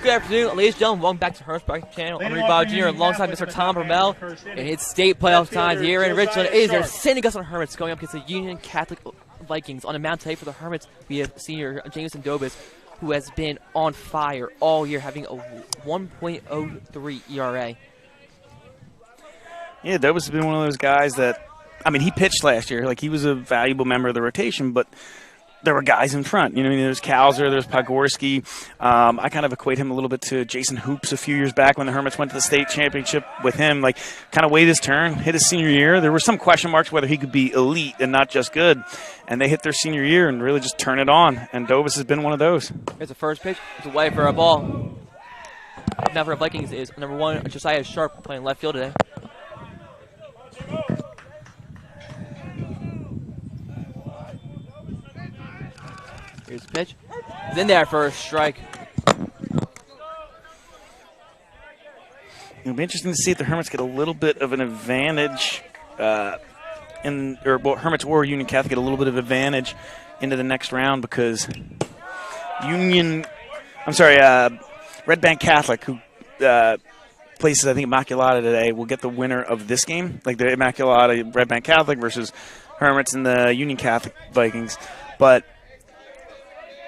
Good afternoon, ladies and gentlemen. Welcome back to Hermits Broadcast Channel. I'm Bob Jr. alongside Mr. Tom Bromell. And it's state playoff time here in Richland. It is our St. Augustine Hermits going up against the Union Catholic Vikings. On the mound today for the Hermits, we have senior Jameson Dobis, who has been on fire all year, having a 1.03 ERA. Yeah, Dobis has been one of those guys that, I mean, he pitched last year. Like, he was a valuable member of the rotation, but there were guys in front. You know, I mean, there's Kalzer, there's Pogorski. I kind of equate him a little bit to Jason Hoops a few years back when the Hermits went to the state championship with him. Like, kind of waited his turn, hit his senior year. There were some question marks whether he could be elite and not just good. And they hit their senior year and really just turn it on. And Dobis has been one of those. Here's the first pitch. It's away for a ball. Now for the Vikings is number 1, NJSIAA Sharp, playing left field today. Here's the pitch. He's in there for a strike. It'll be interesting to see if the Hermits get a little bit of an advantage Hermits or Union Catholic get a little bit of advantage into the next round because Red Bank Catholic, who places, I think, Immaculata today, will get the winner of this game. Like the Immaculata Red Bank Catholic versus Hermits and the Union Catholic Vikings. But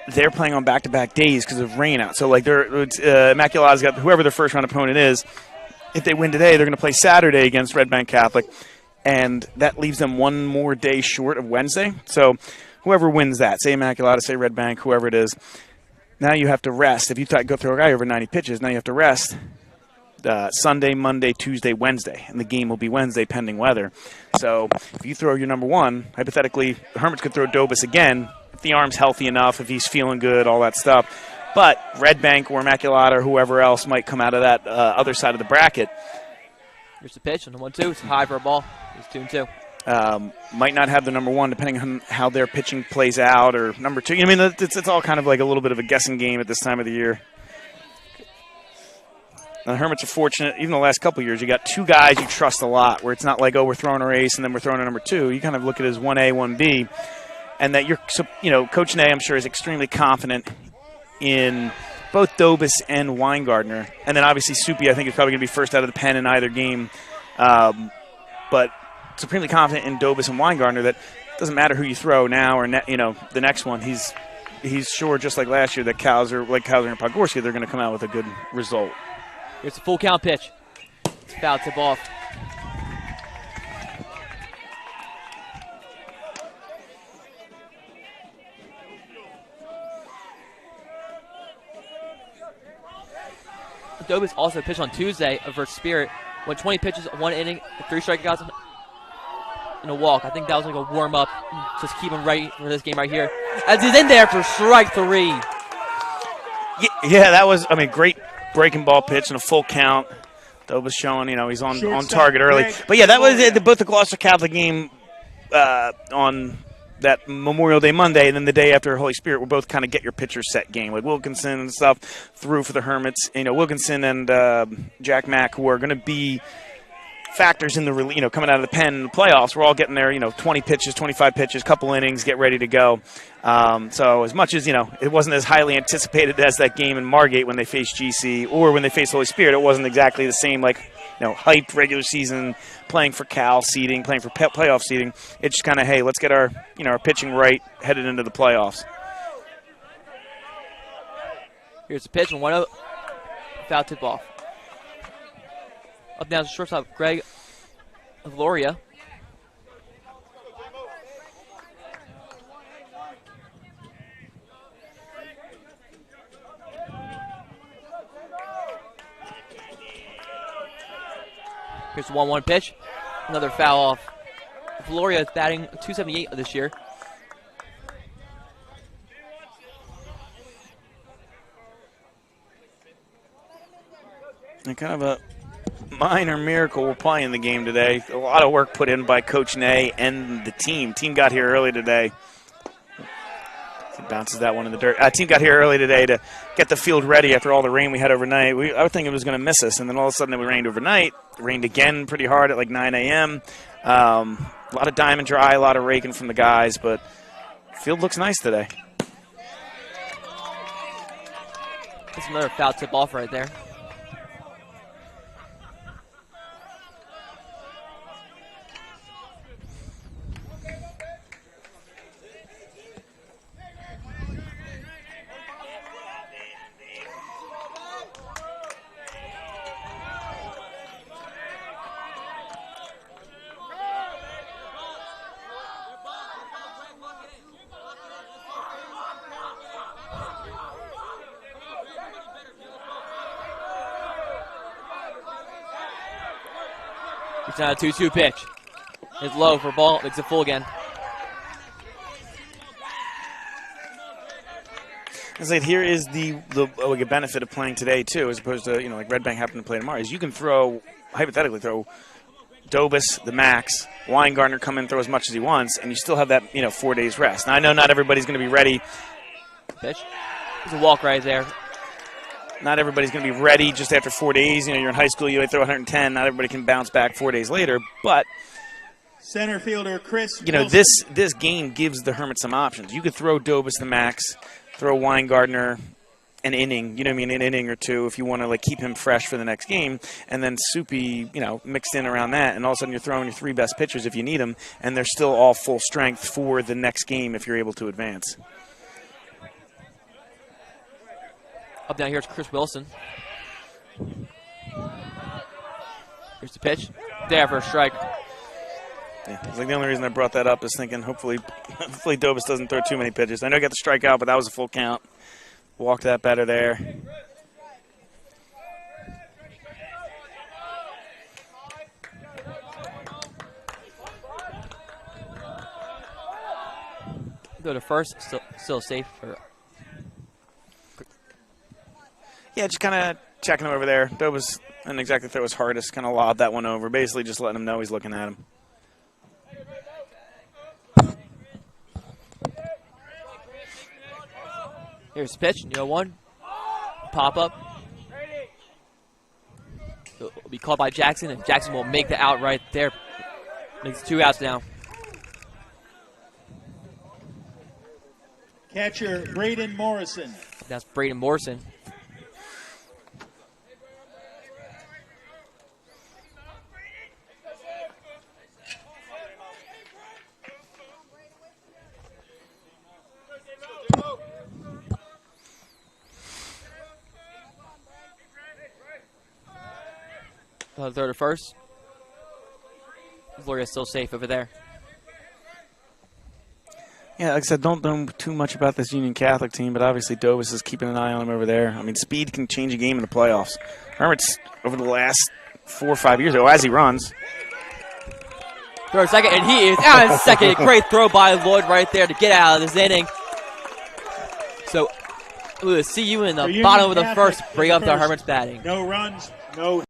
they're playing on back-to-back days because of rain out. So, like, Immaculata's got whoever their first-round opponent is. If they win today, they're going to play Saturday against Red Bank Catholic, and that leaves them one more day short of Wednesday. So, whoever wins that, say Immaculata, say Red Bank, whoever it is, now you have to rest. If you go throw a guy over 90 pitches, now you have to rest Sunday, Monday, Tuesday, Wednesday, and the game will be Wednesday pending weather. So, if you throw your number 1, hypothetically, the Hermits could throw Dobis again, if the arm's healthy enough, if he's feeling good, all that stuff. But Red Bank or Immaculata or whoever else might come out of that other side of the bracket. Here's the pitch on the 1-2. It's high for a ball. It's 2-2. Might not have the number 1 depending on how their pitching plays out, or number 2. I mean, it's all kind of like a little bit of a guessing game at this time of the year. The Hermits are fortunate, even the last couple of years, you got 2 guys you trust a lot, where it's not like, oh, we're throwing our ace and then we're throwing a number 2. You kind of look at it as 1A, 1B. And that Coach Ney, I'm sure, is extremely confident in both Dobis and Weingardner. And then obviously Soupy, I think, is probably going to be first out of the pen in either game. But supremely confident in Dobis and Weingardner that it doesn't matter who you throw now or the next one. He's sure, just like last year, that Kalzer and Pogorski, they're going to come out with a good result. Here's the full count pitch. It's foul tip off. Dobis also pitched on Tuesday versus Spirit. Went 20 pitches, 1 inning, 3 strikeouts, and a walk. I think that was like a warm-up. Just keep him ready for this game right here. As he's in there for strike 3. Yeah, that was, great breaking ball pitch and a full count. Dobis showing, he's on target early. But yeah, that was both the Gloucester Catholic game on that Memorial Day Monday, and then the day after Holy Spirit were both kind of get your pitcher set game. Like Wilkinson and stuff threw for the Hermits. Wilkinson and Jack Mack, who are going to be factors in the coming out of the pen in the playoffs. We're all getting there, 20 pitches, 25 pitches, couple innings, get ready to go. So as much as, it wasn't as highly anticipated as that game in Margate when they faced GC or when they faced Holy Spirit, it wasn't exactly the same, hyped regular season, playing for Cal seeding, playing for playoff seeding. It's just kind of, hey, let's get our pitching right headed into the playoffs. Here's the pitch and 1-0. Foul tip off. Up now to shortstop Greg Valoria. Here's the 1-1 pitch. Another foul off. Valoria is batting .278 this year. And kind of a minor miracle we're playing the game today. A lot of work put in by Coach Ney and the team. Team got here early today. He bounces that one in the dirt. Team got here early today to get the field ready after all the rain we had overnight. I would think it was going to miss us, and then all of a sudden it rained overnight. It rained again pretty hard at like 9 a.m. A lot of diamond dry, a lot of raking from the guys, but field looks nice today. That's another foul tip off right there. It's not a 2-2 pitch. It's low for ball. Makes it full again. I said, here is the like a benefit of playing today too, as opposed to like Red Bank happening to play tomorrow. Is you can hypothetically throw Dobus, the max, Weingartner come in, throw as much as he wants, and you still have that 4 days rest. Now I know not everybody's going to be ready. Pitch. There's a walk right there. Not everybody's going to be ready just after 4 days. You're in high school, you throw 110. Not everybody can bounce back 4 days later. But center fielder Chris. This game gives the Hermits some options. You could throw Dobus the max, throw Weingartner an inning. An inning or two if you want to keep him fresh for the next game, and then Soupy mixed in around that, and all of a sudden you're throwing your 3 best pitchers if you need them, and they're still all full strength for the next game if you're able to advance. Up down here is Chris Wilson. Here's the pitch. There for a strike. Yeah, it's the only reason I brought that up is thinking hopefully Dobus doesn't throw too many pitches. I know he got the strikeout, but that was a full count. Walked that better there. Go to first. Still safe for. Yeah, just kind of checking him over there. Dobus didn't exactly throw his hardest, kind of lobbed that one over, basically just letting him know he's looking at him. Here's the pitch, 0-1. Pop up. It'll be called by Jackson, and Jackson will make the out right there. Makes 2 outs now. Catcher Braden Morrison. That's Braden Morrison. Third to first. Gloria's still safe over there. Yeah, like I said, don't know too much about this Union Catholic team, but obviously Dobus is keeping an eye on him over there. I mean, speed can change a game in the playoffs. Hermits, over the last 4 or 5 years, as he runs. Throw second, and he is out in second. Great throw by Lloyd right there to get out of this inning. So, we'll see you in the bottom of the first. Bring up the Hermits batting. No runs, no.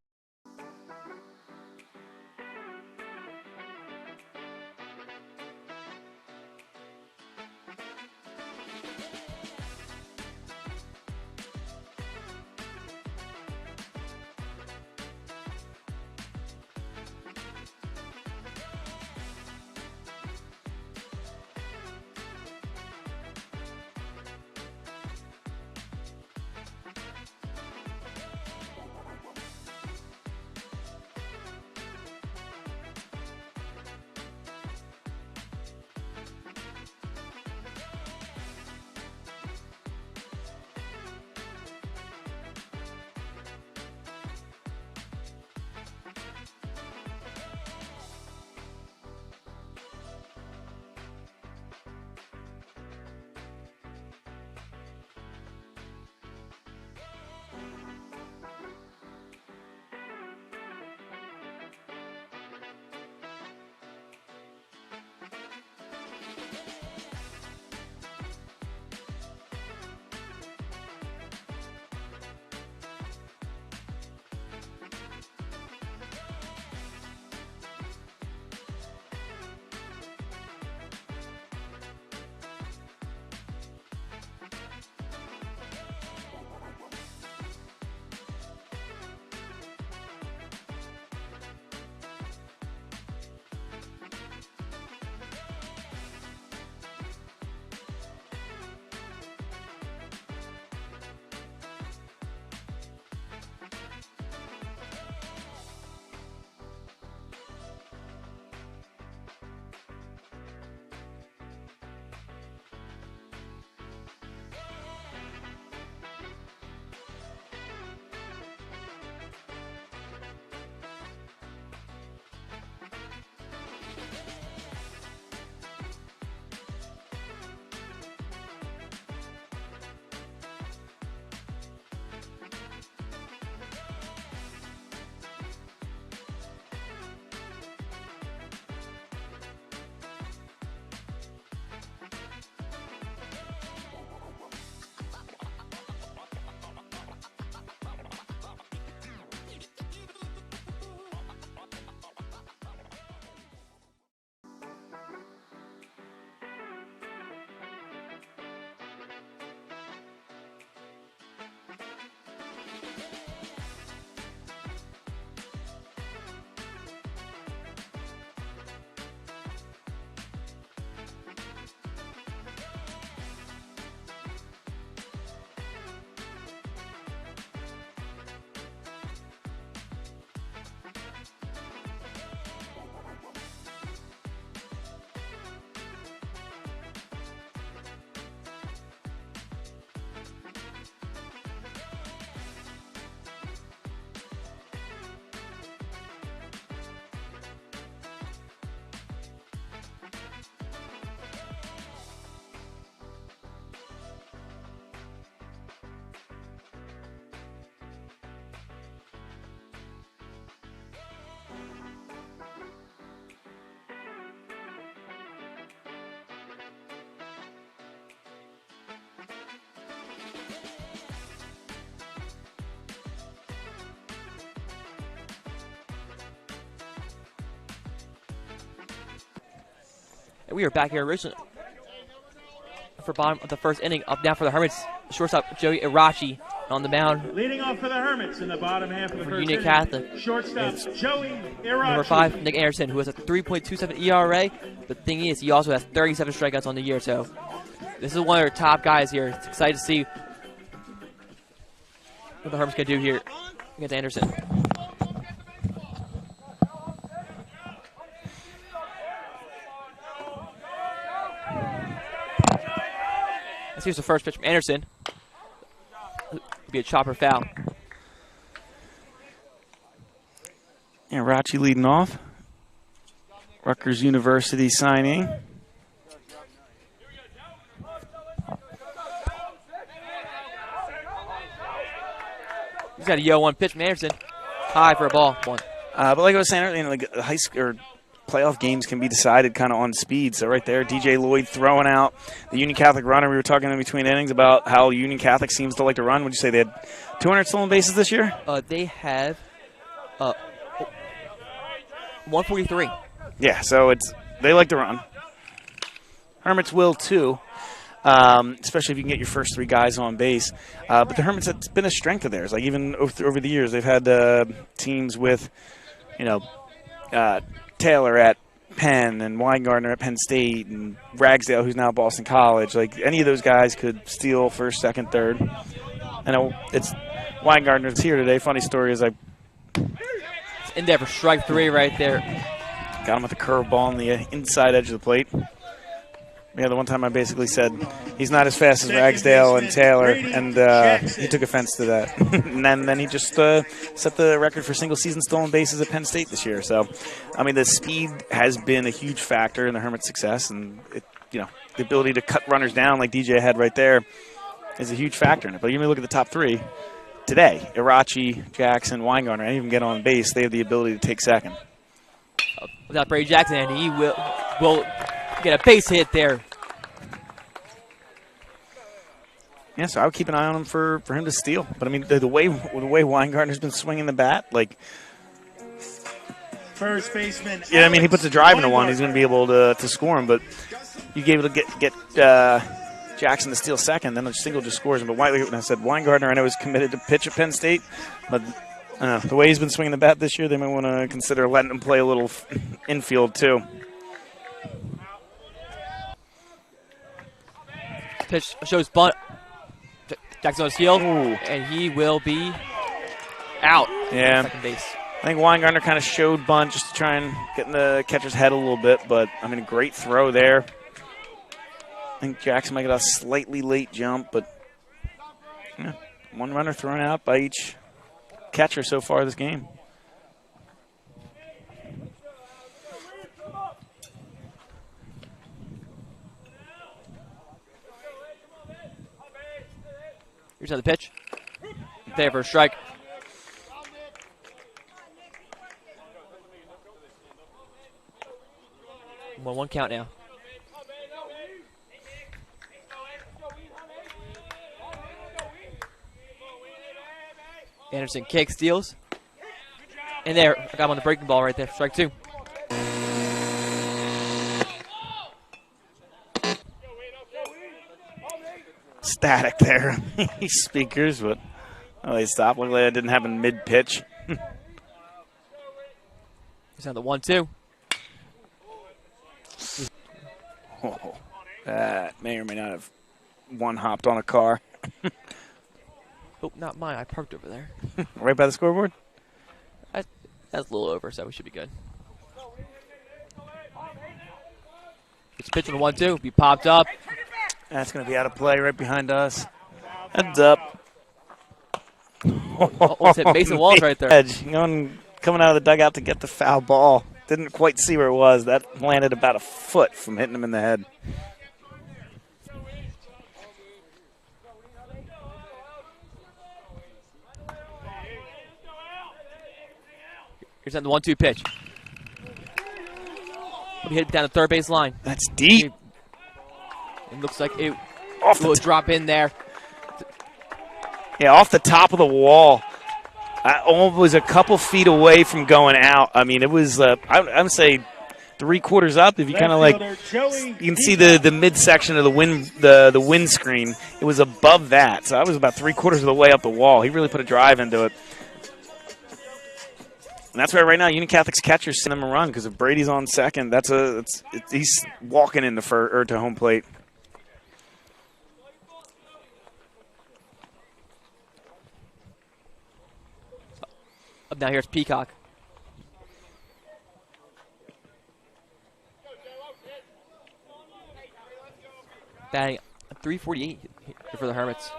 And we are back here in Richland for bottom of the first inning. Up now for the Hermits, shortstop Joey Irachi on the mound. Leading off for the Hermits in the bottom half of the first Union inning. Catholic. Shortstop Joey Irachi. Number 5, Nick Anderson, who has a 3.27 ERA. The thing is, he also has 37 strikeouts on the year, so this is one of their top guys here. It's excited to see what the Hermits can do here against Anderson. Here's the first pitch from Anderson. It'll be a chopper foul. And Rachi leading off. Rutgers University signing. He's got a 0-1 pitch from Anderson. High for a ball. 1. But like I was saying earlier, like high school or playoff games can be decided kind of on speed. So right there, DJ Lloyd throwing out the Union Catholic runner. We were talking in between innings about how Union Catholic seems to like to run. Would you say they had 200 stolen bases this year? They have 143. Yeah, so they like to run. Hermits will too, especially if you can get your first 3 guys on base. But the Hermits, it's been a strength of theirs. Like even over the years, they've had teams with, Taylor at Penn and Weingartner at Penn State and Ragsdale, who's now at Boston College. Like any of those guys could steal first, second, third. I know it's Weingartner's here today. Funny story is it's in there for strike 3 right there. Got him with a curveball on the inside edge of the plate. Yeah, the one time I basically said he's not as fast as Ragsdale and Taylor, and he took offense to that. And then he just set the record for single-season stolen bases at Penn State this year. So, I mean, the speed has been a huge factor in the Hermits' success, and the ability to cut runners down like DJ had right there is a huge factor in it. But you look at the top 3 today: Irachi, Jackson, Weingartner. Any of them get on base, they have the ability to take second. Without Brady Jackson, and he will get a base hit there. Yeah, so I would keep an eye on him for him to steal. But I mean, the way Weingartner's been swinging the bat, like first baseman. Yeah, I mean, he puts a drive into one, he's going to be able to score him. But you gave it to get Jackson to steal second, then the single just scores him. But when I said Weingartner, I know is committed to pitch at Penn State, but the way he's been swinging the bat this year, they might want to consider letting him play a little infield too. Pitch shows bunt. Jackson on his heel, Ooh. and he will be out. Yeah. Second base. I think Weingartner kind of showed bunt just to try and get in the catcher's head a little bit, but I mean, a great throw there. I think Jackson might get a slightly late jump, but yeah, one runner thrown out by each catcher so far this game. Here's another pitch. There for a strike. 1-1 count now. Anderson kick, steals. And there, I got him on the breaking ball right there. Strike 2. Static there. Speakers, but they stopped. Looked like that didn't happen mid-pitch. He's on the 1-2. Oh, that may or may not have one-hopped on a car. Oh, not mine. I parked over there. Right by the scoreboard? That's a little over, so we should be good. It's pitch on the 1-2. Be popped up. That's going to be out of play right behind us. Heads up. Almost hit Mason Walls right there. Edge. Coming out of the dugout to get the foul ball. Didn't quite see where it was. That landed about a foot from hitting him in the head. Here's on the 1-2 pitch. We hit it down the third base line. That's deep. It looks like it will drop in there. Yeah, off the top of the wall. I was a couple feet away from going out. I mean, it was, I would say, 3/4 up. If you kind of like, you can see the midsection of the windscreen. It was above that, so I was about 3/4 of the way up the wall. He really put a drive into it. And that's why right now Union Catholic's catcher's sending him a run because if Brady's on second, he's walking in to home plate. Up now here's Peacock. Batting 348 for the Hermits.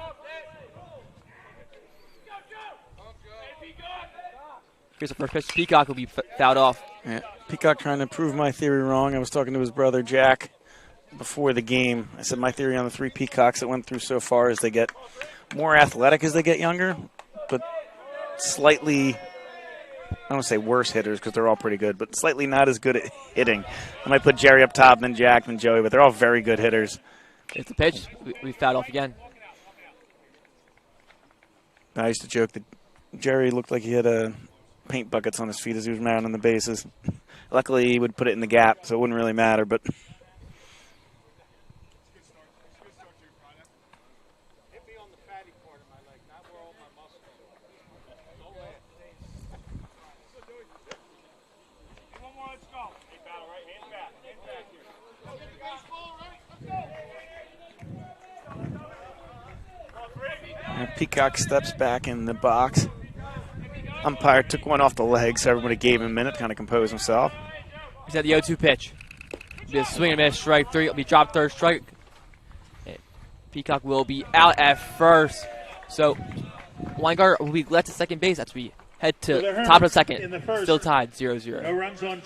Here's the first pitch. Peacock will be fouled off. Yeah. Peacock trying to prove my theory wrong. I was talking to his brother Jack before the game. I said my theory on the 3 Peacocks that went through so far is they get more athletic as they get younger, but slightly, I don't want to say worse hitters because they're all pretty good, but slightly not as good at hitting. I might put Jerry up top, then Jack, then Joey, but they're all very good hitters. It's the pitch. We fouled off again. I used to joke that Jerry looked like he had paint buckets on his feet as he was mounding the bases. Luckily, he would put it in the gap, so it wouldn't really matter. But Peacock steps back in the box. Umpire took one off the leg, so everybody gave him a minute to kind of compose himself. He's at the 0-2 pitch. It'll be a swing and a miss, strike 3. It'll be dropped third strike. And Peacock will be out at first. So Weingart will be left to second base as we head to top of the second. Still tied 0-0. No runs on.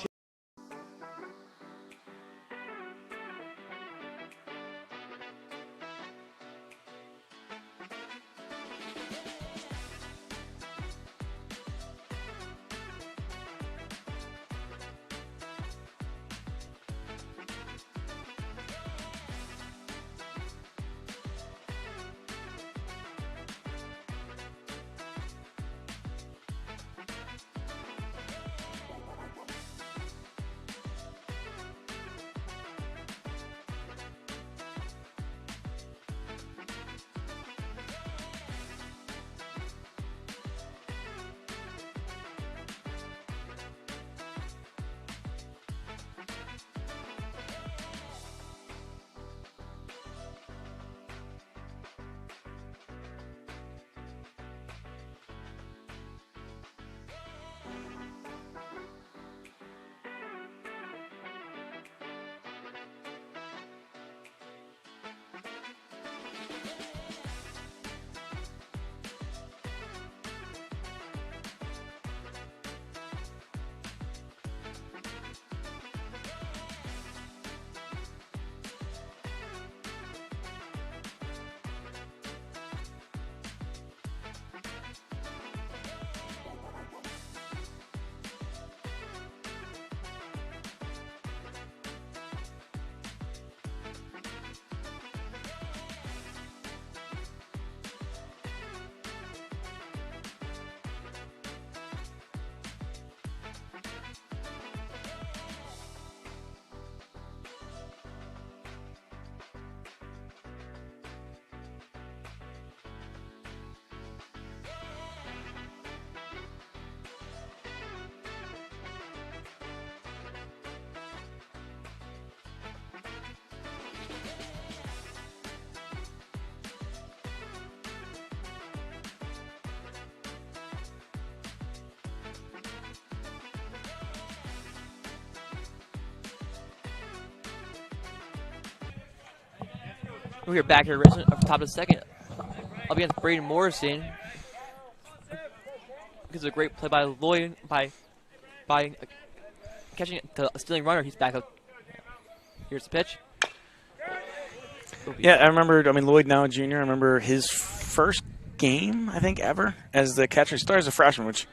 We're back here at the top of the second. I'll be against Braden Morrison. Because of a great play by Lloyd by catching the stealing runner. He's back up. Here's the pitch. Yeah, I remember. I mean, Lloyd now a junior. I remember his first game, I think, ever as the catcher. He started as a freshman, which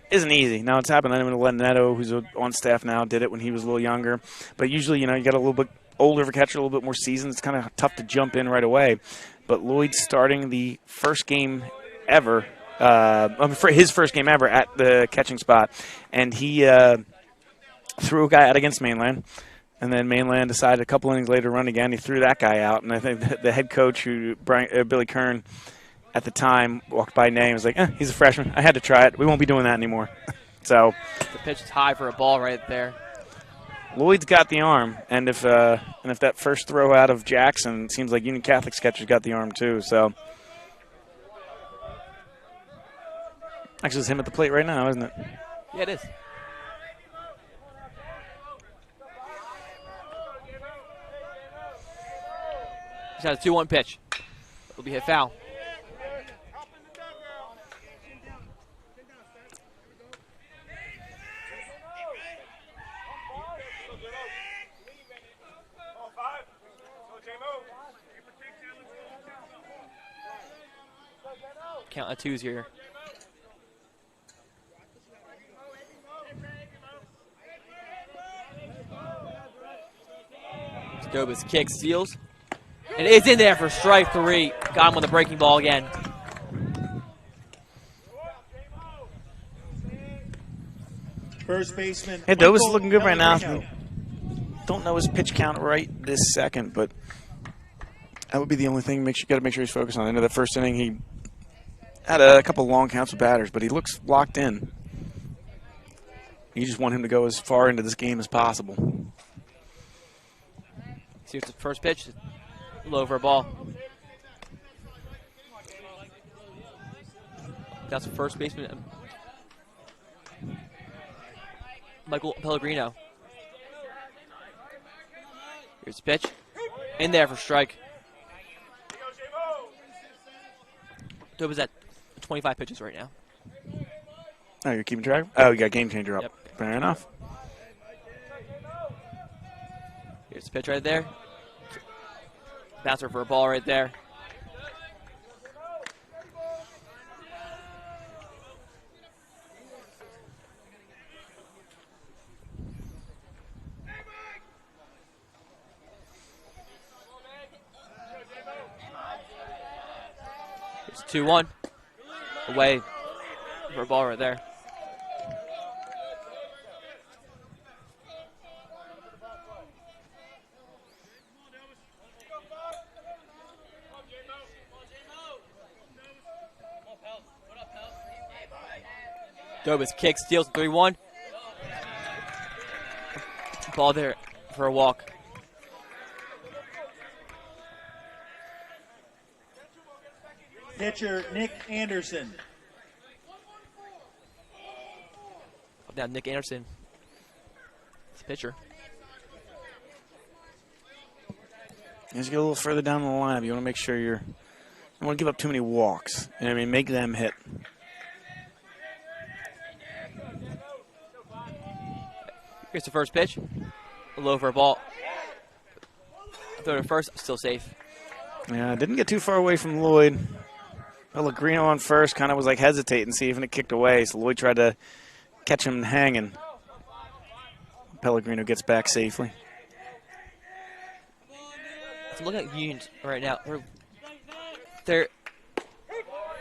isn't easy. Now it's happened. I know Len Neto, who's on staff now, did it when he was a little younger. But usually, you got a little bit older of a catcher, a little bit more seasoned. It's kind of tough to jump in right away. But Lloyd starting the first game ever, for his first game ever at the catching spot, and he threw a guy out against Mainland. And then Mainland decided a couple innings later to run again. He threw that guy out. And I think the head coach, Billy Kern, at the time, walked by Nay and was like, he's a freshman. I had to try it. We won't be doing that anymore. So the pitch is high for a ball right there. Lloyd's got the arm. And if that first throw out of Jackson, it seems like Union Catholic's catcher's got the arm too. So actually, it's him at the plate right now, isn't it? Yeah, it is. He's got a 2-1 pitch. It'll be hit foul. Count of twos here. Dobas kick, steals. And it's in there for strike 3. Got him on the breaking ball again. First baseman. Hey, Dobas is looking good right now. Don't know his pitch count right this second, but that would be the only thing you got to make sure he's focused on. I know the first inning he had a couple long counts with batters, but he looks locked in. You just want him to go as far into this game as possible. See what's the first pitch? Low for a ball. That's the first baseman, Michael Pellegrino. Here's the pitch. In there for strike. Dobas at 25 pitches right now. Oh, you're keeping track? Oh, you got game changer up. Yep. Fair enough. Here's the pitch right there. Bouncer for a ball right there. Here's 2-1. Away for a ball right there. Dobas kicks, steals 3-1. Ball there for a walk. Pitcher Nick Anderson. Up now, Nick Anderson. It's pitcher. As you get a little further down the line, you want to make sure you don't want to give up too many walks. You know what I mean? Make them hit. Here's the first pitch. Low for a ball. Throw to first, still safe. Yeah, didn't get too far away from Lloyd. Pellegrino on first kind of was like hesitating, see if it kicked away. So Lloyd tried to catch him hanging. Pellegrino gets back safely. So I'm looking at Union right now. They're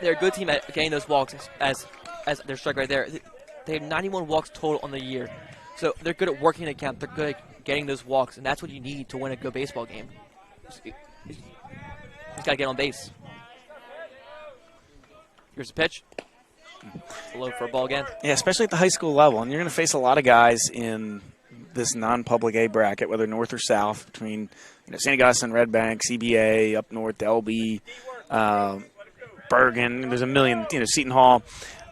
a good team at getting those walks as their strike right there. They have 91 walks total on the year. So they're good at working the count. They're good at getting those walks, and that's what you need to win a good baseball game. You just got to get on base. Here's the pitch. Low for a ball again. Yeah, especially at the high school level. And you're going to face a lot of guys in this non-public A bracket, whether north or south, between St. Augustine, Red Bank, CBA, up north, LB, Bergen. There's a million, Seton Hall.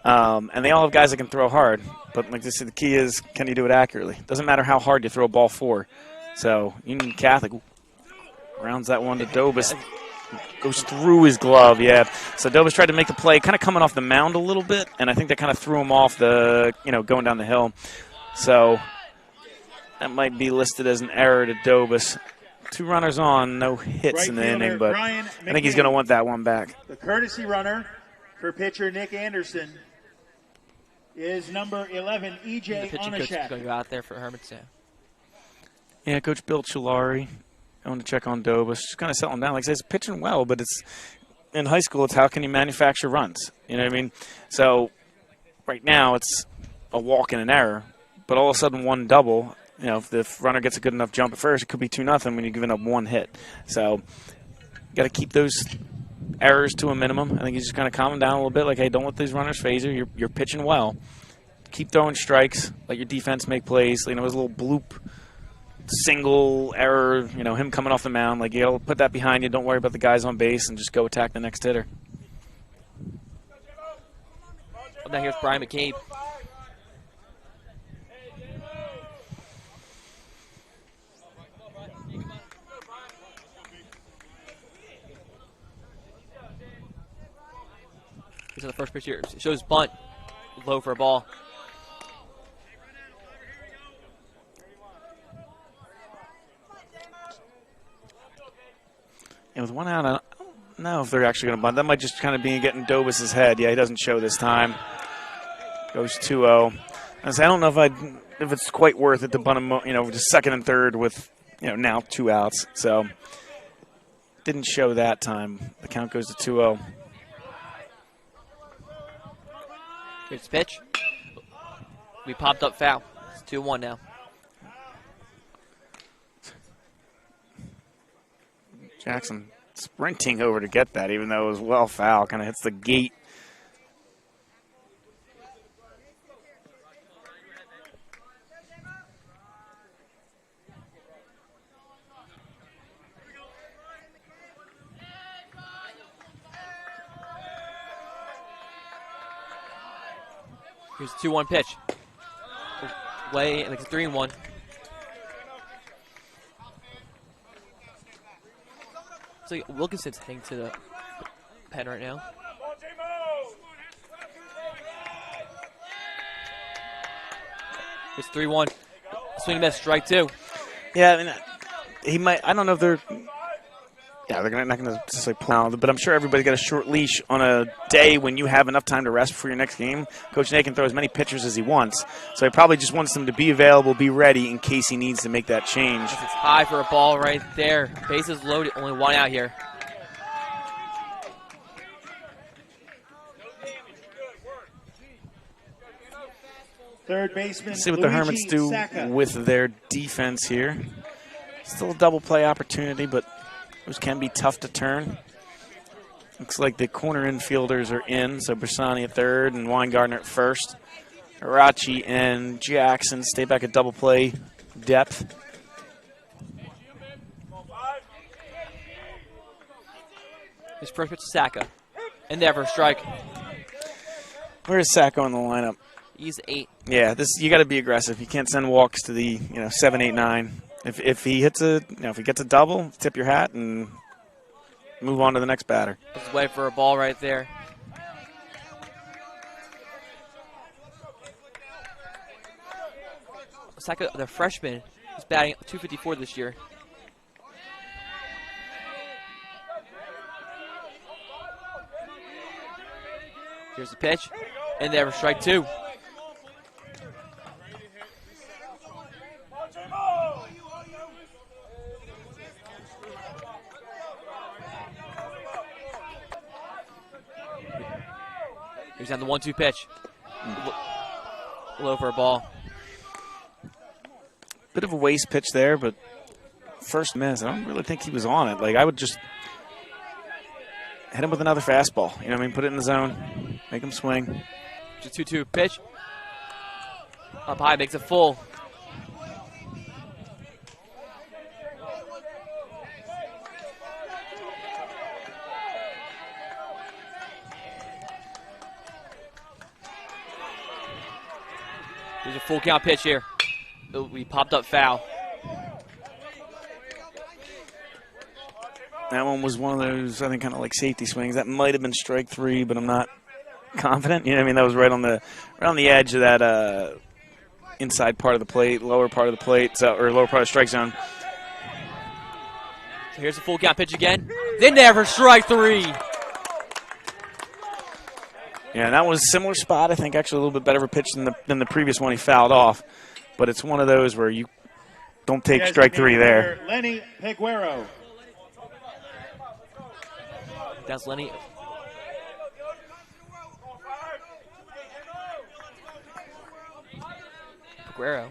And they all have guys that can throw hard. But like I said, the key is, can you do it accurately? Doesn't matter how hard you throw a ball for. So Union Catholic rounds that one to Dobas. Goes through his glove, yeah. So Dobas tried to make the play, kind of coming off the mound a little bit, and I think that kind of threw him off the, going down the hill. So that might be listed as an error to Dobas. 2 runners on, no hits Right in the fielder, inning, but Brian I think he's going to want that one back. The courtesy runner for pitcher Nick Anderson is number 11, The EJ pitching coach is going to Onishak. go out there for Hermits. Yeah, Coach Bill Chilari. I want to check on Dobas. Just kind of settling down. Like I said, he's pitching well, but it's in high school, it's how can you manufacture runs? You know what I mean? So right now it's a walk and an error, but all of a sudden one double. You know, if the runner gets a good enough jump at first, it could be 2-0 when you're giving up one hit. So, got to keep those errors to a minimum. I think you just kind of calm them down a little bit. Like, hey, don't let these runners phase you. You're pitching well. Keep throwing strikes. Let your defense make plays. You know, it was a little bloop, single error. You know, him coming off the mound. Like, you got to put that behind you. Don't worry about the guys on base and just go attack the next hitter. Now here's Brian McCabe. He's on the first pitch here. Shows bunt. Low for a ball. And with one out, I don't know if they're actually going to bunt. That might just kind of be getting Dobus's head. Yeah, he doesn't show this time. Goes 2-0. I don't know if it's quite worth it to bunt him, you know, just second and third with, you know, now 2 outs. So didn't show that time. The count goes to 2-0. Here's the pitch. We popped up foul. It's 2-1 now. Jackson sprinting over to get that, even though it was well foul. Kind of hits the gate. Here's a 2-1 pitch. Way, and it's 3-1. So Wilkinson's heading to the pen right now. It's 3-1. Swing and miss, strike 2. Yeah, I mean, he might. I don't know if they're. Yeah, they're not going to just like plow, but I'm sure everybody got a short leash on a day when you have enough time to rest before your next game. Coach Nate can throw as many pitchers as he wants, so he probably just wants them to be available, be ready in case he needs to make that change. It's high for a ball right there. Bases loaded, only 1 out here. Third baseman. Let's see what the Hermits do with their defense here. Still a double play opportunity, but those can be tough to turn. Looks like the corner infielders are in, so Bersani at third and Weingartner at first. Arachi and Jackson stay back at double play depth. His first pitch to Saka. And there for a strike. Where's Sacco in the lineup? He's 8. Yeah, you got to be aggressive. You can't send walks to the 7, 8, 9. If he hits if he gets a double, tip your hat and move on to the next batter. Just wait for a ball right there. Saka, the freshman, is batting .254 this year. Here's the pitch, and there for strike 2. He's on the 1-2 pitch. Low for a ball. Bit of a waste pitch there, but first miss. I don't really think he was on it. Like, I would just hit him with another fastball. You know what I mean? Put it in the zone. Make him swing. Just 2-2 pitch. Up high, makes it full. There's a full count pitch here. We popped up foul. That one was one of those, I think, kind of like safety swings. That might have been strike 3, but I'm not confident. You know what I mean? That was right on the edge of that inside part of the plate, lower part of the plate, or lower part of the strike zone. So here's the full count pitch again. Then never strike 3. Yeah, that was a similar spot. I think actually a little bit better of a pitch than the previous one he fouled off. But it's one of those where you don't take strike 3 there. Lenny Peguero. That's Lenny. Guerrero.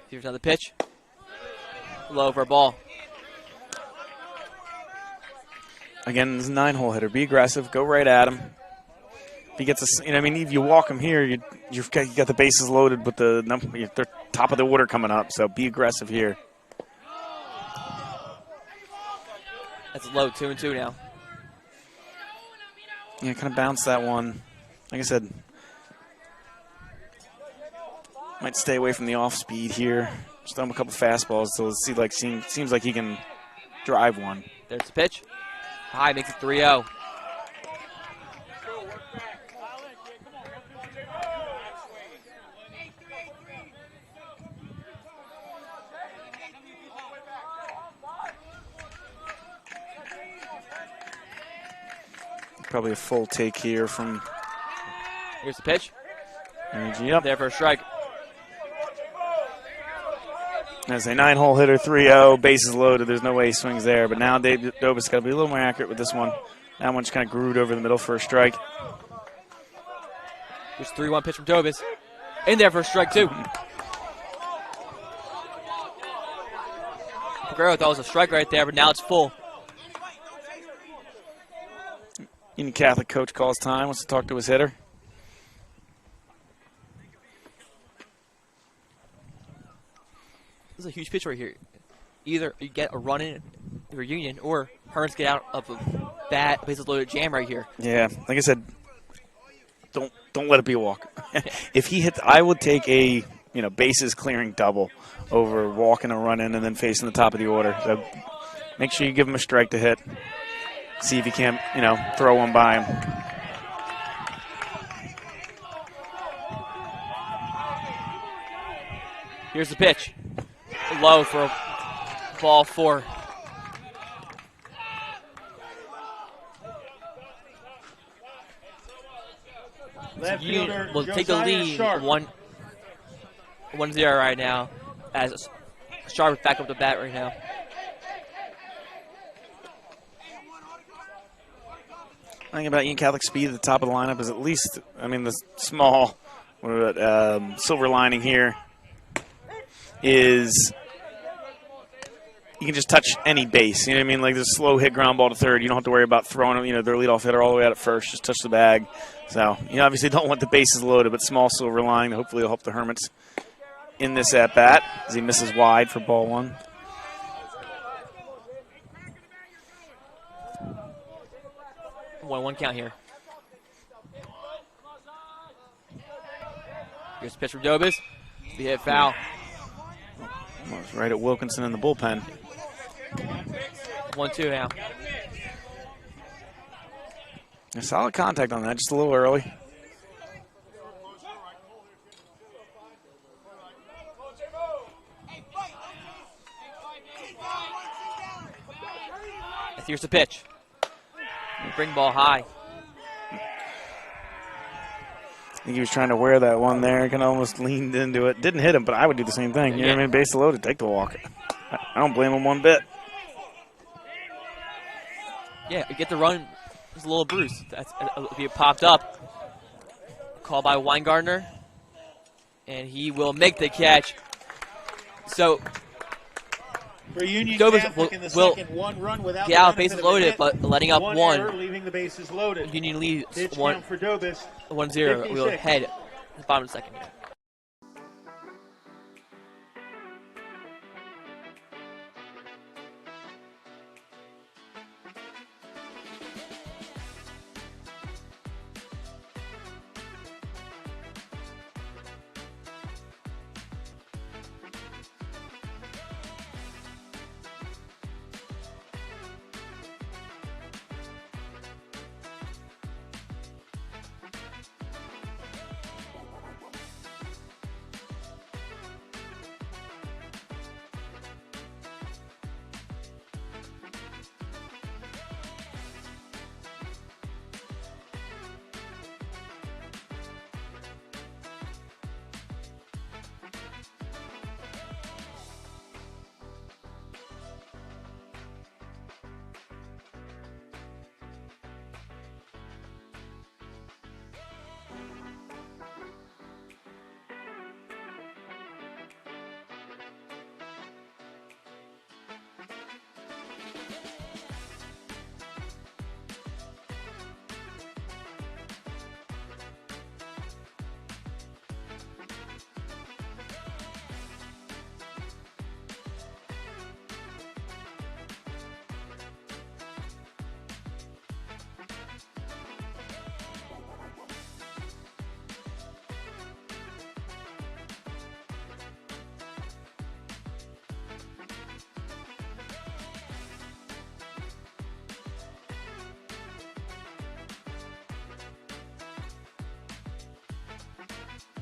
Here's another pitch. Low for a ball. Again, this is a 9-hole hitter. Be aggressive. Go right at him. If he gets a, you know, I mean, if you walk him here, you got the bases loaded with the top of the order coming up. So be aggressive here. That's low, 2-2 now. Yeah, kind of bounce that one. Like I said, might stay away from the off speed here. Just throw him a couple fastballs. So let's see, seems like he can drive one. There's the pitch. High, makes it 3-0. Probably a full take here from. Here's the pitch. Yep. There for a strike. As a 9-hole hitter, 3-0, bases loaded. There's no way he swings there. But now Dave Dobis got to be a little more accurate with this one. That one just kind of groomed over the middle for a strike. Here's 3-1 pitch from Dobis. In there for a strike, too. Guerrero thought it was a strike right there, but now it's full. Union Catholic coach calls time, wants to talk to his hitter. This is a huge pitch right here. Either you get a run in for Union, or Hermits get out of a bad bases loaded jam right here. Yeah, like I said, don't let it be a walk. If he hits, I would take a bases clearing double over walking a run in and then facing the top of the order. So make sure you give him a strike to hit. See if you can't, throw one by him. Here's the pitch. Low for a ball 4. Union will take the lead 1-0 right now as Sharp is back up to bat right now. I think about Union Catholic speed at the top of the lineup is at least, the small silver lining here is you can just touch any base. You know what I mean? Like this slow hit ground ball to third. You don't have to worry about throwing their leadoff hitter all the way out at first. Just touch the bag. So you obviously don't want the bases loaded, but small silver lining. Hopefully it'll help the Hermits in this at bat as he misses wide for ball 1. One count here. Here's the pitch from Dobis. He hit foul. Almost right at Wilkinson in the bullpen. 1-2 now. A solid contact on that, just a little early. Here's the pitch. Bring ball high. I think he was trying to wear that one there. Kind of almost leaned into it. Didn't hit him, but I would do the same thing. You know what I mean? Base loaded, take the walk. I don't blame him one bit. Yeah, get the run. There's a little bruise. If he popped up. Call by Weingartner. And he will make the catch. So for Union Dobis Catholic in the will second, 1 run without get out the bases benefit of a loaded, hit, but letting up 1. Error, leaving the bases loaded. Union leads Pitch 1-0. count for Dobis. We'll head at the bottom of the second.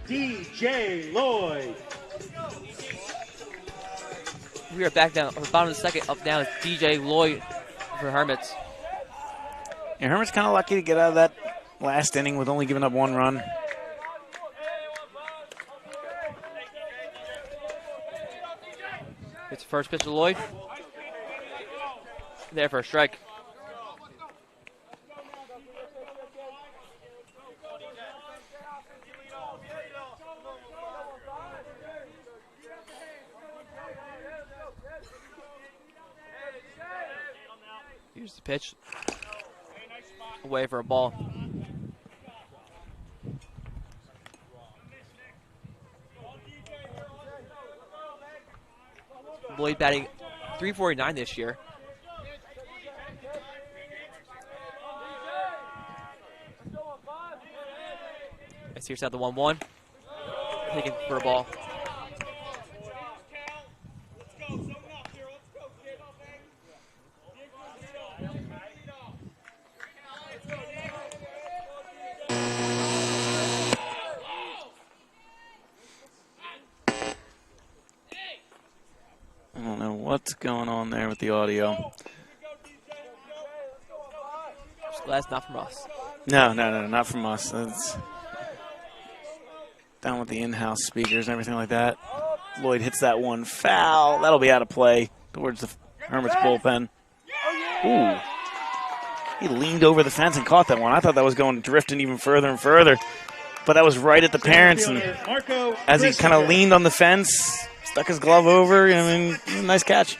DJ Lloyd. We are back down, or bottom of the second, up now is DJ Lloyd for Hermits. And Hermits kind of lucky to get out of that last inning with only giving up 1 run. It's the first pitch to Lloyd. There for a strike. Here's the pitch. Away for a ball. Lloyd batting .349 this year. Let's here's out the 1-1. Taken for a ball. I don't know what's going on there with the audio. That's not from us. No, not from us. That's down with the in-house speakers and everything like that. Lloyd hits that one foul. That'll be out of play towards the Hermits bullpen. Ooh. He leaned over the fence and caught that one. I thought that was going drifting even further and further. But that was right at the parents. And as he kind of leaned on the fence, stuck his glove over. I mean, it was a nice catch.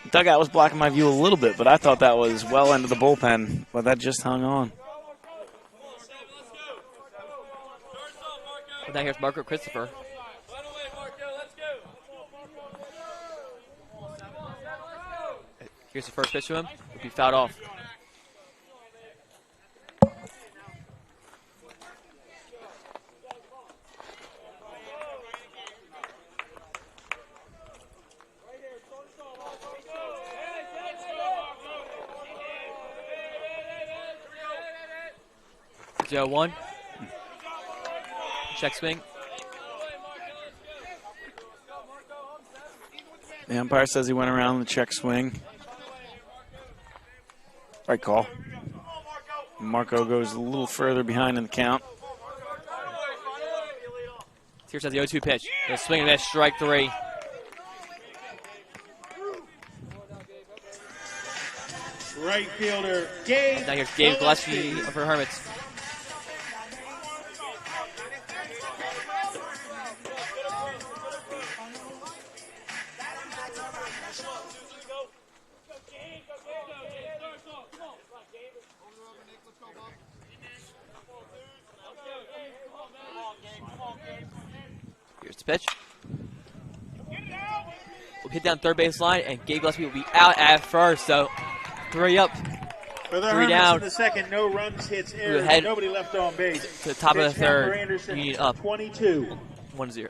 Dugout was blocking my view a little bit, but I thought that was well into the bullpen. But that just hung on. Well, now here's Marco Christopher. Here's the first pitch to him. It'll be fouled off. Joe 1. Check swing. The umpire says he went around the check swing. Right call. Marco goes a little further behind in the count. Here's the 0-2 pitch. The swing and miss, strike 3. Right fielder, Gabe. Now here's Gabe Gillespie for Hermits. Here's the pitch. We'll hit down third base line, and Gabe Gillespie will be out at first. So 3 up, For the 3 Hermits down. in the second, no runs, hits, errors, ahead nobody left on base. To the top of the Pitch count for third. Anderson, Union up 22. 1-0.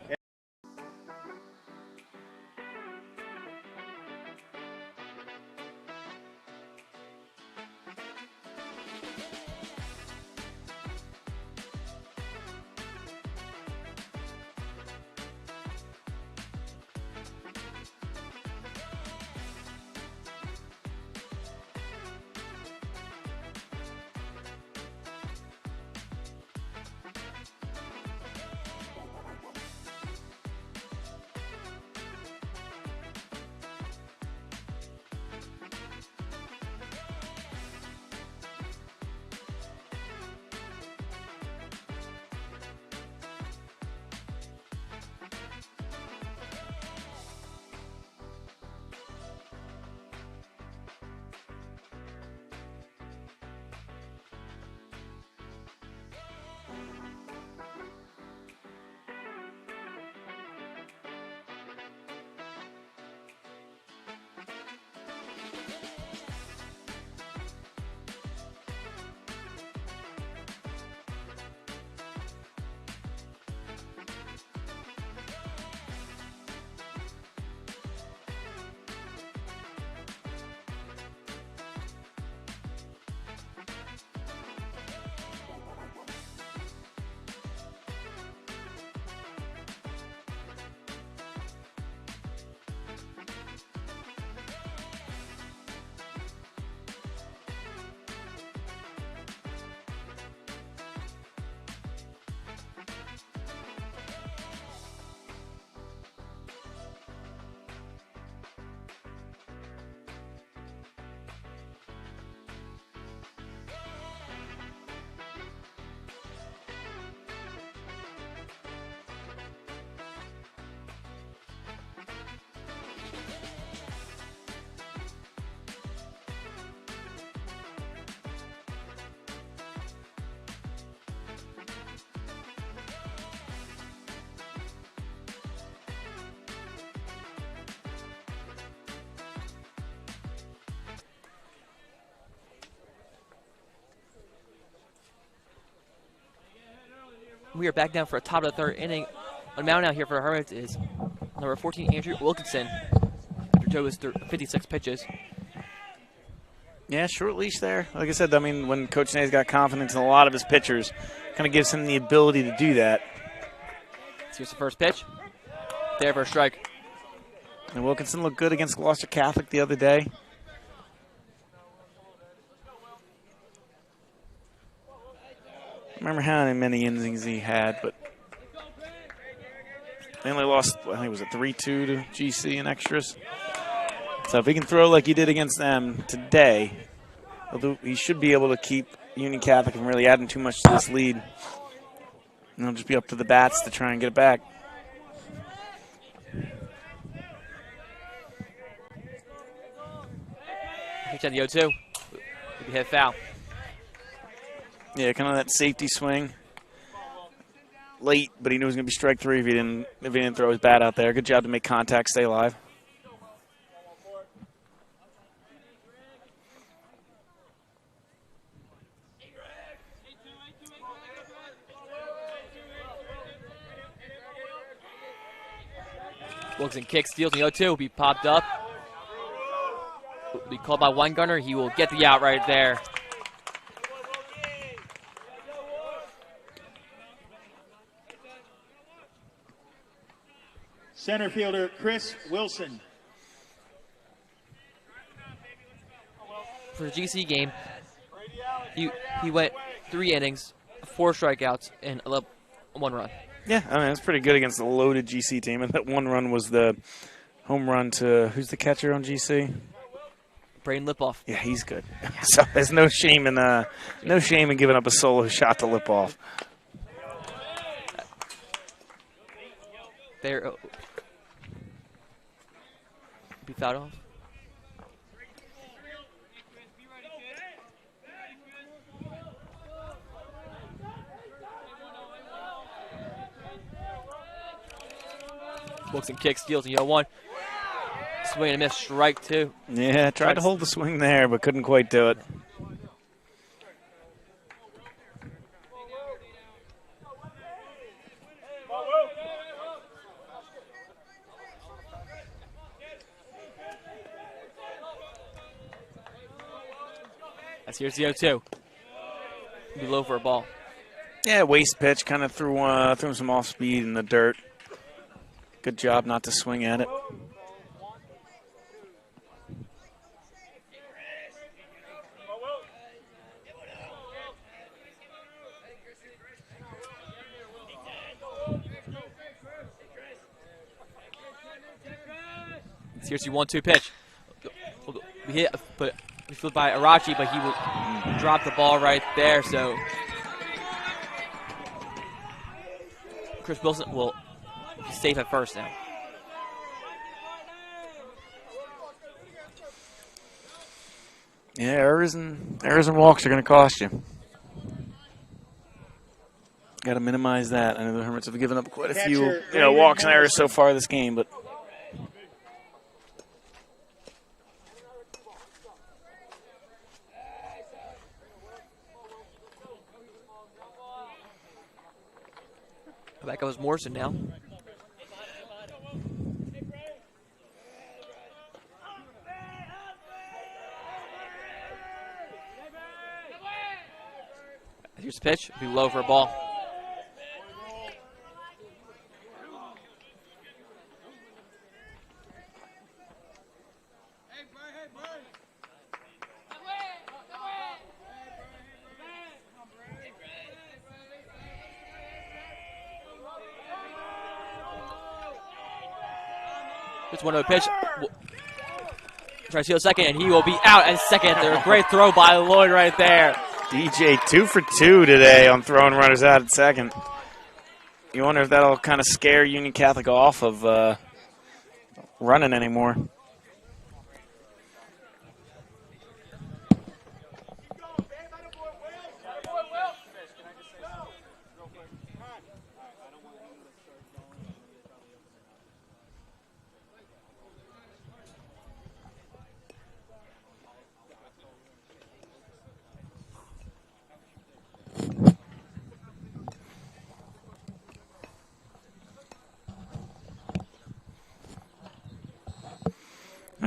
We are back down for a top of the third inning. On mound out here for the Hermits is number 14, Andrew Wilkinson. After Joe was 56 pitches. Yeah, short leash there. Like I said, I mean, when Coach Nay's got confidence in a lot of his pitchers, kind of gives him the ability to do that. Here's the first pitch. There for a strike. And Wilkinson looked good against Gloucester Catholic the other day. I remember how many innings he had, but they only lost, I think it was a 3-2 to GC in extras. So if he can throw like he did against them today, he should be able to keep Union Catholic from really adding too much to this lead. And it'll just be up to the bats to try and get it back. Pitch at the 0-2. Maybe hit foul. Yeah, kind of that safety swing. Late, but he knew it was going to be strike three if he didn't throw his bat out there. Good job to make contact, stay alive. Wilkinson kicks, steals the 0-2. Will be popped up. Will be called by Weingartner. He will get the out right there. Center fielder Chris Wilson. For the GC game, he went 3 innings, 4 strikeouts, and 1 run. Yeah, I mean, it's pretty good against the loaded GC team. And that 1 run was the home run to, who's the catcher on GC? Braden Lipoff. Yeah, he's good. So there's no shame in giving up a solo shot to Lipoff. There. Be fouled off. Wilkinson kicks, steals, and 0-1. Swing and a miss, strike 2. Yeah, tried to hold the swing there, but couldn't quite do it. Here's the 0-2. Be low for a ball. Yeah, waste pitch, kind of threw him some off speed in the dirt. Good job not to swing at it. Here's the 1-2 pitch. We hit, but we flipped by Arachi, but he will drop the ball right there. So Chris Wilson will be safe at first now. Yeah, errors and walks are going to cost you. Got to minimize that. I know the Hermits have given up quite a few, walks and errors so far this game, but. Back goes Morrison now. Here's the pitch. Be low for a ball. It's 1-0 pitch. Try to steal second, and he will be out at second. There's a great throw by Lloyd right there. DJ 2 for 2 today on throwing runners out at second. You wonder if that'll kind of scare Union Catholic off of running anymore.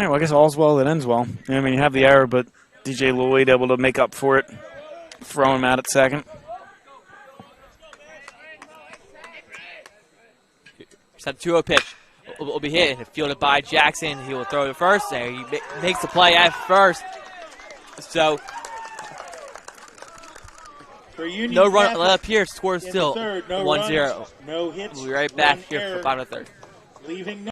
All right, well, I guess all's well that ends well. I mean, you have the error, but DJ Lloyd able to make up for it, throw him out at second. Just had the 2-0 pitch. Will be hit and fielded by Jackson. He will throw it first. There, he makes the play at first. So no run up here. Score still 1-0. No hits. We'll be right back here for bottom of the third. Leaving.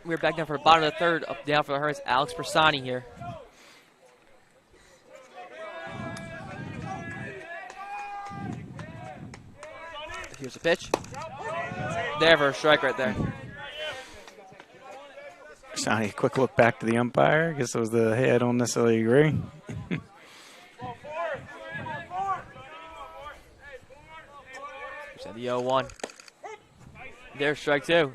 We're back down for the bottom of the third. Up down for the Hermits. Alex Persani here. Here's a pitch. There for a strike right there. Persani, quick look back to the umpire. I guess it was the, hey, I don't necessarily agree. Here's the 0-1. There's strike 2.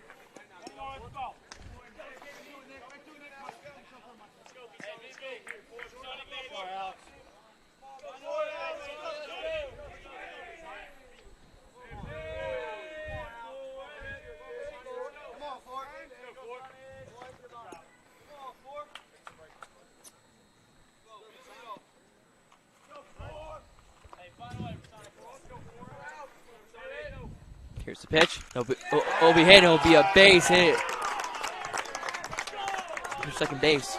Here's the pitch. It'll be hit. It'll be a base hit. For second base.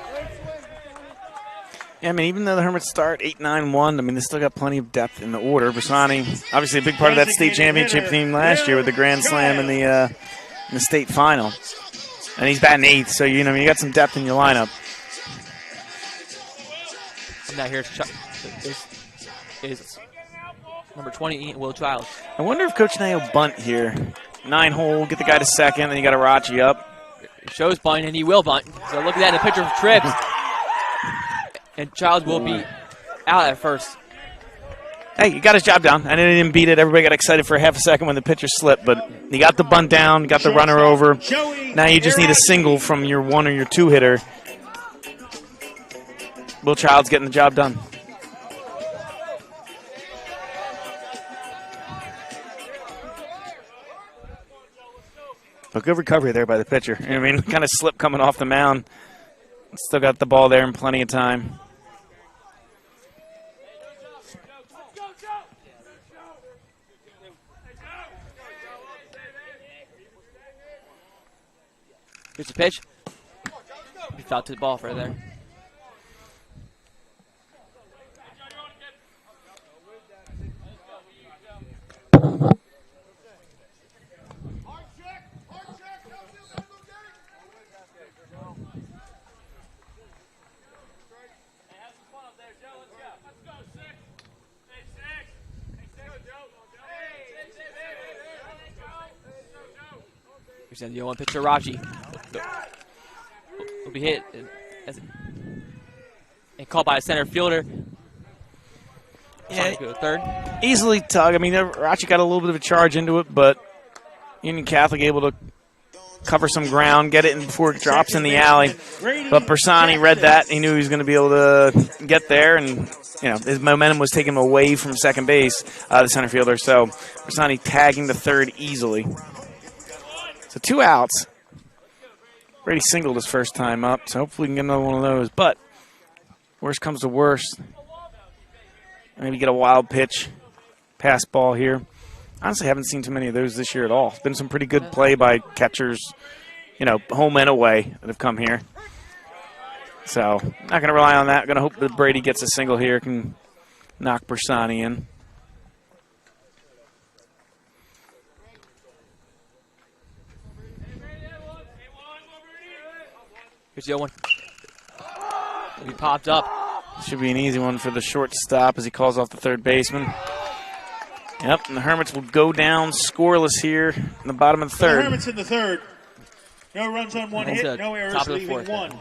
Yeah, I mean, even though the Hermits start 8-9-1, I mean, they still got plenty of depth in the order. Persani, obviously a big part of that state championship team last year with the Grand Slam in the state final. And he's batting 8th, so, you know, you got some depth in your lineup. And now here's is number 20, Will Childs. I wonder if Coach Nye will bunt here. 9-hole, get the guy to second, then you got Arachi up. It shows bunt, and he will bunt. So look at that, the pitcher trips. And Childs will be out at first. Hey, he got his job done. I didn't beat it. Everybody got excited for a half a second when the pitcher slipped, but he got the bunt down, got the runner over. Now you just need a single from your 1 or your 2 hitter. Will Childs getting the job done. But good recovery there by the pitcher. I mean, kind of slip coming off the mound. Still got the ball there in plenty of time. Here's the pitch. He fouled to the ball right there. Here's the 0-1 pitch to Raji. Will be hit and caught by a center fielder. Yeah, Go to third. Easily tug. I mean, Rachi got a little bit of a charge into it, but Union Catholic able to cover some ground, get it in before it drops in the alley. But Bersani read that. He knew he was going to be able to get there, and his momentum was taking him away from second base, the center fielder. So Bersani tagging the third easily. So 2 outs. Brady singled his first time up, so hopefully we can get another one of those. But worst comes to worst. Maybe get a wild pitch, pass ball here. Honestly, haven't seen too many of those this year at all. It's been some pretty good play by catchers, home and away that have come here. So not going to rely on that. Going to hope that Brady gets a single here, can knock Bersani in. Here's the 0-1. He popped up. Should be an easy one for the shortstop as he calls off the third baseman. Yep, and the Hermits will go down scoreless here in the bottom of the third. The Hermits in the third. No runs on one hit, no errors, leaving one.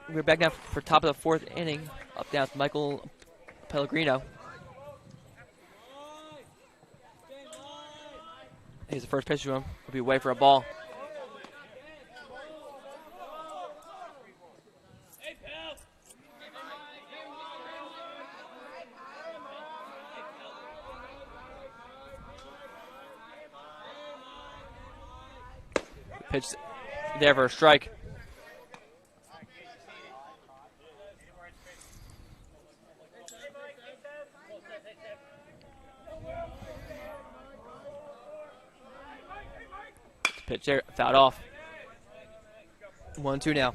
We're back now for top of the fourth inning. Up down with Michael Pellegrino. Here's the first pitch to him. He'll be away for a ball. Pitch there for a strike. Pitch there, fouled off. 1-2 now.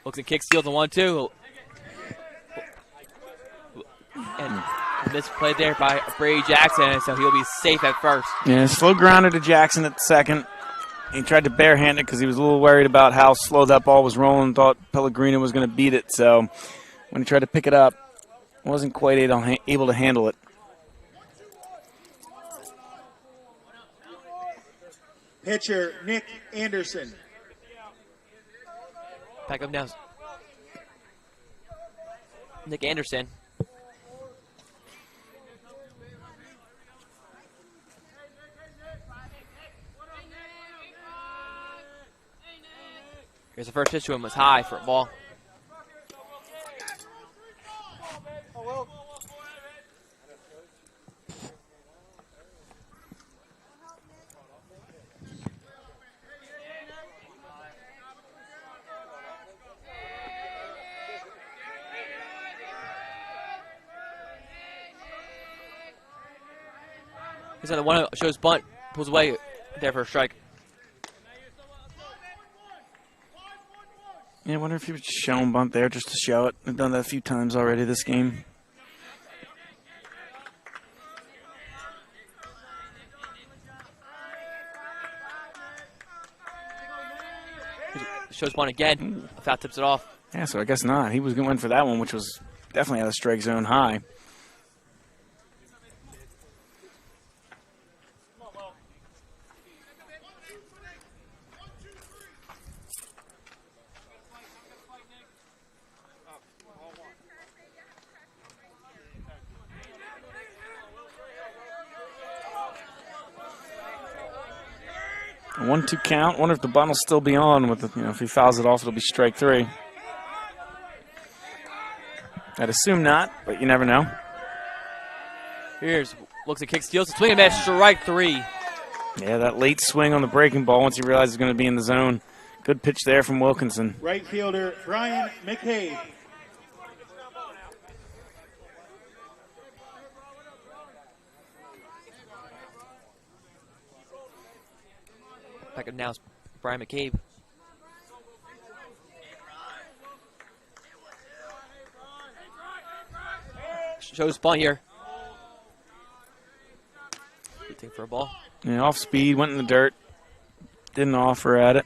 Looks and kick, steals the 1-2. And misplay there by Brady Jackson, so he'll be safe at first. Yeah, slow grounder to Jackson at second. He tried to barehand it because he was a little worried about how slow that ball was rolling, thought Pellegrino was going to beat it. So when he tried to pick it up, wasn't quite able to handle it. Pitcher, Nick Anderson. Back up now. Nick Anderson. Here's the first pitch to him, was high for a ball. He's on the one, shows bunt, pulls away there for a strike. Yeah, I wonder if he was showing bunt there just to show it. They've done that a few times already this game. Shows bunt again. Foul tips it off. Yeah, so I guess not. He was going for that one, which was definitely out of strike zone high. A 1-2 count. Wonder if the bunt will still be on with the, if he fouls it off, it'll be strike 3. I'd assume not, but you never know. Here's looks at kick, steals, swing and miss, strike 3. Yeah, that late swing on the breaking ball once he realized he's going to be in the zone. Good pitch there from Wilkinson. Right fielder, Brian McCabe. Back up now is Brian McCabe. Shows bunt here. Good thing for a ball. Yeah, off speed, went in the dirt. Didn't offer at it.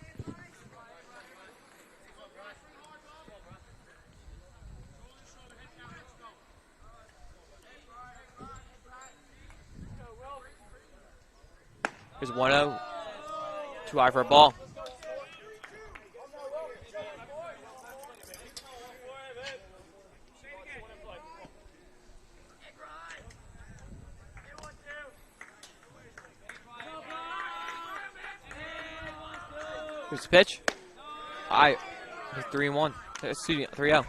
Here's 1-0. Too high for a ball. Here's the pitch. High. 3-1. Excuse me, 3-0.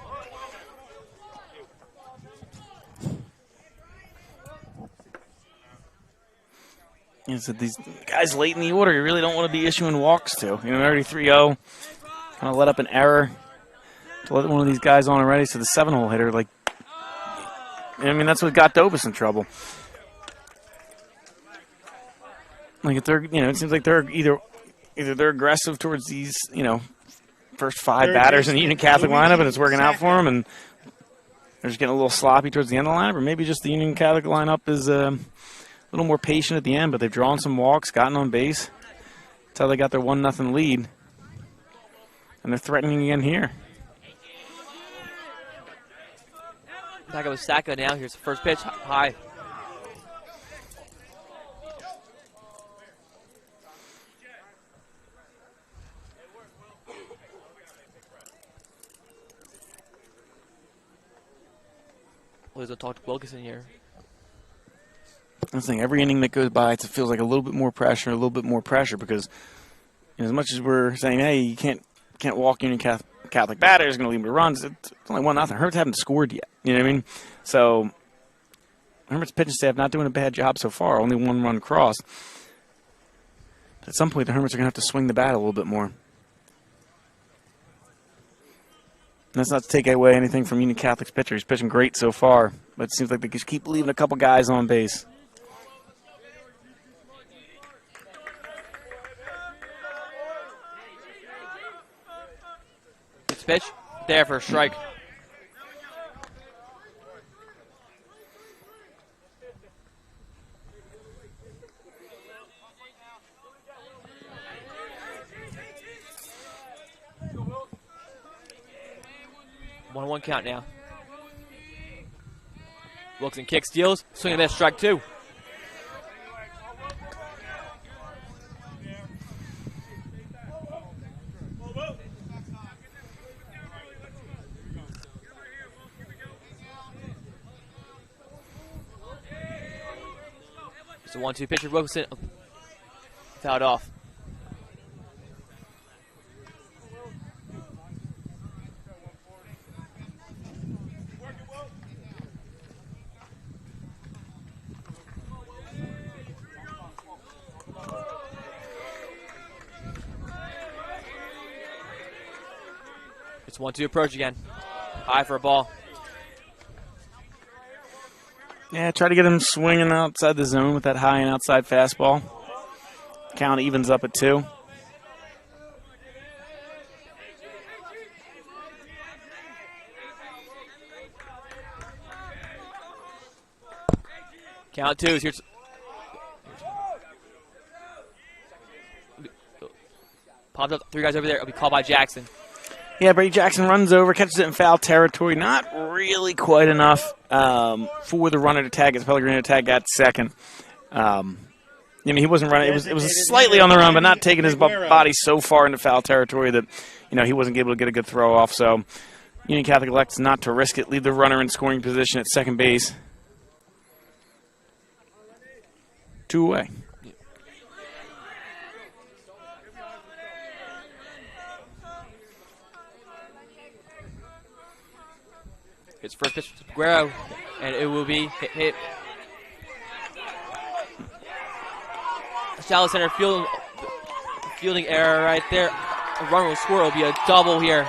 Yeah, so these guys late in the order, you really don't want to be issuing walks to. Already 3-0. Kind of let up an error to let one of these guys on already. So the 7-hole hitter, that's what got Dobus in trouble. If they're, it seems like they're either they're aggressive towards these, first 5 batters in the Union Catholic lineup, and it's working out for them, and they're just getting a little sloppy towards the end of the lineup, or maybe just the Union Catholic lineup is a little more patient at the end, but they've drawn some walks, gotten on base. That's how they got their 1-0 lead. And they're threatening again here. Back up with Sacco now. Here's the first pitch. High. Well, there's a talk to Wilkinson here. I'm saying every inning that goes by, it feels like a little bit more pressure, because as much as we're saying, hey, you can't walk Union Catholic batters, going to leave them to runs, it's only 1-0. Hermits haven't scored yet. You know what I mean? So Hermits pitching staff not doing a bad job so far, only 1 run cross. But at some point, the Hermits are going to have to swing the bat a little bit more. And that's not to take away anything from Union Catholic's pitcher. He's pitching great so far, but it seems like they just keep leaving a couple guys on base. Pitch there for a strike. One count now. Wilkinson kicks, steals, swing and miss, strike 2. It's a 1-2 pitch for Wilkinson. Fouled off. It's 1-2 approach again. High for a ball. Yeah, try to get him swinging outside the zone with that high and outside fastball. Count evens up at 2. Count 2. Here's popped up 3 guys over there. It'll be called by Jackson. Yeah, Brady Jackson runs over, catches it in foul territory. Not really quite enough for the runner to tag. It's Pellegrino to tag at second. He wasn't running. It was slightly on the run, but not taking his body so far into foul territory that he wasn't able to get a good throw off. So Union Catholic elects not to risk it. Leave the runner in scoring position at second base. 2 away. His first pitch to Guerrero, and it will be hit. Shallow center fielding error right there. A runner will score. It'll be a double here.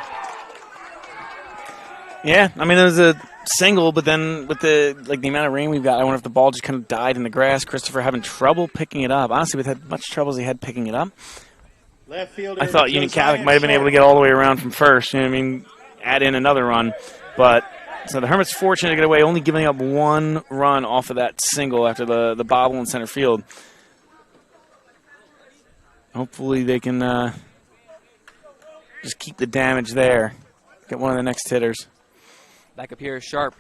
Yeah, I mean, it was a single, but then with the amount of rain we've got, I wonder if the ball just kind of died in the grass. Christopher having trouble picking it up. Honestly, we've had much trouble as he had picking it up. Left fielder, I thought Union Catholic might have been able to get all the way around from first. Add in another run, but. So the Hermits fortunate to get away, only giving up 1 run off of that single after the bobble in center field. Hopefully they can just keep the damage there. Get one of the next hitters. Back up here is Sharp.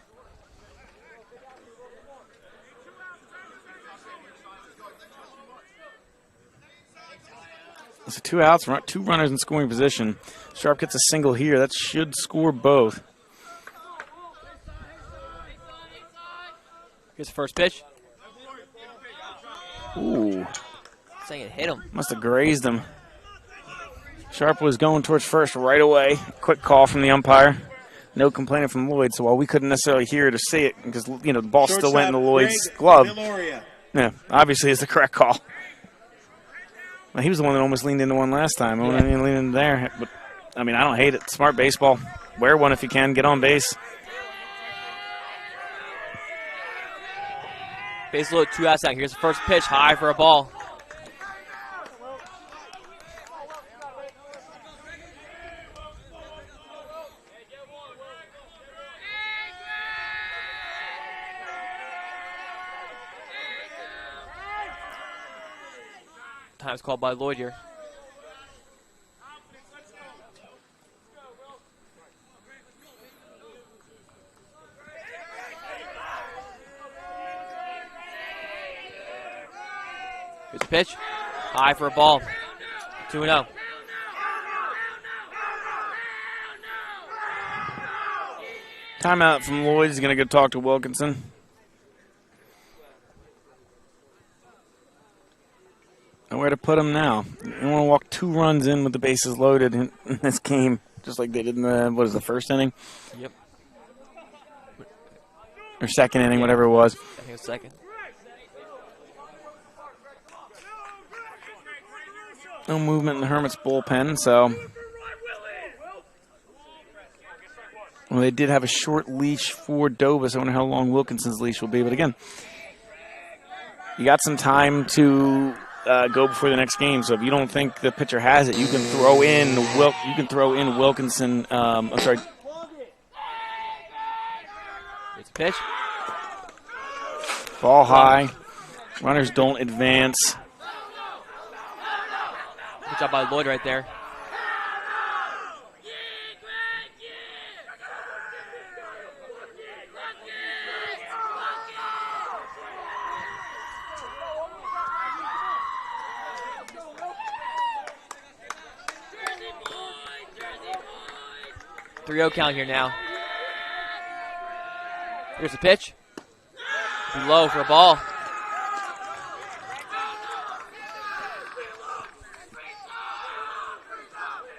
So 2 outs, 2 runners in scoring position. Sharp gets a single here. That should score both. Here's the first pitch. Ooh. Saying it hit him. Must have grazed him. Sharp was going towards first right away. Quick call from the umpire. No complaining from Lloyd, so while we couldn't necessarily hear it or see it, because the ball still went into Lloyd's glove. Yeah, obviously it's the correct call. Well, he was the one that almost leaned into one last time. I wouldn't even lean into there. But, I don't hate it. Smart baseball. Wear one if you can. Get on base. Base load, 2 outs out. Here's the first pitch, high for a ball. Time's called by Lloyd here. Here's a pitch. High for a ball. 2-0. Timeout from Lloyd. He's going to go talk to Wilkinson. And where to put him now? You want to walk 2 runs in with the bases loaded in this game, just like they did in the first inning? Yep. Or second inning, whatever it was. I think it was second. No movement in the Hermits bullpen, so. Well, they did have a short leash for Dobus. I wonder how long Wilkinson's leash will be. But again, you got some time to go before the next game. So if you don't think the pitcher has it, you can throw in Wilkinson. I'm sorry. It's a pitch. Ball high. Runners don't advance. Good job by Lloyd right there. .3-0 count here now. Here's the pitch. Low for a ball.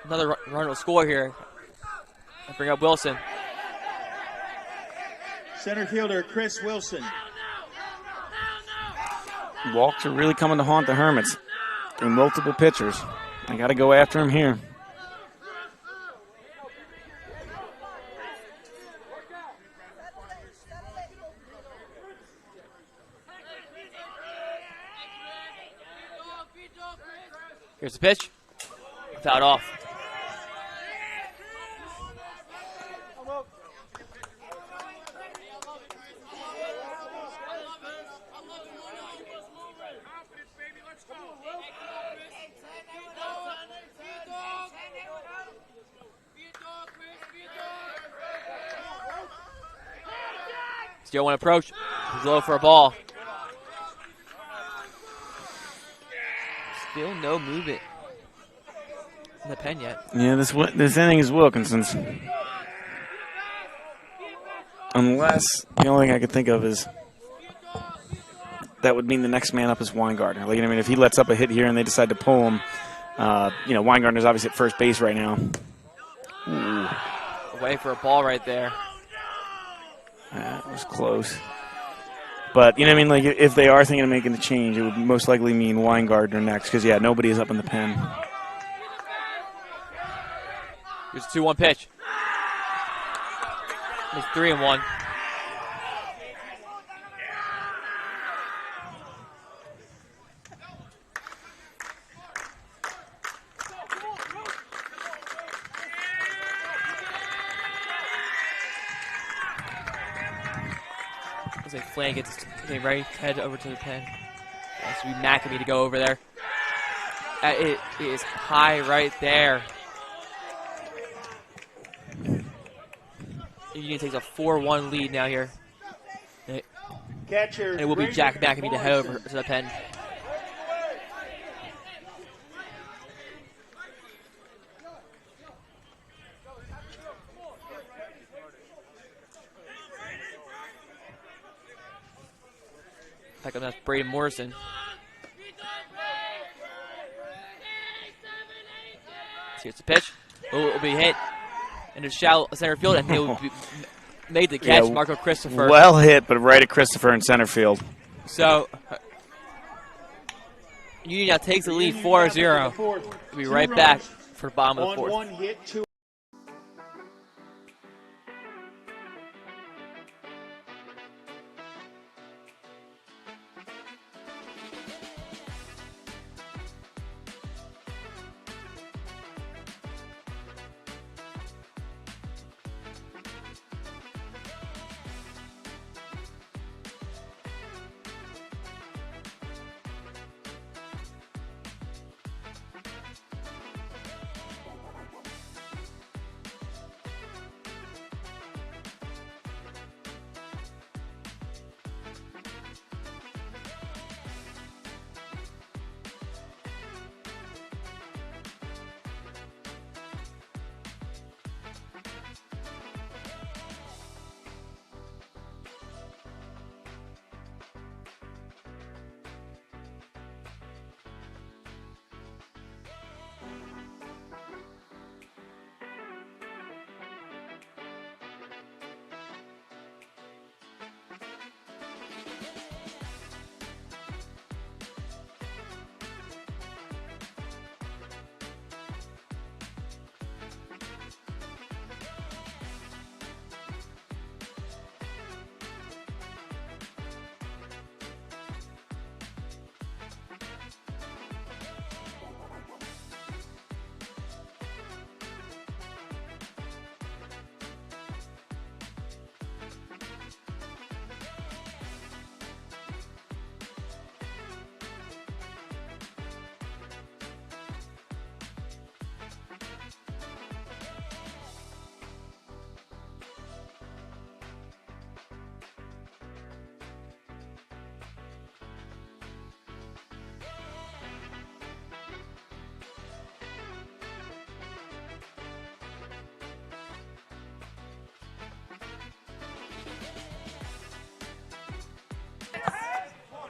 Another run will score here. Bring up Wilson. Center fielder Chris Wilson. Walks are really coming to haunt the Hermits through multiple pitchers. I got to go after him here. Here's the pitch. Fouled off. Still one approach. He's low for a ball. Still no movement in the pen yet. Yeah, this inning is Wilkinson's. Unless the only thing I could think of is that would mean the next man up is Weingartner. Like, I mean, if he lets up a hit here and they decide to pull him, Weingartner's obviously at first base right now. Ooh. Away for a ball right there. That was close. But, you know what I mean? Like, if they are thinking of making a change, it would most likely mean Weingartner next because, yeah, nobody is up in the pen. Here's a 2-1 pitch. It's 3-1. Looks like Flan gets getting ready to head over to the pen. That's be McAmey to go over there. It is high right there. Union takes a 4-1 lead now here. Catcher. And it will be Jack McAmey to head over to the pen. Back up, that's Braden Morrison. Here's the pitch. Oh, it will be hit into shallow center field, and he will be made the catch. Yeah, Marco Christopher. Well hit, but right at Christopher in center field. So Union now takes the lead 4-0. We'll be right back for the bottom of the fourth.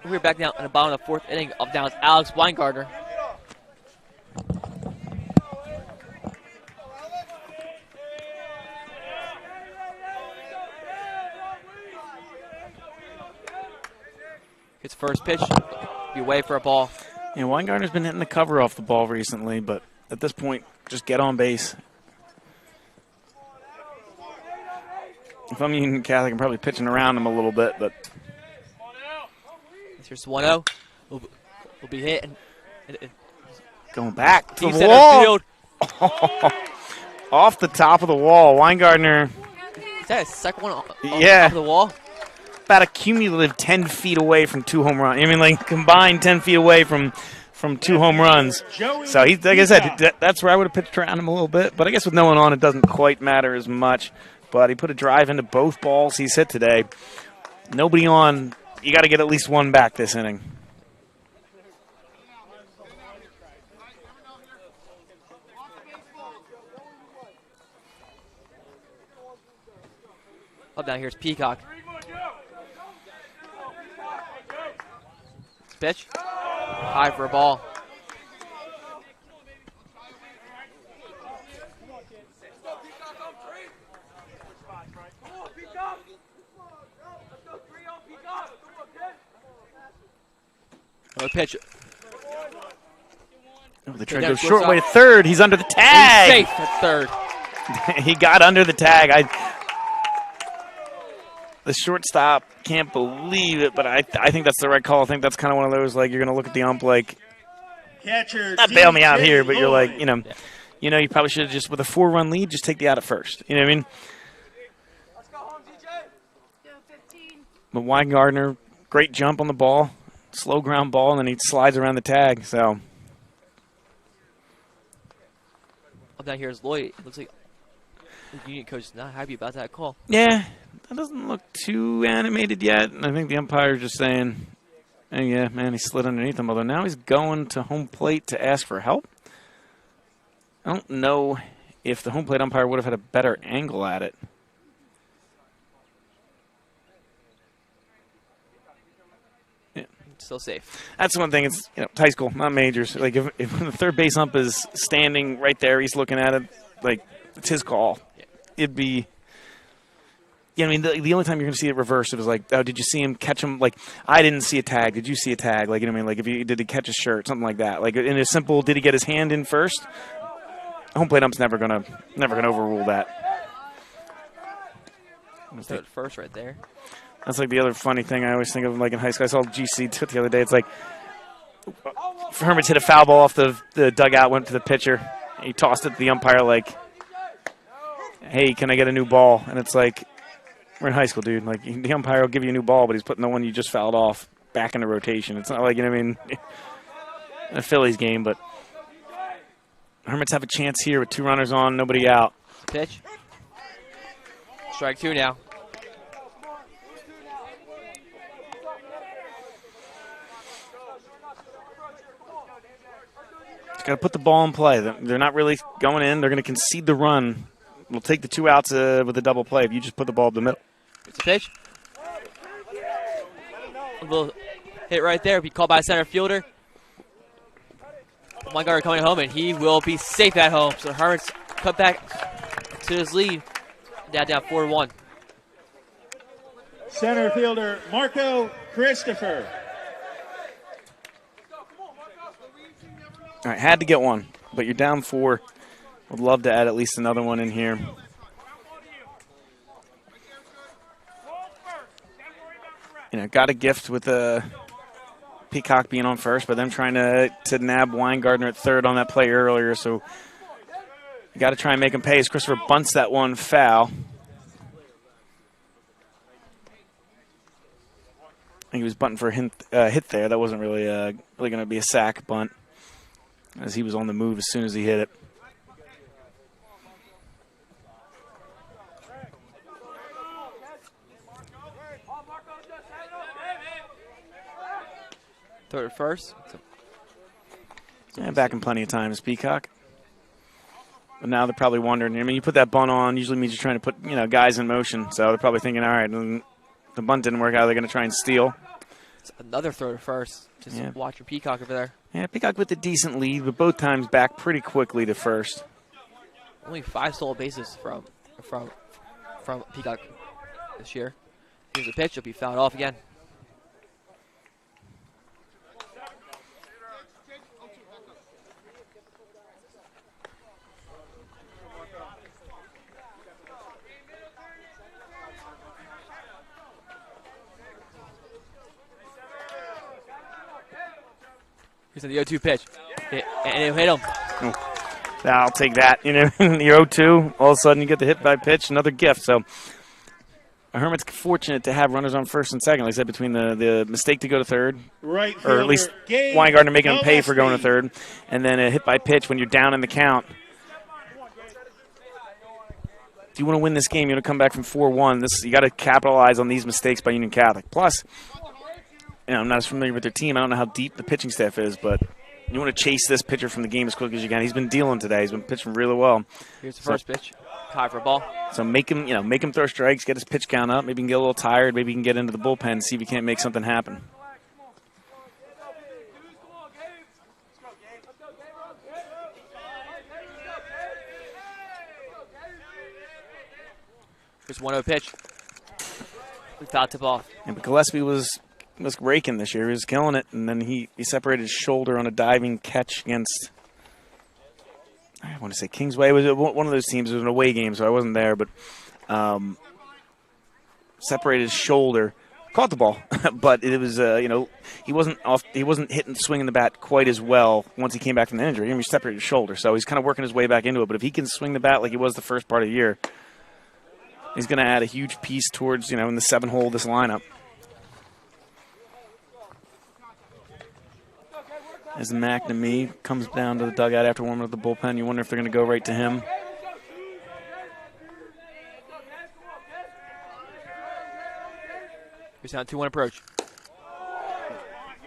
We're back now in the bottom of the fourth inning. Up down is Alex Weingartner. His first pitch, be away for a ball. Yeah, Weingartner's been hitting the cover off the ball recently, but at this point, just get on base. If I'm Union Catholic, I'm probably pitching around him a little bit, but. Here's 1-0. Will be hit. And going back to deep the center wall. field. Off the top of the wall. Weingartner. Is that a second one off the Yeah. top of the wall? About a cumulative 10 feet away from 2 home runs. I mean, like, combined 10 feet away from 2 home runs. So, he, like I said, that's where I would have pitched around him a little bit. But I guess with no one on, it doesn't quite matter as much. But he put a drive into both balls he's hit today. Nobody on. You got to get at least one back this inning. Up down here's Peacock. Pitch. High for a ball. Another pitch. Oh, the trade goes short way to third. He's under the tag. He's safe at third. He got under the tag. The shortstop can't believe it, but I think that's the right call. I think that's kind of one of those, like, you're going to look at the ump like, Catcher, not bail me out here, but you're like, you probably should have just, with a 4-run lead, just take the out at first. You know what I mean? Let's go home, DJ. 15. But Weingartner, great jump on the ball, slow ground ball, and then he slides around the tag. So Up down here is Lloyd. It looks like the Union coach is not happy about that call. yeah, that doesn't look too animated yet. And I think the umpire's just saying, oh, yeah, man, he slid underneath him. Although now he's going to home plate to ask for help. I don't know if the home plate umpire would have had a better angle at it. Still safe. That's one thing. It's it's high school, not majors. Like if the third base ump is standing right there, he's looking at it. Like it's his call. It'd be. Yeah, I mean the only time you're going to see it reversed, it was like, oh, did you see him catch him? Like I didn't see a tag. Did you see a tag? Like Like if did he catch his shirt? Something like that. Like in a simple, did he get his hand in first? Home plate ump's never gonna overrule that. Throw it first right there. That's like the other funny thing I always think of, like in high school. I saw GC the other day. It's like Hermits hit a foul ball off the dugout, went to the pitcher. He tossed it to the umpire like, hey, can I get a new ball? And it's like, we're in high school, dude. Like the umpire will give you a new ball, but he's putting the one you just fouled off back into rotation. It's not like, in a Phillies game, but Hermits have a chance here with 2 runners on, nobody out. Pitch. Strike 2 now. Got to put the ball in play. They're not really going in. They're going to concede the run. We'll take the 2 outs with a double play if you just put the ball up the middle. It's a pitch. A little hit right there. Be called by a center fielder. Weingartner coming home, and he will be safe at home. So the Hermits cut back to his lead. Down 4-1. Center fielder Marco Christopher. All right, had to get one, but you're down 4. Would love to add at least another one in here. Got a gift with Peacock being on first, but them trying to nab Weingartner at third on that play earlier. So you got to try and make him pay as Christopher bunts that one foul. I think he was bunting for a hit there. That wasn't really going to be a sack bunt, as he was on the move as soon as he hit it. Throw it first. Yeah, back in plenty of times, Peacock. But now they're probably wondering. I mean, you put that bunt on, usually means you're trying to put guys in motion. So they're probably thinking, all right, the bunt didn't work out. They're going to try and steal. It's another throw to first. Just watch your Peacock over there. Yeah, Peacock with a decent lead, but both times back pretty quickly to first. Only 5 stolen bases from Peacock this year. Here's a pitch. He'll be fouled off again. Here's the 0-2 pitch. And it'll hit him. I'll take that. You know, you're 0-2. All of a sudden, you get the hit by pitch, another gift. So, Hermits fortunate to have runners on first and second. Like I said, between the mistake to go to third, Right or at least Weingartner making him pay for going to third, and then a hit by pitch when you're down in the count. If you want to win this game, you want to come back from 4-1. You got to capitalize on these mistakes by Union Catholic. Plus, I'm not as familiar with their team. I don't know how deep the pitching staff is, but you want to chase this pitcher from the game as quick as you can. He's been dealing today. He's been pitching really well. Here's the first pitch. High for a ball. So make him throw strikes, get his pitch count up. Maybe he can get a little tired. Maybe he can get into the bullpen and see if he can't make something happen. Here's 1-0 pitch. Without tip off. And Gillespie was raking this year. He was killing it, and then he separated his shoulder on a diving catch against, I want to say Kingsway. It was one of those teams. It was an away game, so I wasn't there, but separated his shoulder, caught the ball, but it was he wasn't hitting swinging the bat quite as well once he came back from the injury. He separated his shoulder, so he's kind of working his way back into it. But if he can swing the bat like he was the first part of the year, he's going to add a huge piece towards in the 7-hole of this lineup. As McNamee comes down to the dugout after warming up the bullpen, you wonder if they're going to go right to him. Here's down 2-1 approach.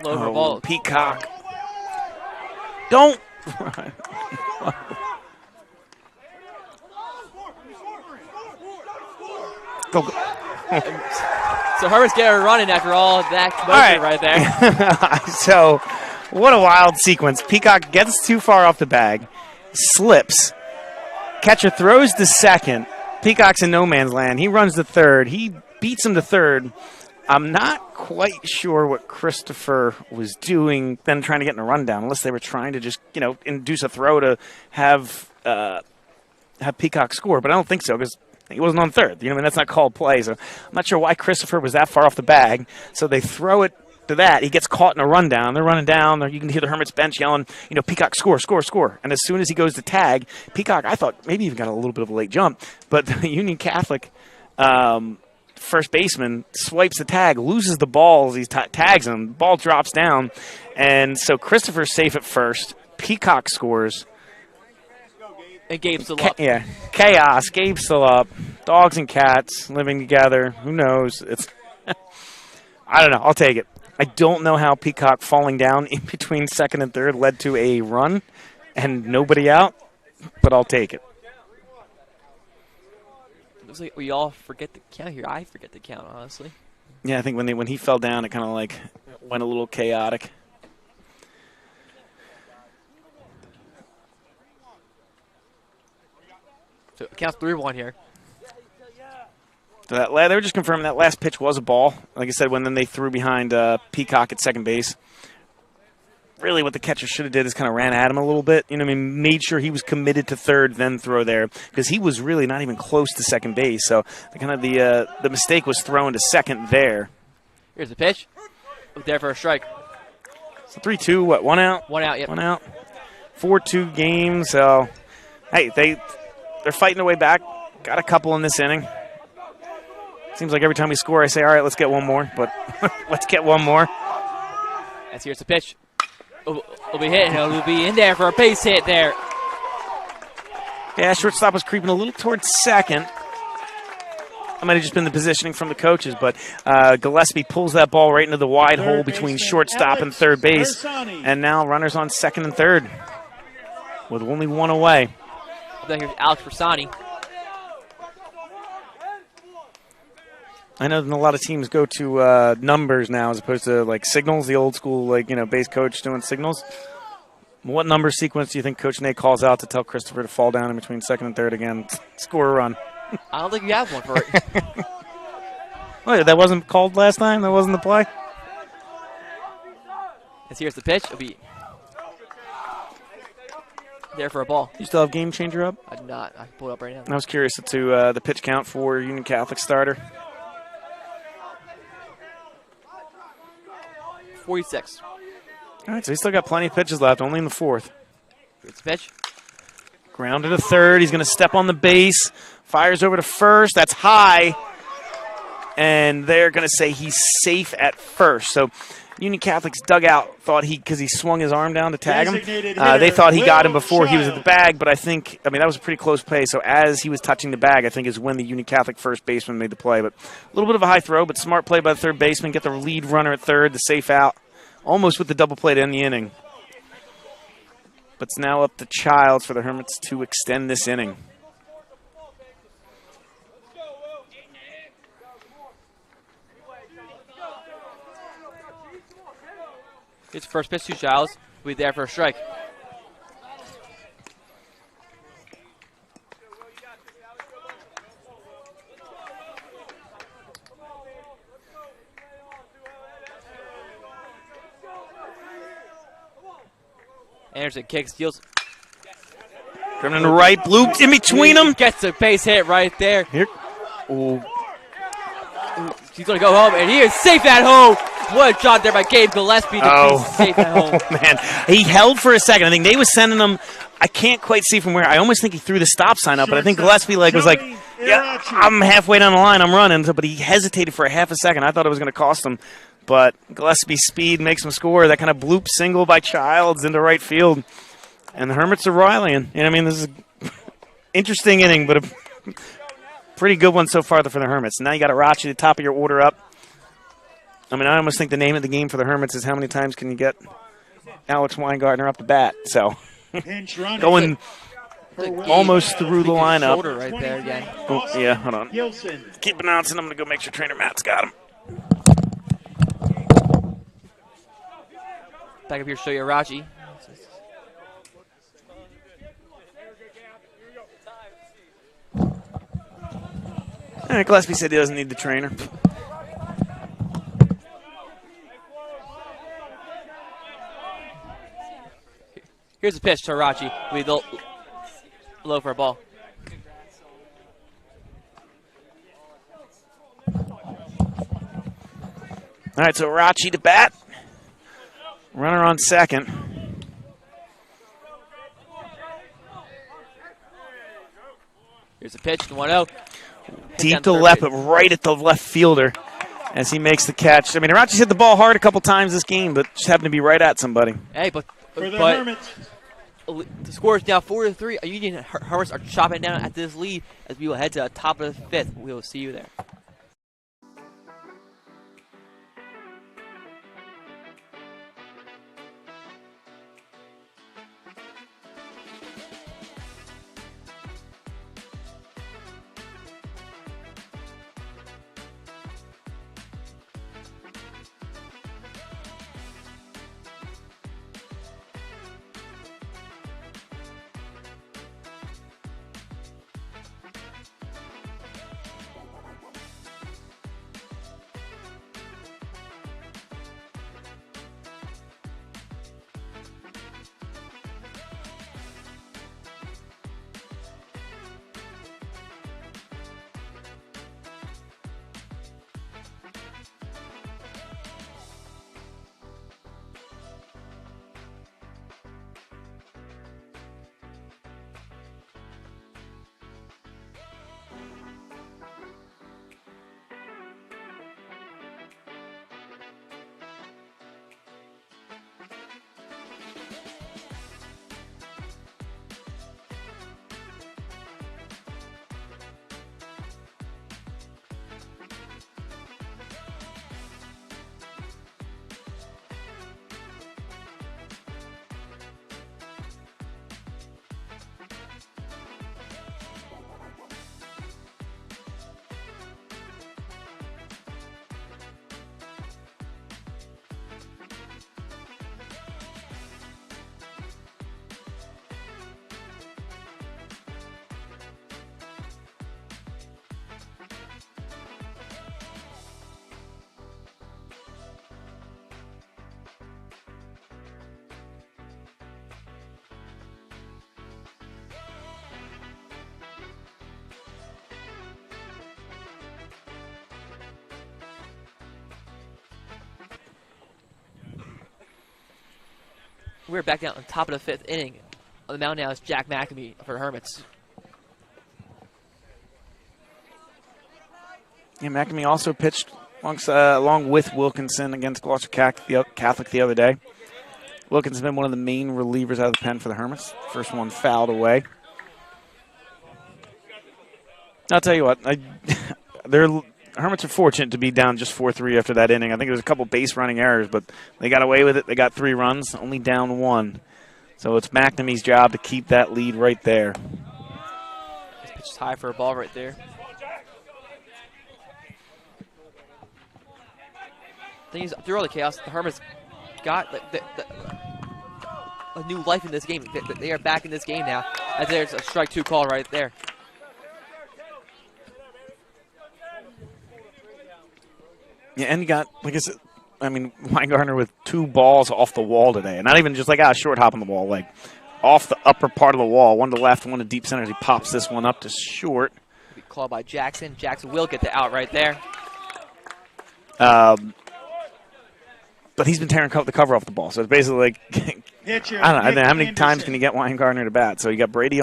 Low for ball. Peacock. Don't. Go. So Hermits get a run in after all that commotion right there. So, what a wild sequence. Peacock gets too far off the bag, slips. Catcher throws to second. Peacock's in no man's land. He runs to third. He beats him to third. I'm not quite sure what Christopher was doing then trying to get in a rundown, unless they were trying to just, induce a throw to have Peacock score. But I don't think so, because he wasn't on third. That's not called play. So I'm not sure why Christopher was that far off the bag. So they throw it to that. He gets caught in a rundown. They're running down. You can hear the Hermits bench yelling, Peacock, score, score, score. And as soon as he goes to tag, Peacock, I thought maybe even got a little bit of a late jump. But the Union Catholic first baseman swipes the tag, loses the ball as he tags him. The ball drops down. And so Christopher's safe at first. Peacock scores. And Gabe's still up. Yeah, chaos. Gabe's still up. Dogs and cats living together. Who knows? It's I don't know. I'll take it. I don't know how Peacock falling down in between second and third led to a run and nobody out, but I'll take it. Looks like we all forget the count here. I forget the count, honestly. Yeah, I think when he fell down, it kind of went a little chaotic. So it counts 3-1 here. So they were just confirming that last pitch was a ball. Like I said, when then they threw behind Peacock at second base. Really what the catcher should have did is kind of ran at him a little bit. Made sure he was committed to third, then throw there. Because he was really not even close to second base. So the mistake was thrown to second there. Here's the pitch. There for a strike. So 3-2, what, 1 out? 1 out, yep. 1 out. 4-2 game, so hey, they're fighting their way back. Got a couple in this inning. Seems like every time we score, I say, all right, let's get one more. But let's get one more. As here's the pitch. It'll be hit, and it'll be in there for a base hit there. Yeah, shortstop was creeping a little towards second. That might have just been the positioning from the coaches, but Gillespie pulls that ball right into the wide hole between shortstop and third base. And now runners on second and third with only one away. Then here's Alex Bersani. I know that a lot of teams go to numbers now as opposed to signals, the old school base coach doing signals. What number sequence do you think Coach Nate calls out to tell Christopher to fall down in between second and third again, score a run? I don't think you have one for it. Wait, that wasn't called last time? That wasn't the play? As here's the pitch. It'll be there for a ball. You still have Game Changer up? I do not. I can pull it up right now. I was curious to the pitch count for Union Catholic starter. 46. All right, so he's still got plenty of pitches left, only in the fourth. It's pitch. Grounded to third. He's going to step on the base. Fires over to first. That's high. And they're going to say he's safe at first. So Union Catholic's dugout thought because he swung his arm down to tag him, they thought he got him before he was at the bag. But that was a pretty close play. So as he was touching the bag, I think is when the Union Catholic first baseman made the play. But a little bit of a high throw, but smart play by the third baseman. Get the lead runner at third, the safe out. Almost with the double play to end the inning. But it's now up to Childs for the Hermits to extend this inning. His first pitch to Childs. Will be there for a strike. Anderson kicks, steals. Driven to right, looped in between them. Gets a base hit right there. Here. Ooh. He's going to go home, and he is safe at home. What a shot there by Gabe Gillespie to be safe at home. Oh, man. He held for a second. I think they was sending him. I can't quite see from where. I almost think he threw the stop sign up, but I think Gillespie was like, yeah, I'm halfway down the line. I'm running. But he hesitated for a half a second. I thought it was going to cost him. But Gillespie's speed makes him score. That kind of bloop single by Childs into right field. And the Hermits are rallying. I mean, this is an interesting inning, but a pretty good one so far for the Hermits. Now you got Arachi, the top of your order up. I mean, I almost think the name of the game for the Hermits is how many times can you get Alex Weingartner up the bat. So going almost through the lineup. Shoulder right there again. Oh, yeah, hold on. Keep announcing. I'm going to go make sure trainer Matt's got him. Back up here to show you Arachi. Gillespie said he doesn't need the trainer. Here's a pitch to Arachi. We low for a ball. All right, so Arachi to bat. Runner on second. Here's a pitch to 1-0. Deep to left, but right at the left fielder as he makes the catch. I mean, Arachi's hit the ball hard a couple times this game, but just happened to be right at somebody. Hey, but the score is now 4-3. Union Hermits are chopping down at this lead as we will head to the top of the fifth. We will see you there. We're back down on top of the 5th inning. On the mound now is Jack McNamee for the Hermits. Yeah, McNamee also pitched along with Wilkinson against Gloucester Catholic the other day. Wilkinson's been one of the main relievers out of the pen for the Hermits. First one fouled away. I'll tell you what, Hermits are fortunate to be down just 4-3 after that inning. I think there was a couple base running errors, but they got away with it. They got 3 runs, only down 1. So it's McNamee's job to keep that lead right there. This pitch is high for a ball right there. Thing is, through all the chaos, the Hermits got a new life in this game. They are back in this game now, as there's a strike 2 call right there. Yeah, and you got, like I said, Weingartner with 2 balls off the wall today. And not even just like, short hop on the wall, like off the upper part of the wall. One to left, one to deep center. He pops this one up to short. Called by Jackson. Jackson will get the out right there. But he's been tearing the cover off the ball. So it's basically like, Pitcher, I don't know, how many Anderson. times can you get Weingartner to bat? So you got Brady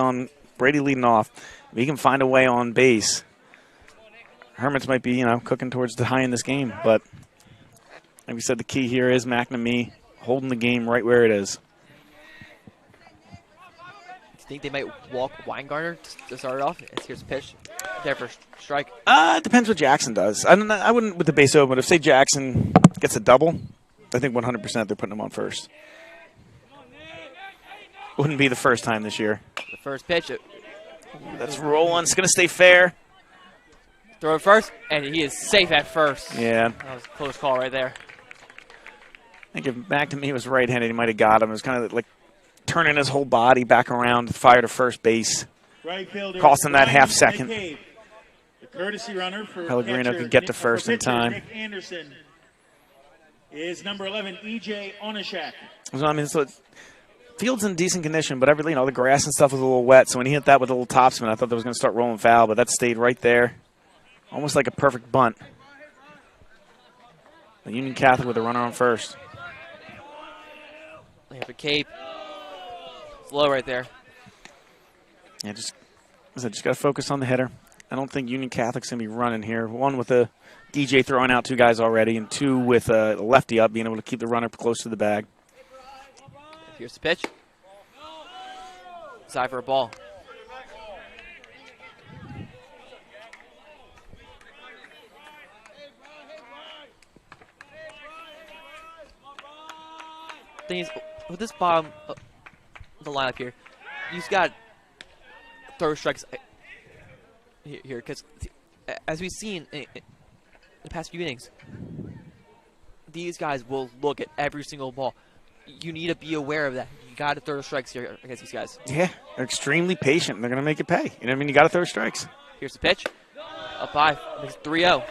leading off. If he can find a way on base, Hermits might be, cooking towards the high in this game. But like we said, the key here is McNamee holding the game right where it is. Do you think they might walk Weingartner to start it off? Here's a pitch. There for strike. It depends what Jackson does. I wouldn't with the base open, but if, say, Jackson gets a double, I think 100% they're putting him on first. Wouldn't be the first time this year. The first pitch. That's rolling. It's going to stay fair. Throw it first, and he is safe at first. Yeah. That was a close call right there. I think if McNamee was right-handed, he might have got him. It was kind of like turning his whole body back around, fire to first base. Right fielder, Costing that half Ryan second. McCabe. The courtesy runner for Pellegrino catcher, could get to first in pitcher, time. Nick Anderson is number 11, E.J. Onishak. So field's in decent condition, but the grass and stuff was a little wet. So when he hit that with a little topspin, I thought that was going to start rolling foul, but that stayed right there. Almost like a perfect bunt. The Union Catholic with a runner on first. They have a cape. It's low right there. Yeah, just got to focus on the hitter. I don't think Union Catholic's going to be running here. 1 with a DJ throwing out 2 guys already, and 2 with a lefty up, being able to keep the runner close to the bag. Here's the pitch. Side for a ball. Thing is, with this bottom of the lineup here, you've got throw strikes here, because as we've seen in the past few innings, these guys will look at every single ball. You need to be aware of that. You got to throw strikes here against these guys. Yeah, they're extremely patient. They're going to make it pay. You got to throw strikes. Here's the pitch. Up high. It's 3-0.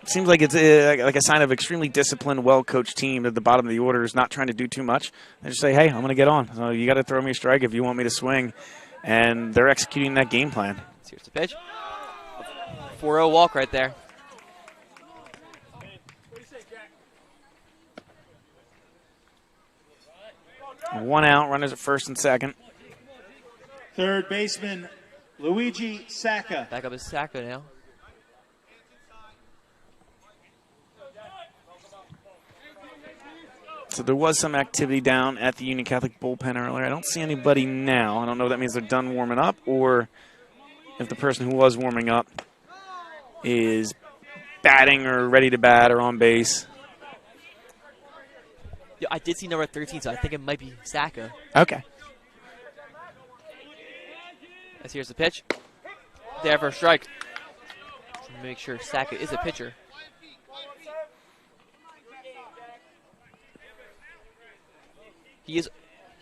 It seems like it's like a sign of extremely disciplined, well-coached team at the bottom of the order is not trying to do too much. They just say, hey, I'm going to get on. So you got to throw me a strike if you want me to swing. And they're executing that game plan. Here's the pitch. 4-0 walk right there. One out, runners at first and second. Third baseman, Luigi Sacca. Back up is Sacco now. So there was some activity down at the Union Catholic bullpen earlier. I don't see anybody now. I don't know if that means they're done warming up or if the person who was warming up is batting or ready to bat or on base. Yeah, I did see number 13, so I think it might be Sacco. Okay. As here's the pitch. There for a strike. Make sure Sacco is a pitcher. He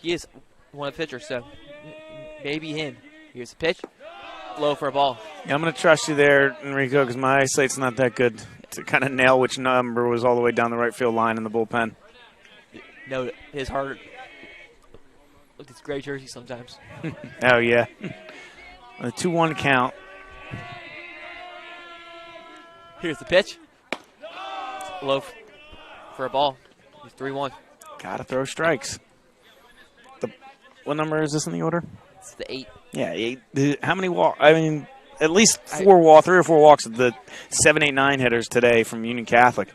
is one of the pitchers, so maybe him. Here's the pitch. Low for a ball. Yeah, I'm going to trust you there, Enrico, because my eyesight's not that good to kind of nail which number was all the way down the right field line in the bullpen. No, his heart. Look at his gray jersey sometimes. Oh, yeah. A 2-1 count. Here's the pitch. Low for a ball. He's 3-1. Got to throw strikes. What number is this in the order? It's the 8. Yeah, 8. How many walks? I mean, at least 3 or 4 walks of the 7, 8, 9 hitters today from Union Catholic.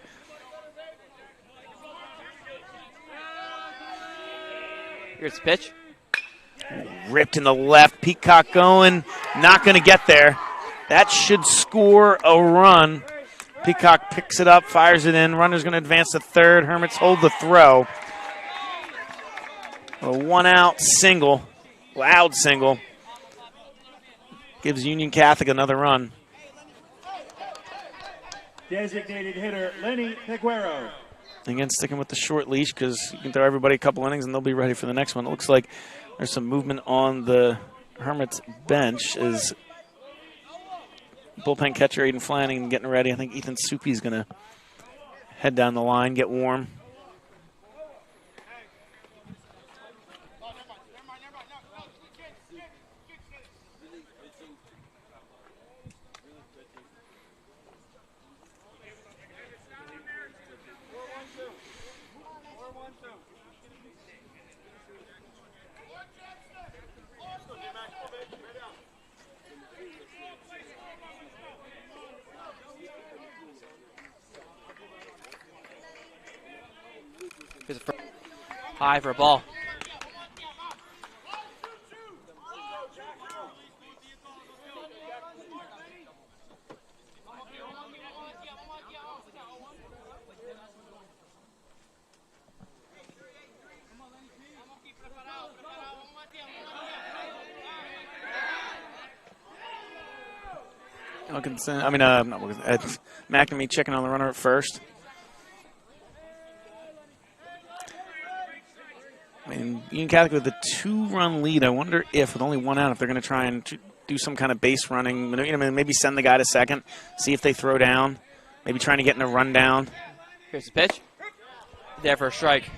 Here's the pitch. Ripped in the left. Peacock going. Not going to get there. That should score a run. Peacock picks it up, fires it in. Runner's going to advance to third. Hermits hold the throw. A 1-out single. Loud single. Gives Union Catholic another run. Designated hitter, Lenny Peguero. Again, sticking with the short leash because you can throw everybody a couple innings and they'll be ready for the next one. It looks like there's some movement on the Hermits bench as bullpen catcher Aiden Flanagan getting ready. I think Ethan Soupy's going to head down the line, get warm. Here's a high for a ball. McNamee checking on the runner at first. I mean, Union Catholic with a 2-run lead. I wonder if, with only 1 out, if they're going to try and do some kind of base running. Maybe send the guy to second, see if they throw down. Maybe trying to get in a rundown. Here's the pitch. There for a strike.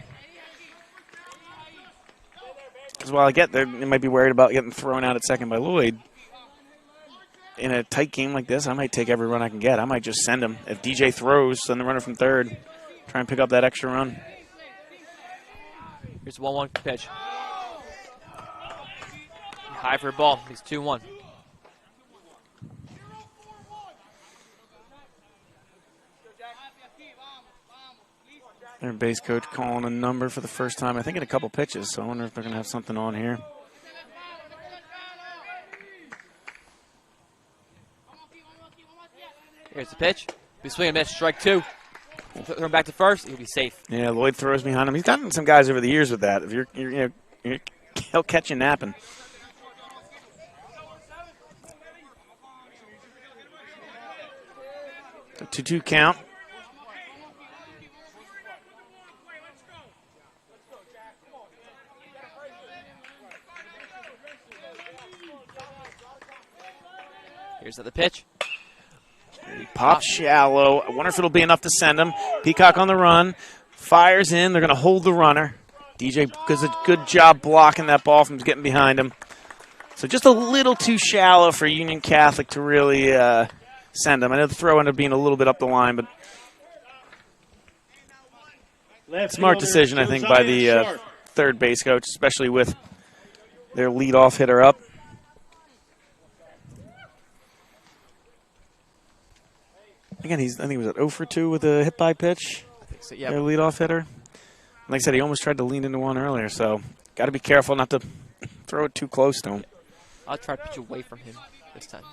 Because while I get there, they might be worried about getting thrown out at second by Lloyd. In a tight game like this, I might take every run I can get. I might just send him. If DJ throws, send the runner from third. Try and pick up that extra run. Here's the 1-1 pitch. High for a ball. He's 2-1. Their base coach calling a number for the first time, I think, in a couple pitches. So I wonder if they're going to have something on here. Here's the pitch. Be swinging and miss. Strike 2. Throw him back to first. He'll be safe. Yeah, Lloyd throws behind him. He's gotten some guys over the years with that. If he'll catch you napping. A 2-2 count. Here's the pitch. Pop shallow. I wonder if it'll be enough to send him. Peacock on the run. Fires in. They're going to hold the runner. DJ does a good job blocking that ball from getting behind him. So just a little too shallow for Union Catholic to really send him. I know the throw ended up being a little bit up the line, but smart decision, I think, by the third base coach, especially with their leadoff hitter up. Again, I think he was at 0 for 2 with a hit-by pitch. I think so, yeah. Their leadoff hitter. Like I said, he almost tried to lean into one earlier, so got to be careful not to throw it too close to him. I'll try to pitch away from him this time.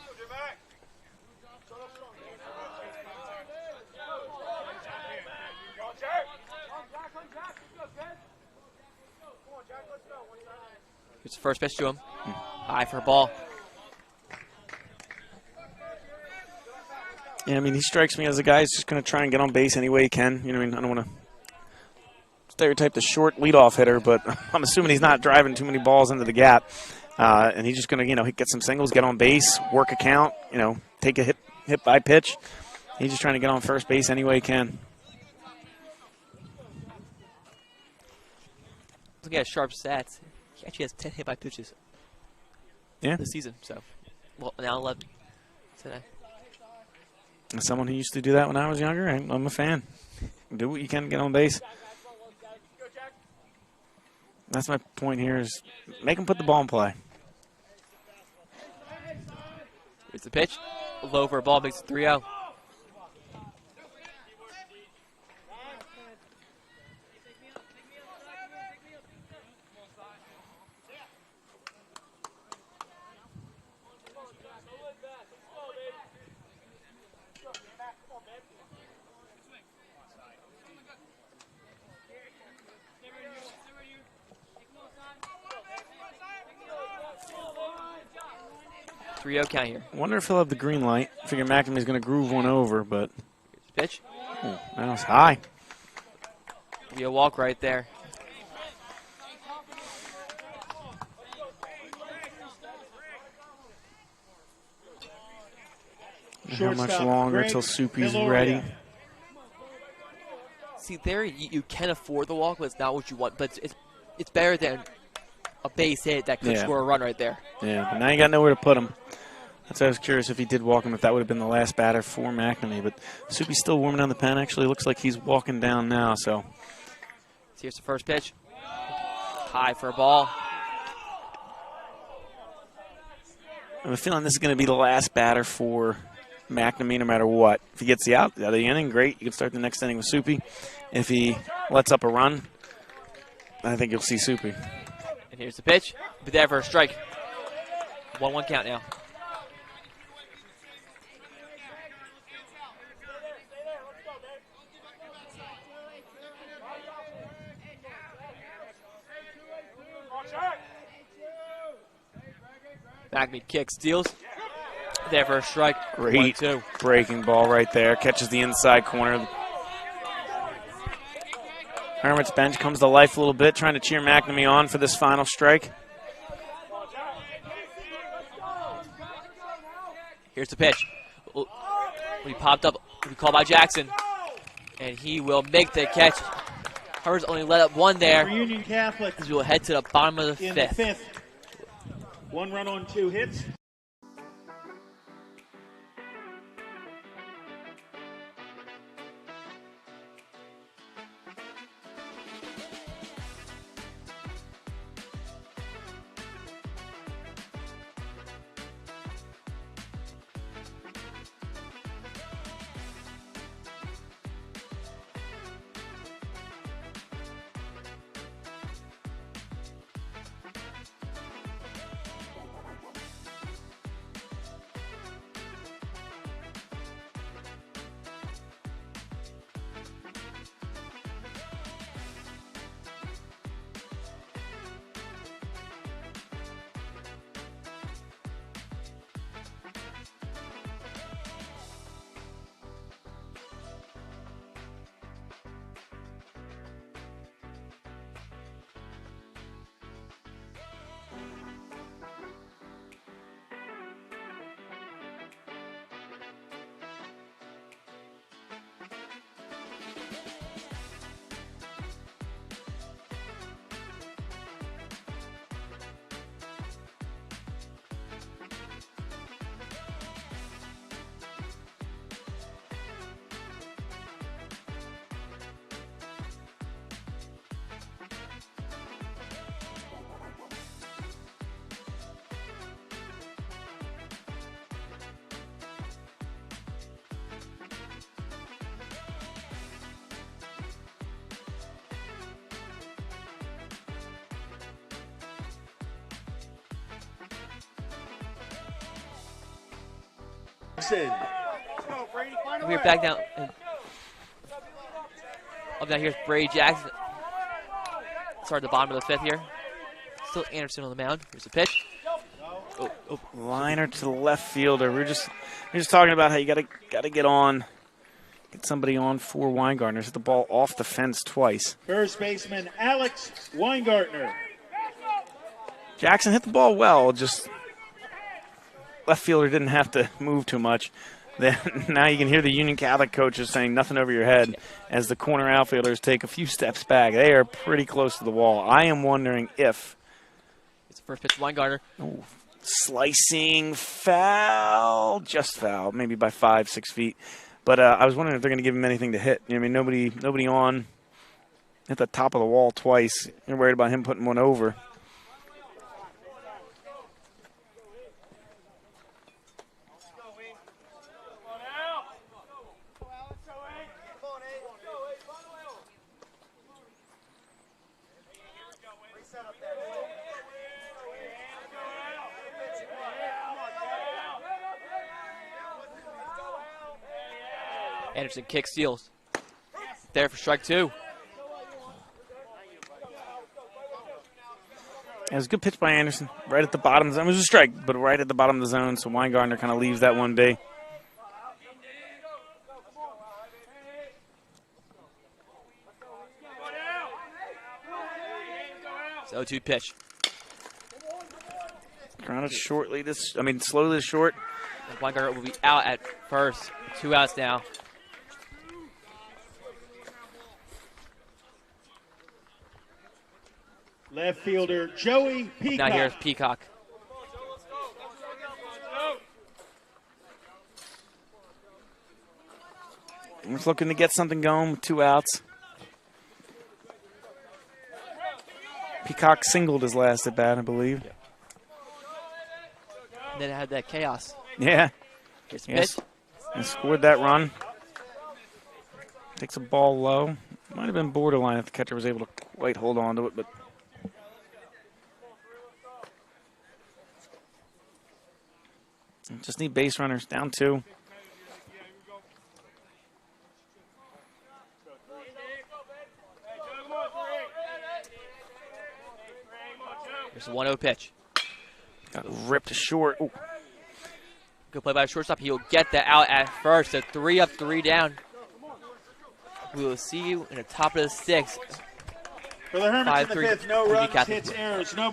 Here's the first pitch to him. High for a ball. Yeah, I mean, he strikes me as a guy who's just going to try and get on base any way he can. You know what I mean? I don't want to stereotype the short leadoff hitter, but I'm assuming he's not driving too many balls into the gap. And he's just going to, get some singles, get on base, work a count, take a hit by pitch. He's just trying to get on first base any way he can. Look at his sharp stats. He actually has 10 hit by pitches. Yeah. This season, so. Well, now 11 today. As someone who used to do that when I was younger, I'm a fan. Do what you can to get on base. That's my point here is make him put the ball in play. Here's the pitch. Low for a ball, makes it 3-0. Count here. Wonder if he'll have the green light. Figure McNamee's going to groove one over, but Pitch. oh, that was high. Be a walk right there. How much longer till Soupy's ready? See, there you can afford the walk, but it's not what you want. But it's better than a base hit that could score a run right there. Yeah, but now you got nowhere to put him. That's why I was curious if he did walk him, if that would have been the last batter for McNamee. But Soupy's still warming down the pen. Actually, looks like he's walking down now. So here's the first pitch. High for a ball. I have a feeling this is going to be the last batter for McNamee no matter what. If he gets the out of the inning, great. You can start the next inning with Soupy. If he lets up a run, I think you'll see Soupy. And here's the pitch. Be there for a strike. 1-1 count now. McNamee kicks, steals. There for a strike. Great 1-2. breaking ball right there. Catches the inside corner. Hermits bench comes to life a little bit, trying to cheer McNamee on for this final strike. Here's the pitch. He popped up. He called by Jackson. And he will make the catch. Hermits only let up one there. Union Catholic. As we will head to the bottom of the in fifth. the fifth. 1 run on 2 hits. We're back down. Up down here's Brady Jackson. Start at the bottom of the fifth here. Still Anderson on the mound. Here's the pitch. Liner to the left fielder. We're just talking about how you gotta get somebody on for Weingartner. Hit the ball off the fence twice. First baseman Alex Weingartner. Jackson hit the ball well. Just left fielder didn't have to move too much. Then now you can hear the Union Catholic coaches saying nothing over your head as the corner outfielders take a few steps back. They are pretty close to the wall. I am wondering if it's the first pitch to Weingartner. Oh, slicing foul, just foul, maybe by 5-6 feet. But I was wondering if they're going to give him anything to hit. I mean, nobody on. hit the top of the wall twice. You're worried about him putting one over. Anderson kick steals. There for strike 2. It was a good pitch by Anderson. Right at the bottom of the zone. It was a strike, but right at the bottom of the zone, so Weingartner kind of leaves that one be. So 0-2 pitch. Grounded shortly. Slowly to short. Weingartner will be out at first. 2 outs now. Left fielder Joey Peacock. Now here's Peacock. He's looking to get something going with 2 outs. Peacock singled his last at bat, I believe. And then it had that chaos. Yeah. Here's the pitch. And scored that run. Takes a ball low. Might have been borderline if the catcher was able to quite hold on to it, but just need base runners. Down 2. Here's a 1-0 pitch. Got ripped short. Ooh. Good play by the shortstop. He'll get that out at first. So 3 up, 3 down. We will see you in the top of the 6th. For the Hermits in the 5th, no runs, Catholic. hits, errors, no.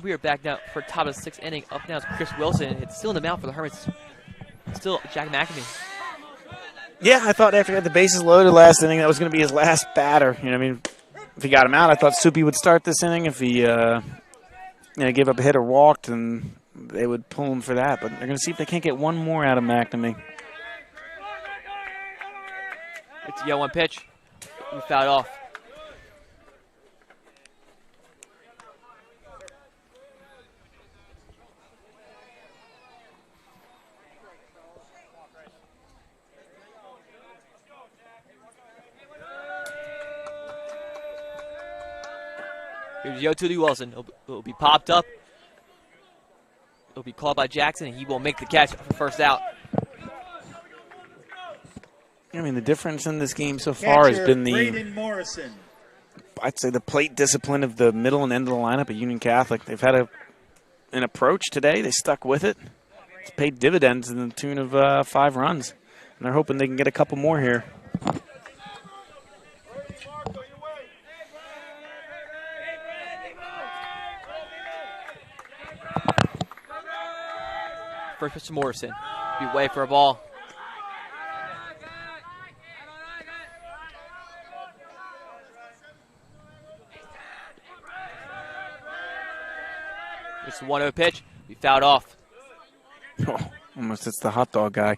We are back now for top of the 6th inning. Up now is Chris Wilson. It's still in the mound for the Hermits. Still Jack McAmey. Yeah, I thought after he had the bases loaded last inning, that was going to be his last batter. If he got him out, I thought Soupy would start this inning. If he gave up a hit or walked, then they would pull him for that. But they're going to see if they can't get one more out of McNamee. It's a 0-1 pitch. We fouled off. Here's Yo to Wilson. It'll be popped up. It'll be called by Jackson, and he will make the catch for first out. The difference in this game so far has been I'd say the plate discipline of the middle and end of the lineup at Union Catholic. They've had an approach today. They stuck with it. it's paid dividends in the tune of 5 runs. And they're hoping they can get a couple more here. First pitch to Morrison. Be way for a ball. It's a 1-0 pitch. Be fouled off. Oh, almost hits the hot dog guy.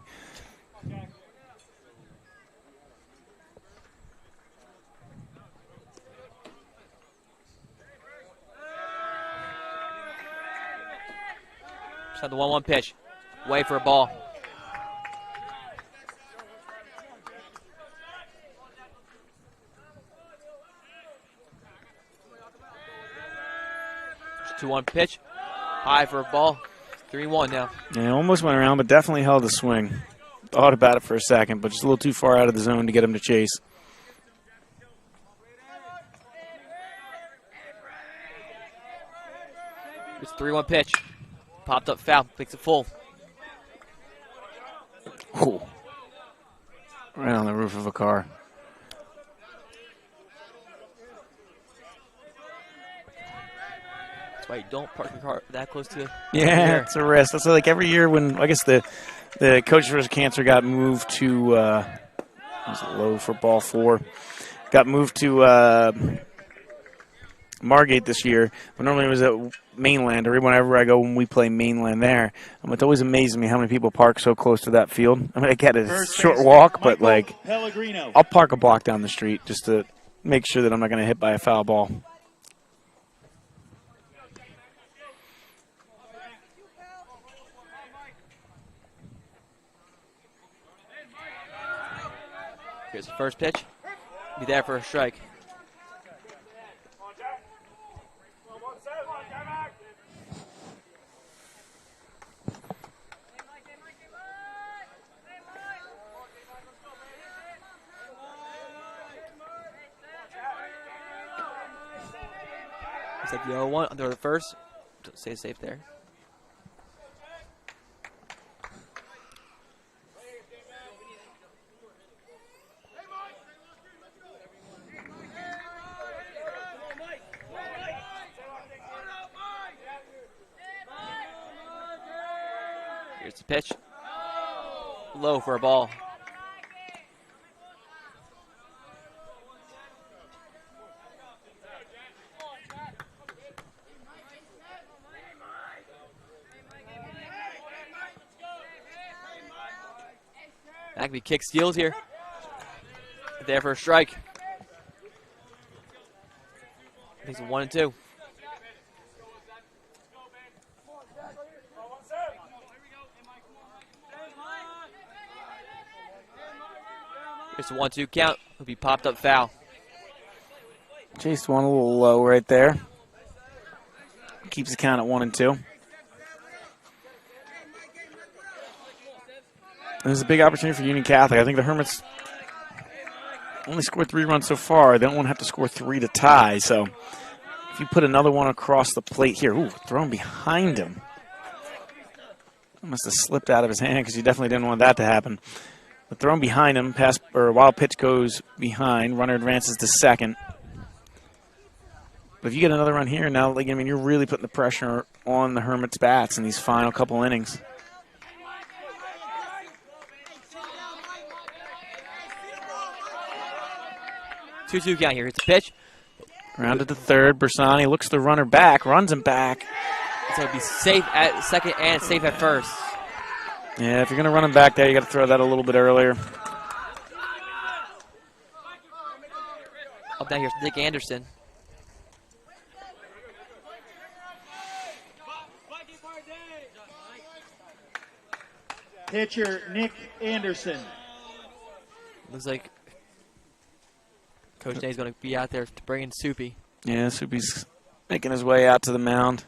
Just had the 1-1 pitch. Way for a ball. Just 2-1 pitch. High for a ball. 3-1 now. Yeah, almost went around, but definitely held the swing. Thought about it for a second, but just a little too far out of the zone to get him to chase. It's a 3-1 pitch. Popped up foul. Makes it full. Ooh. Right on the roof of a car. That's why you don't park your car that close to Yeah, it's a risk. That's like every year when, I guess, the Coach vs. Cancer got moved to, was it low for ball 4? Got moved to Margate this year, but normally it was at Mainland, or whenever I go when we play Mainland there. It always amazes me how many people park so close to that field. I mean, I get it, it's a short walk, but like, I'll park a block down the street just to make sure that I'm not going to hit by a foul ball. Here's the first pitch. Be there for a strike. It's like the 0-1 under the first. Stay safe there. Here's the pitch. Low for a ball. That could be kick steals here. There for a strike. I think it's 1-2. It's a 1-2 count. It'll be popped up foul. Chased one a little low right there. Keeps the count at 1-2. There's a big opportunity for Union Catholic. I think the Hermits only scored 3 runs so far. They don't want to have to score 3 to tie. So if you put another one across the plate here, ooh, thrown behind him. Must have slipped out of his hand because he definitely didn't want that to happen. The thrown behind him, pass or wild pitch goes behind. Runner advances to second. But if you get another run here, now, like, I mean, you're really putting the pressure on the Hermits' bats in these final couple innings. Two count here. It's a pitch. Rounded to third. Bersani looks the runner back, runs him back. So it'll be safe at second and safe at first. Yeah, if you're going to run him back there, you got to throw that a little bit earlier. Up down here's Nick Anderson. Pitcher Nick Anderson. Looks like Coach Day's going to be out there to bring in Soupy. Yeah, Soupy's making his way out to the mound.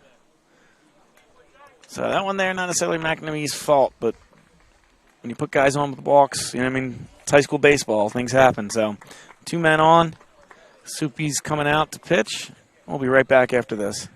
So that one there, not necessarily McNamee's fault, but when you put guys on with walks, you know what I mean? It's high school baseball. Things happen. So 2 men on. Soupy's coming out to pitch. We'll be right back after this.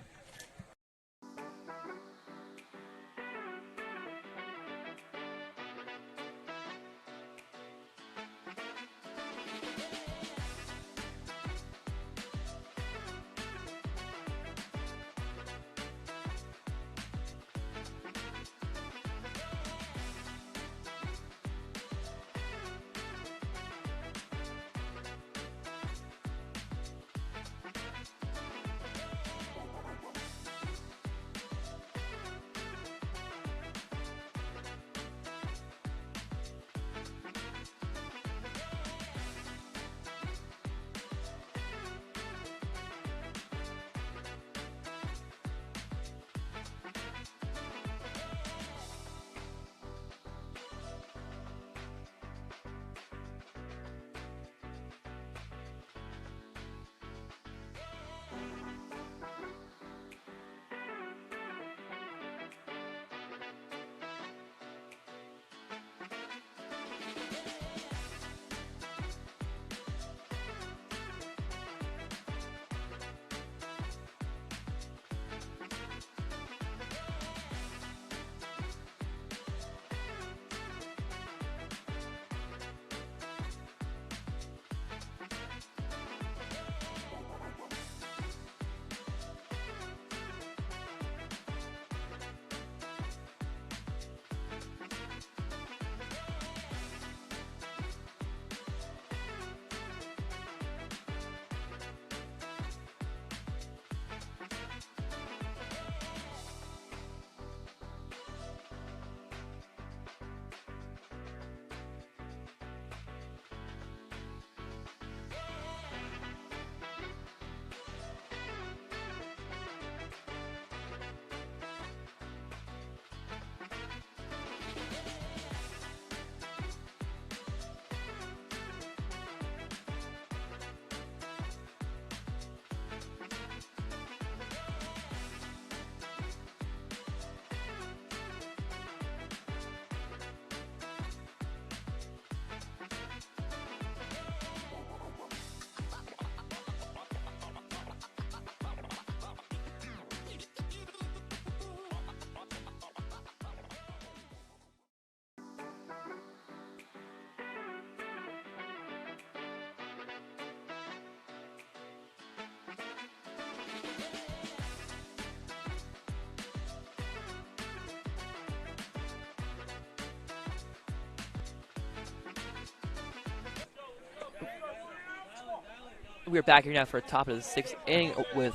we're back here now for a top of the 6th inning with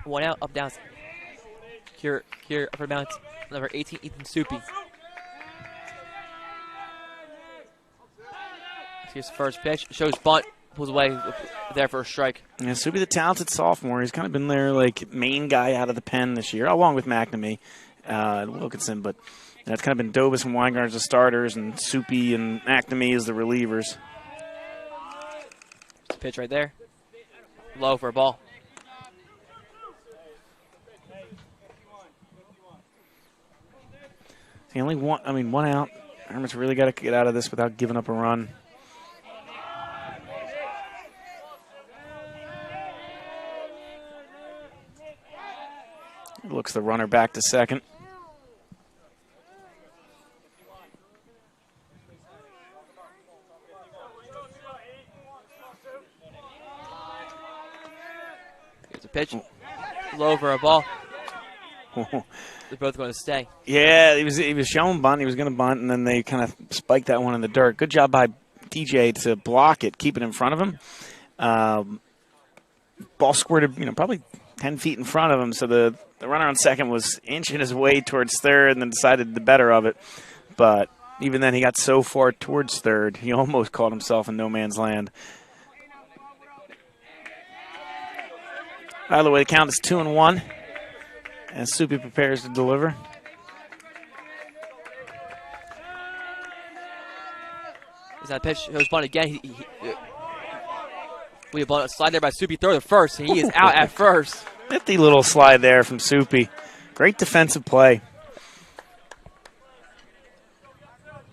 1 out, up down. Here upper mount, number 18, Ethan Soupy. Here's the first pitch. Shows bunt, pulls away there for a strike. Yeah, Soupy, the talented sophomore. He's kind of been their main guy out of the pen this year, along with McNamee, Wilkinson. But it's kind of been Dobis and Weingart as the starters, and Soupy and McNamee as the relievers. Pitch right there. Low for a ball. The only one out. Hermits really got to get out of this without giving up a run. Looks the runner back to second. Here's a pitch. Low for a ball. They're both going to stay. Yeah, he was showing bunt. He was going to bunt, and then they kind of spiked that one in the dirt. Good job by DJ to block it, keep it in front of him. Ball squirted, probably 10 feet in front of him, so the runner on second was inching his way towards third and then decided the better of it. But even then, he got so far towards third, he almost caught himself in no man's land. By the way, the count is 2-1 as Soupy prepares to deliver. Is that pitch? It was bunt again. We have a slide there by Soupy. Throw to first, and he is out at first. Nifty little slide there from Soupy. Great defensive play.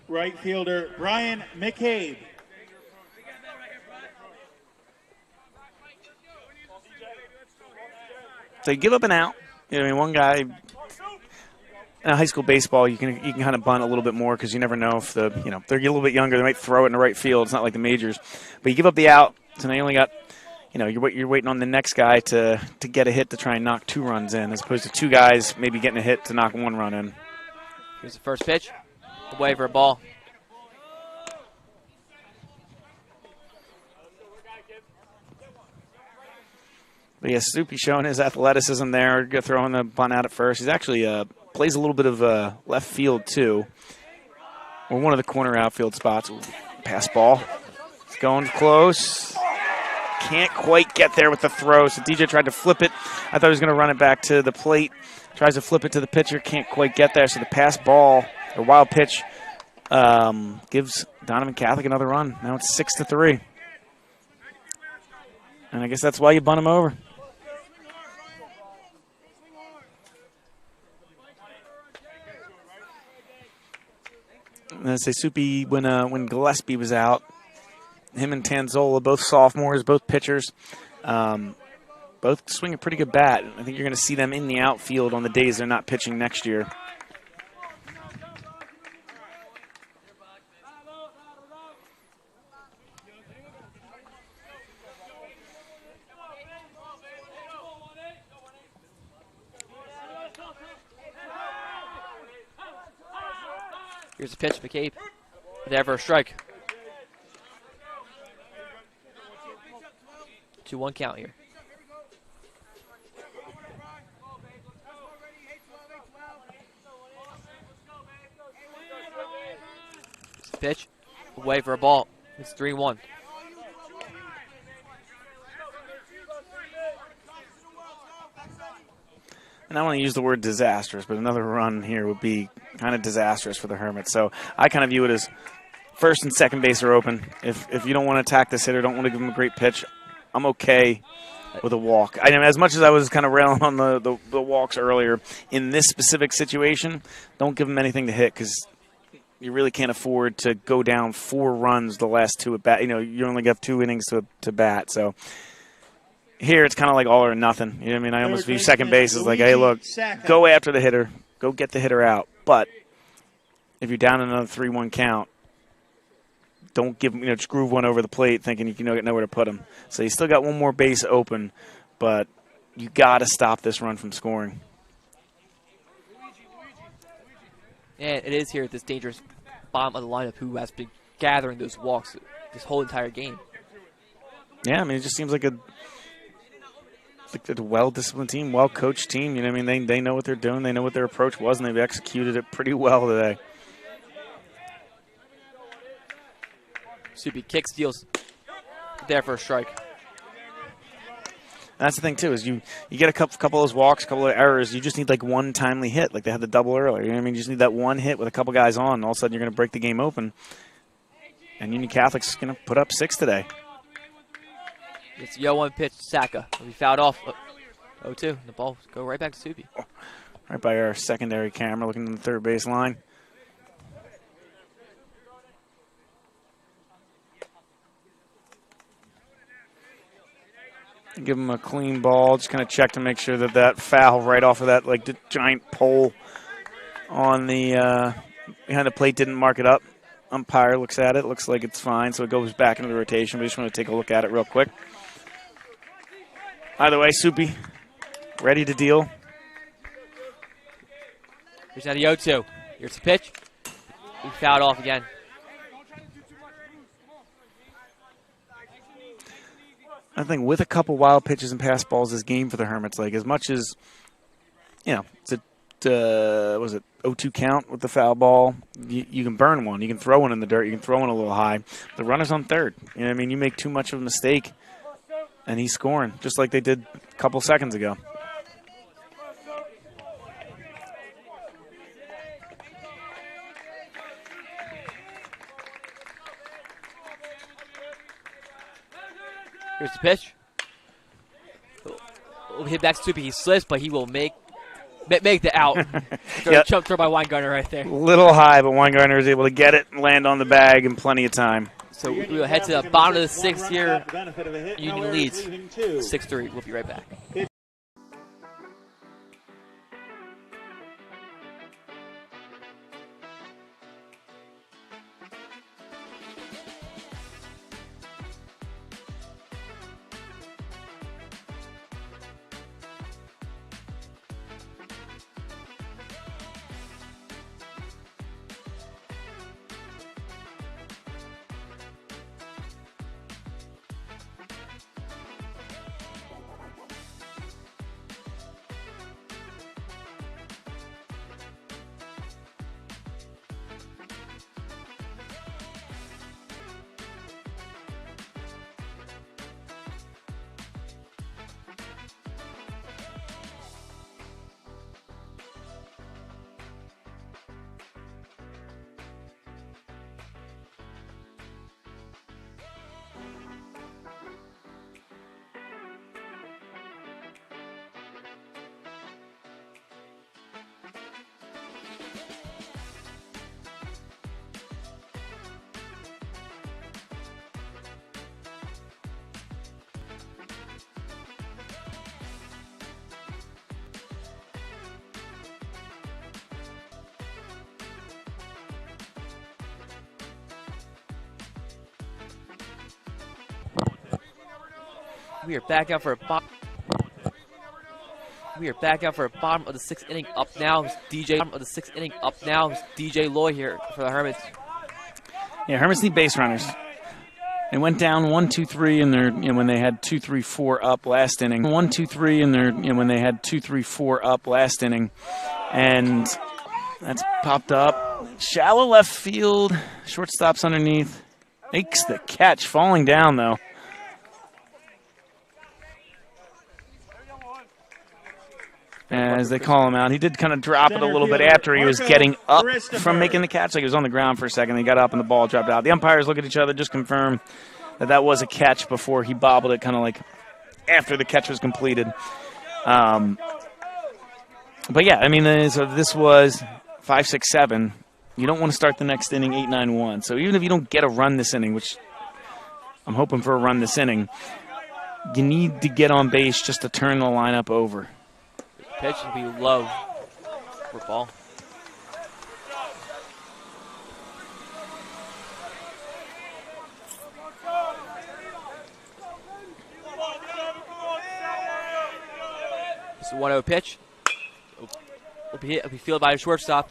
Right fielder Brian McCabe. So you give up an out. One guy in high school baseball, you can kind of bunt a little bit more because you never know if they're a little bit younger, they might throw it in the right field. It's not like the majors, but you give up the out, so now you only got, you're waiting on the next guy to get a hit to try and knock 2 runs in, as opposed to 2 guys maybe getting a hit to knock 1 run in. Here's the first pitch, away for a ball. But yeah, Soupy showing his athleticism there, throwing the bunt out at first. He's actually plays a little bit of left field too, or one of the corner outfield spots. Ooh, pass ball. It's going close. Can't quite get there with the throw, so DJ tried to flip it. I thought he was going to run it back to the plate. Tries to flip it to the pitcher, can't quite get there, so the pass ball, or wild pitch, gives Donovan Catholic another run. Now it's 6-3. And I guess that's why you bunt him over. And I say Soupy, when Gillespie was out, him and Tanzola, both sophomores, both pitchers, both swing a pretty good bat. I think you're going to see them in the outfield on the days they're not pitching next year. Here's a pitch, McCabe. There for a strike. 2-1 count here. Pitch, away for a ball. It's 3-1. And I want to use the word disastrous, but another run here would be kind of disastrous for the Hermits. So I kind of view it as first and second base are open. If you don't want to attack this hitter, don't want to give him a great pitch, I'm okay with a walk. As much as I was kind of railing on the walks earlier, in this specific situation, don't give him anything to hit because you really can't afford to go down 4 runs the last 2 at bat. You only got 2 innings to bat. So here it's kind of like all or nothing. You know what I mean? I almost view second base as like, hey, look, go after the hitter, go get the hitter out. But if you're down another 3-1 count, don't give him, just groove one over the plate thinking you can get nowhere to put him. So you still got one more base open, but you got to stop this run from scoring. And it is here at this dangerous bottom of the lineup who has been gathering those walks this whole entire game. Yeah, I mean, it just seems like a well-disciplined team, well-coached team. You know what I mean? They know what they're doing. They know what their approach was, and they've executed it pretty well today. Soupy kick steals there for a strike. That's the thing, too, is you get a couple of those walks, a couple of errors. You just need, like, one timely hit, like they had the double earlier. You know what I mean? You just need that one hit with a couple guys on, and all of a sudden you're going to break the game open. And Union Catholic's going to put up 6 today. It's the 0-1 pitch, Saka. Will be fouled off. 0-2. The ball go right back to Soupy. Right by our secondary camera, looking at the third base line. Give him a clean ball. Just kind of check to make sure that that foul right off of that like the giant pole on the behind the plate didn't mark it up. Umpire looks at it. Looks like it's fine, so it goes back into the rotation. We just want to take a look at it real quick. Either way, Soupy, ready to deal. Here's now the 0-2. Here's the pitch. We fouled off again. I think with a couple wild pitches and pass balls, this game for the Hermits, like as much as, you know, it's a, was it 0-2 count with the foul ball? You can burn one. You can throw one in the dirt. You can throw one a little high. The runner's on third. You know what I mean? You make too much of a mistake, and he's scoring, just like they did a couple seconds ago. Here's the pitch. We'll hit back to Soupy. He slips, but he will make the out. Yep. Jump throw by Weingartner right there. Little high, but Weingartner is able to get it and land on the bag in plenty of time. So we'll head to the bottom of the 6th here. Union leads 6-3. We'll be right back. We are back out for a bottom of the 6th inning. Up now is DJ Loy here for the Hermits. Yeah, Hermits need base runners. They went down 1-2-3 in their when they had 2-3-4 up last inning. 1-2-3 in their when they had 2-3-4 up last inning, and that's popped up. Shallow left field. Shortstop's underneath. Makes the catch, falling down though. As they call him out. He did kind of drop it a little bit after he was getting up from making the catch. Like he was on the ground for a second. He got up and the ball dropped out. The umpires look at each other, just confirm that that was a catch before he bobbled it kind of like after the catch was completed. But yeah, I mean, so this was 5-6-7. You don't want to start the next inning 8-9-1. So even if you don't get a run this inning, which I'm hoping for a run this inning, you need to get on base just to turn the lineup over. Pitch will be low for ball. It's a 1-0 pitch. Will be fielded by a shortstop.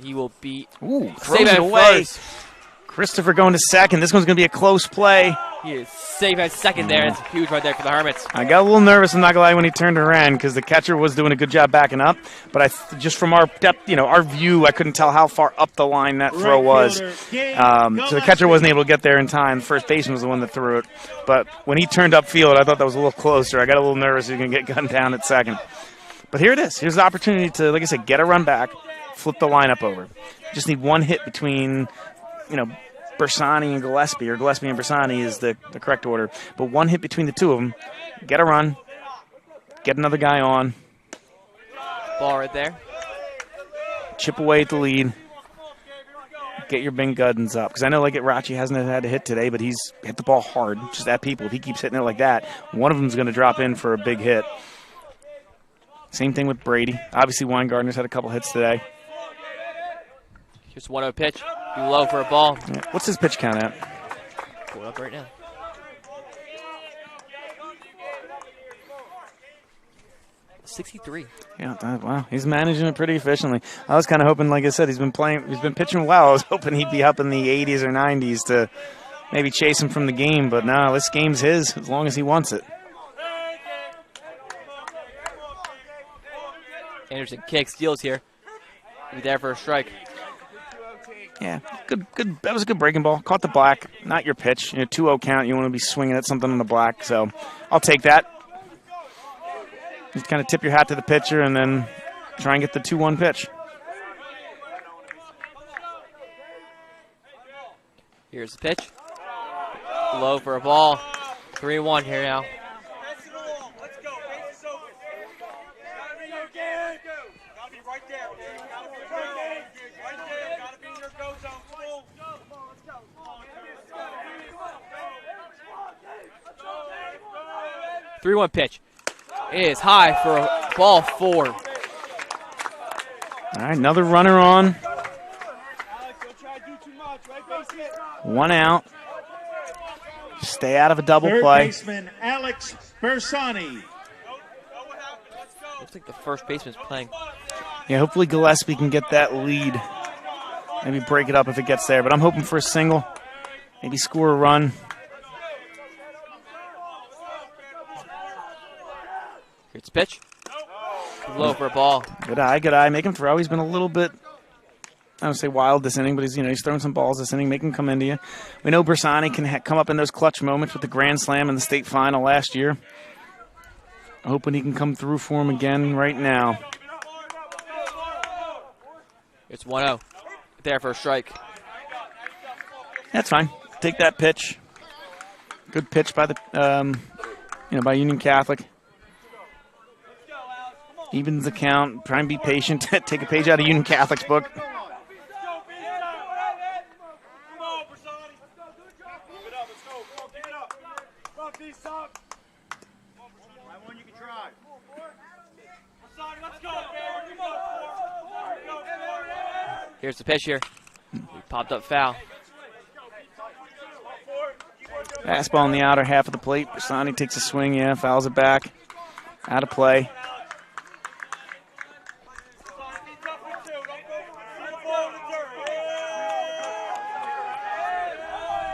He will be throws it away. Christopher going to second. This one's going to be a close play. He is safe at second there. It's huge right there for the Hermits. I got a little nervous, I'm not going to lie, when he turned around because the catcher was doing a good job backing up. But just from our depth, our view, I couldn't tell how far up the line that throw was. So the catcher wasn't able to get there in time. The first baseman was the one that threw it. But when he turned upfield, I thought that was a little closer. I got a little nervous he was going to get gunned down at second. But here it is. Here's the opportunity to, like I said, get a run back, flip the lineup over. Just need one hit between, Bersani and Gillespie, or Gillespie and Bersani is the correct order. But one hit between the two of them, get a run, get another guy on. Ball right there. Chip away at the lead. Get your Bing Guddens up. Because I know Rachi hasn't had a hit today, but he's hit the ball hard, just at people. If he keeps hitting it like that, one of them is going to drop in for a big hit. Same thing with Brady. Obviously, Weingartner's had a couple hits today. Here's 1-0 pitch. Be low for a ball. Yeah. What's his pitch count at? Pull it up right now. $63. Yeah, wow. He's managing it pretty efficiently. I was kind of hoping, like I said, he's been pitching well. I was hoping he'd be up in the 80s or 90s to maybe chase him from the game. But no, this game's his as long as he wants it. Anderson kicks, steals here. Be there for a strike. Yeah, good. That was a good breaking ball. Caught the black. Not your pitch. 2-0 count. You want to be swinging at something on the black. So I'll take that. Just kind of tip your hat to the pitcher and then try and get the 2-1 pitch. Here's the pitch. Low for a ball. 3-1 here now. Three-one pitch. It is high for a ball 4. All right, another runner on. 1 out. Stay out of a double Third play. baseman Alex Bersani. Looks like the first baseman's playing. Yeah, hopefully Gillespie can get that lead. Maybe break it up if it gets there. But I'm hoping for a single. Maybe score a run. Here's the pitch. Low for a ball. Good eye, good eye. Make him throw. He's been a little bit, I don't say wild this inning, but he's throwing some balls this inning, make him come into you. We know Bersani can come up in those clutch moments with the Grand Slam in the state final last year. Hoping he can come through for him again right now. It's 1-0. There for a strike. That's fine. Take that pitch. Good pitch by the, by Union Catholic. Evens the count. Try and be patient. Take a page out of Union Catholic's book. Here's the pitch here. He popped up foul. Fastball in the outer half of the plate. Bersani takes a swing. Yeah, fouls it back. Out of play.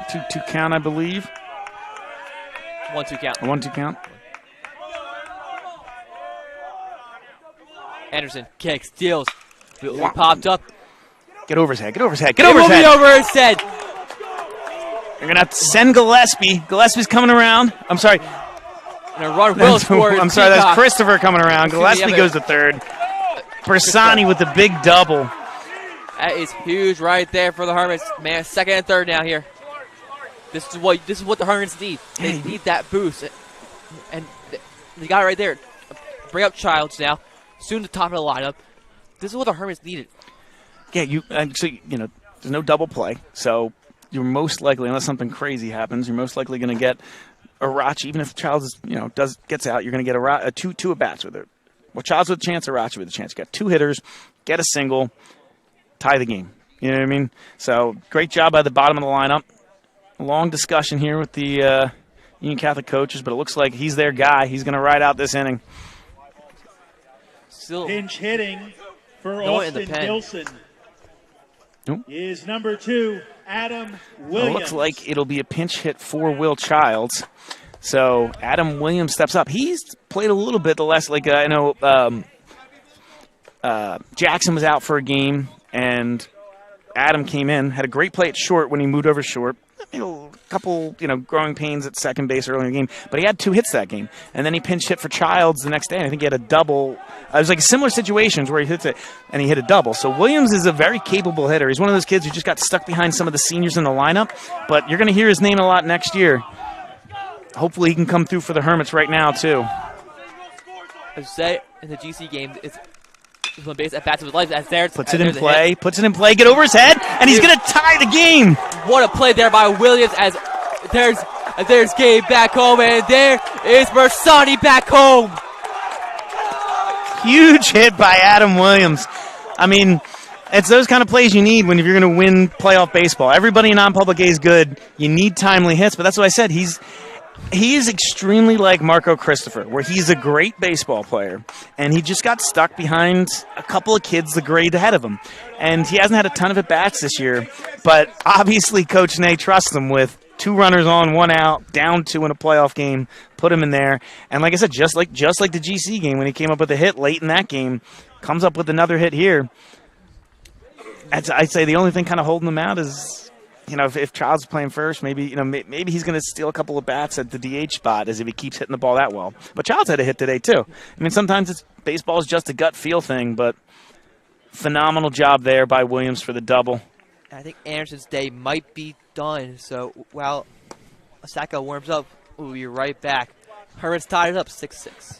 2-2 count, I believe. 1-2 count. A 1-2 count. Anderson kicks, steals. He popped up. Get over his head. Get over his head. Get over his head. Over his head. You're going to have to send Gillespie. Gillespie's coming around. I'm sorry. And a run will score. I'm sorry, that's Christopher coming around. Gillespie goes to third. Bersani with the big double. That is huge right there for the Hermits. Man, second and third now here. This is what the Hermits need. They need that boost. And they got it right there. Bring up Childs now. Soon the top of the lineup. This is what the Hermits needed. Yeah, there's no double play. So you're most likely, unless something crazy happens, you're most likely going to get Arachi. Even if Childs gets out, you're going to get two at bats with it. Well, Childs with a chance, Arachi with a chance. You got 2 hitters, get a single, tie the game. You know what I mean? So great job by the bottom of the lineup. Long discussion here with the Union Catholic coaches, but it looks like he's their guy. He's going to ride out this inning. Pinch hitting for Austin Gilson. is number 2, Adam Well, Williams. it looks like it'll be a pinch hit for Will Childs. So Adam Williams steps up. He's played a little bit the last, I know Jackson was out for a game, and Adam came in, had a great play at short when he moved over short. A couple, growing pains at second base early in the game, but he had 2 hits that game. And then he pinch hit for Childs the next day, and I think he had a double. It was like similar situations where he hits it, and he hit a double. So Williams is a very capable hitter. He's one of those kids who just got stuck behind some of the seniors in the lineup, but you're going to hear his name a lot next year. Hopefully he can come through for the Hermits right now, too. I say in the GC game, it's on base at bats of his life. Puts it in play, get over his head, and he's going to tie the game. What a play there by Williams as there's Gabe back home, and there is Mersani back home. Huge hit by Adam Williams. I mean, it's those kind of plays you need when you're going to win playoff baseball. Everybody in non-public A is good. You need timely hits, but that's what I said. He is extremely like Marco Christopher, where he's a great baseball player, and he just got stuck behind a couple of kids the grade ahead of him. And he hasn't had a ton of at-bats this year, but obviously Coach Ney trusts him with 2 runners on, 1 out, down 2 in a playoff game, put him in there. And like I said, just like the GC game when he came up with a hit late in that game, comes up with another hit here. I'd say the only thing kind of holding him out is, if Childs is playing first, maybe maybe he's going to steal a couple of bats at the DH spot as if he keeps hitting the ball that well. But Childs had a hit today too. I mean, sometimes baseball is just a gut feel thing, but phenomenal job there by Williams for the double. I think Anderson's day might be done. So while Osaka warms up, we'll be right back. Hermits tied it up 6-6.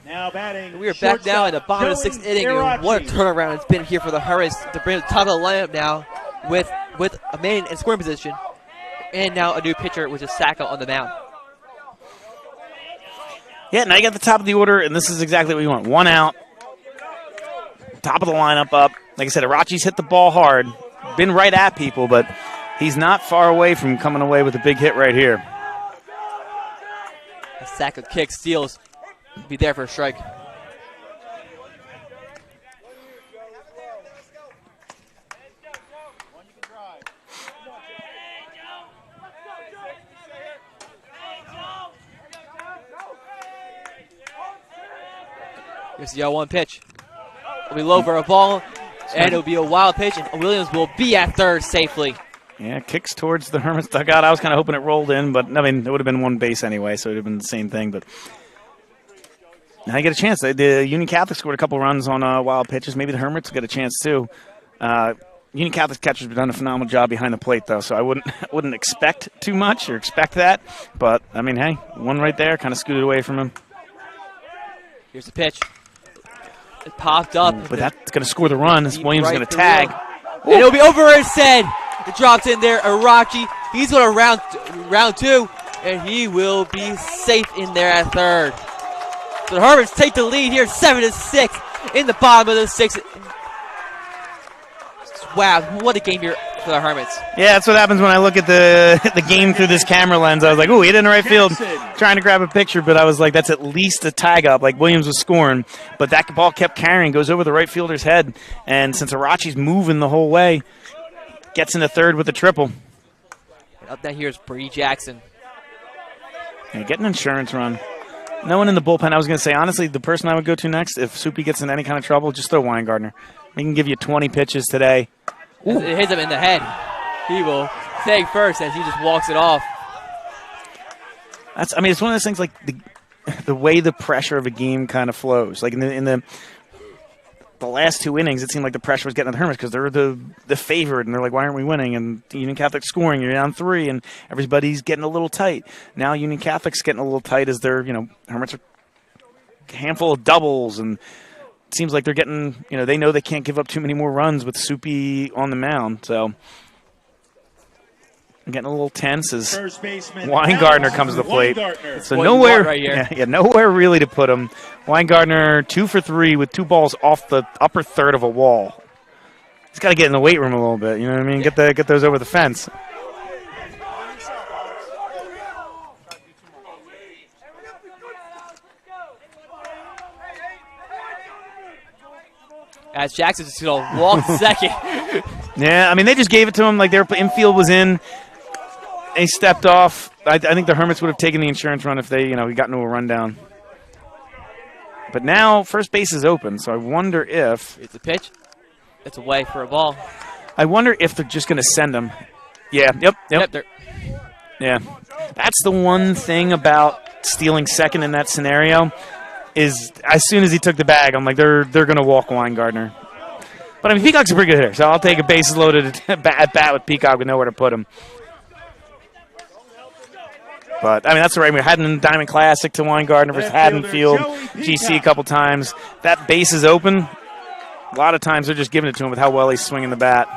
Now batting. We are back now in the bottom of the 6th inning. And what a turnaround it's been here for the Hermits to bring the top of the lineup now with a man in scoring position and now a new pitcher, which is Saka on the mound. Yeah, now you got the top of the order, and this is exactly what you want. 1 out, top of the lineup up. Like I said, Arachi's hit the ball hard, been right at people, but he's not far away from coming away with a big hit right here. Saka kicks, steals. Be there for a strike. Here's the 0-1 pitch. It'll be low for a ball, and it'll be a wild pitch, and Williams will be at third safely. Yeah, kicks towards the Hermits dugout. I was kind of hoping it rolled in, but I mean, it would have been 1 base anyway, so it would have been the same thing. But now you get a chance. The Union Catholic scored a couple runs on wild pitches. Maybe the Hermits will get a chance too. Union Catholic catchers have done a phenomenal job behind the plate, though, so I wouldn't expect too much or expect that. But I mean, hey, 1 right there, kind of scooted away from him. Here's the pitch. It popped up. Ooh, but that's going to score the run. As Williams is going to tag. And it'll be over his head. It drops in there. Arachi. He's going to round 2. and he will be safe in there at third. So the Hermits take the lead here, 7-6 in the bottom of the sixth. Wow, what a game here for the Hermits. Yeah, that's what happens when I look at the game through this camera lens. I was like, "Ooh, he hit in the right field," trying to grab a picture, but I was like, "That's at least a tag up." Like Williams was scoring, but that ball kept carrying, goes over the right fielder's head, and since Arachi's moving the whole way, gets into third with the triple. Up there here is Bree Jackson. Yeah, get an insurance run. No one in the bullpen. I was going to say, honestly, the person I would go to next, if Soupy gets in any kind of trouble, just throw Weingartner. He can give you 20 pitches today. It hits him in the head. He will take first as he just walks it off. I mean, it's one of those things like the way the pressure of a game kind of flows. Like in the last two innings, it seemed like the pressure was getting to the Hermits because they're the favorite, and they're like, why aren't we winning? And Union Catholic scoring, you're down 3, and everybody's getting a little tight. Now Union Catholic's getting a little tight as they're, Hermits are a handful of doubles, and it seems like they're getting, they know they can't give up too many more runs with Soupy on the mound. So I'm getting a little tense as Weingartner comes to the plate. So nowhere, right nowhere really to put him. Weingartner 2 for 3 with 2 balls off the upper third of a wall. He's got to get in the weight room a little bit. You know what I mean? Yeah. Get those over the fence. As Jackson's just going to walk second. Yeah, I mean, they just gave it to him. Like their infield was in. He stepped off. I think the Hermits would have taken the insurance run if they, he got into a rundown. But now first base is open, so I wonder if it's a pitch. It's away for a ball. I wonder if they're just going to send him. Yeah. Yep. Yeah. That's the one thing about stealing second in that scenario. Is as soon as he took the bag, I'm like, they're going to walk Weingartner. But I mean, Peacock's a pretty good hitter, so I'll take a bases loaded at bat with Peacock with nowhere to put him. But I mean, that's the right. We had in Diamond Classic to Weingartner versus Haddonfield, GC a couple times. That base is open. A lot of times they're just giving it to him with how well he's swinging the bat.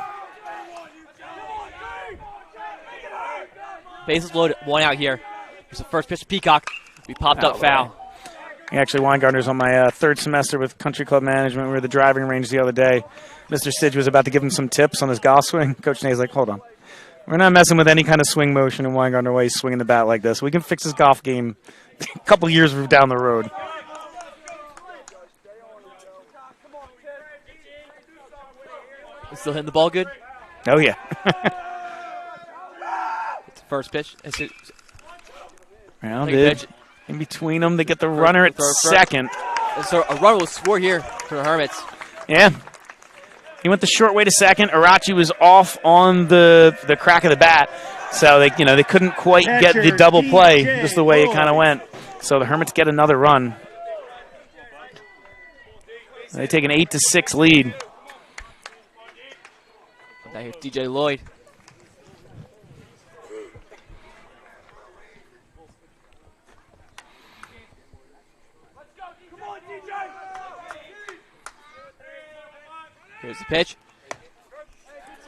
Bases loaded, 1 out here. Here's the first pitch to Peacock. We popped up foul. Actually, Weingartner's on my third semester with Country Club Management. We were at the driving range the other day. Mr. Sidge was about to give him some tips on his golf swing. Coach Nay's like, hold on. We're not messing with any kind of swing motion in Weingartner while he's swinging the bat like this. We can fix his golf game a couple years down the road. Still hitting the ball good? Oh, yeah. It's the first pitch. Rounded. In between them, they get the runner at second. So a run will score here for the Hermits. Yeah. He went the short way to second. Arachi was off on the crack of the bat, so they couldn't quite get the double play just the way it kind of went. So the Hermits get another run. They take an 8-6 lead. Now here's DJ Lloyd. Here's the pitch.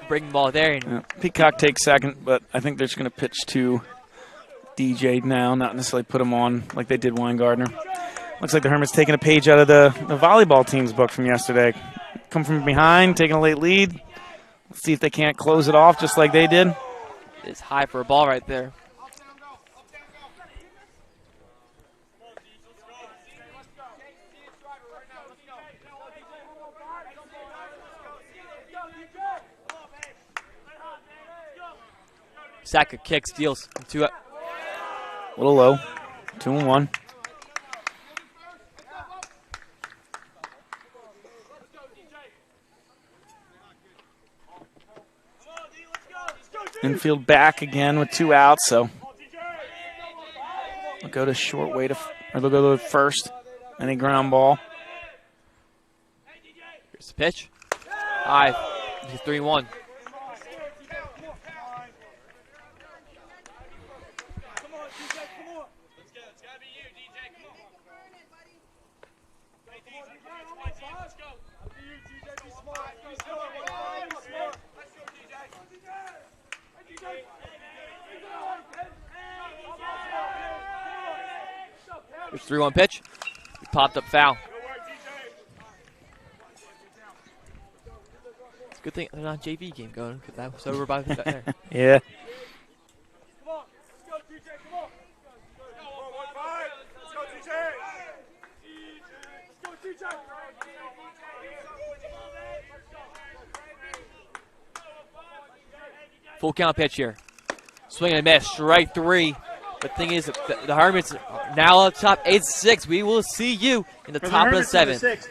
Bring the ball there. Peacock takes second, but I think they're just going to pitch to DJ now, not necessarily put him on like they did Weingartner. Looks like the Hermits taking a page out of the volleyball team's book from yesterday. Come from behind, taking a late lead. Let's see if they can't close it off just like they did. It's high for a ball right there. Saka kicks, steals. 2 up. A little low. 2-1. Infield back again with 2 outs, so they'll go to short way to, or they'll go to first. Any ground ball. Here's the pitch. High. 3-1. There's 3-1 pitch. He popped up foul. It's a good thing there's not a JV game going, because that was over by there. Yeah. Full count pitch here. Swing and a miss. Strike 3. The thing is, the Hermits are now up top 8-6. We will see you in the top of the 7th.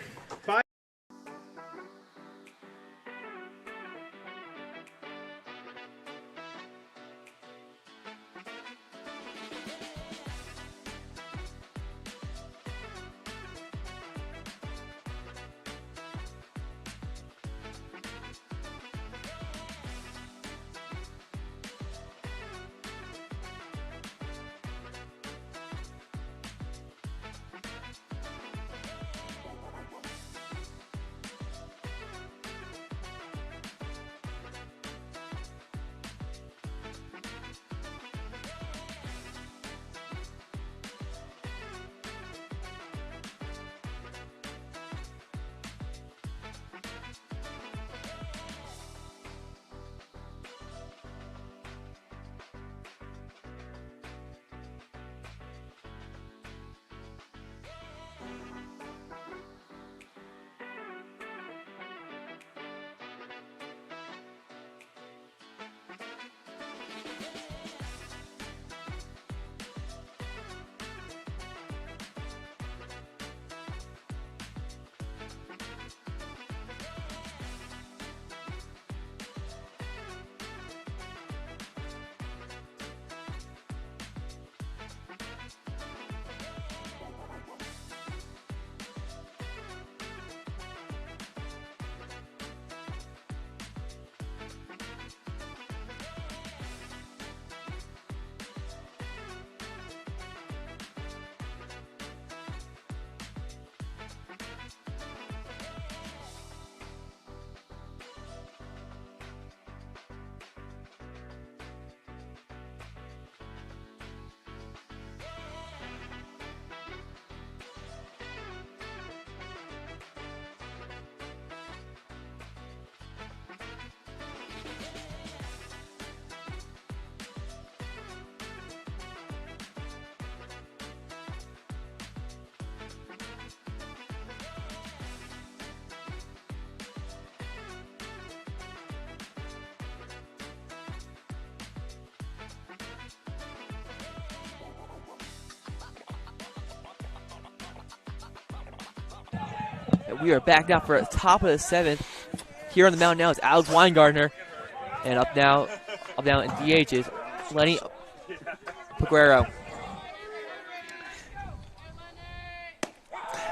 And we are back now for the top of the 7th. Here on the mound now is Alex Weingartner. And up now in DH is Lenny Peguero.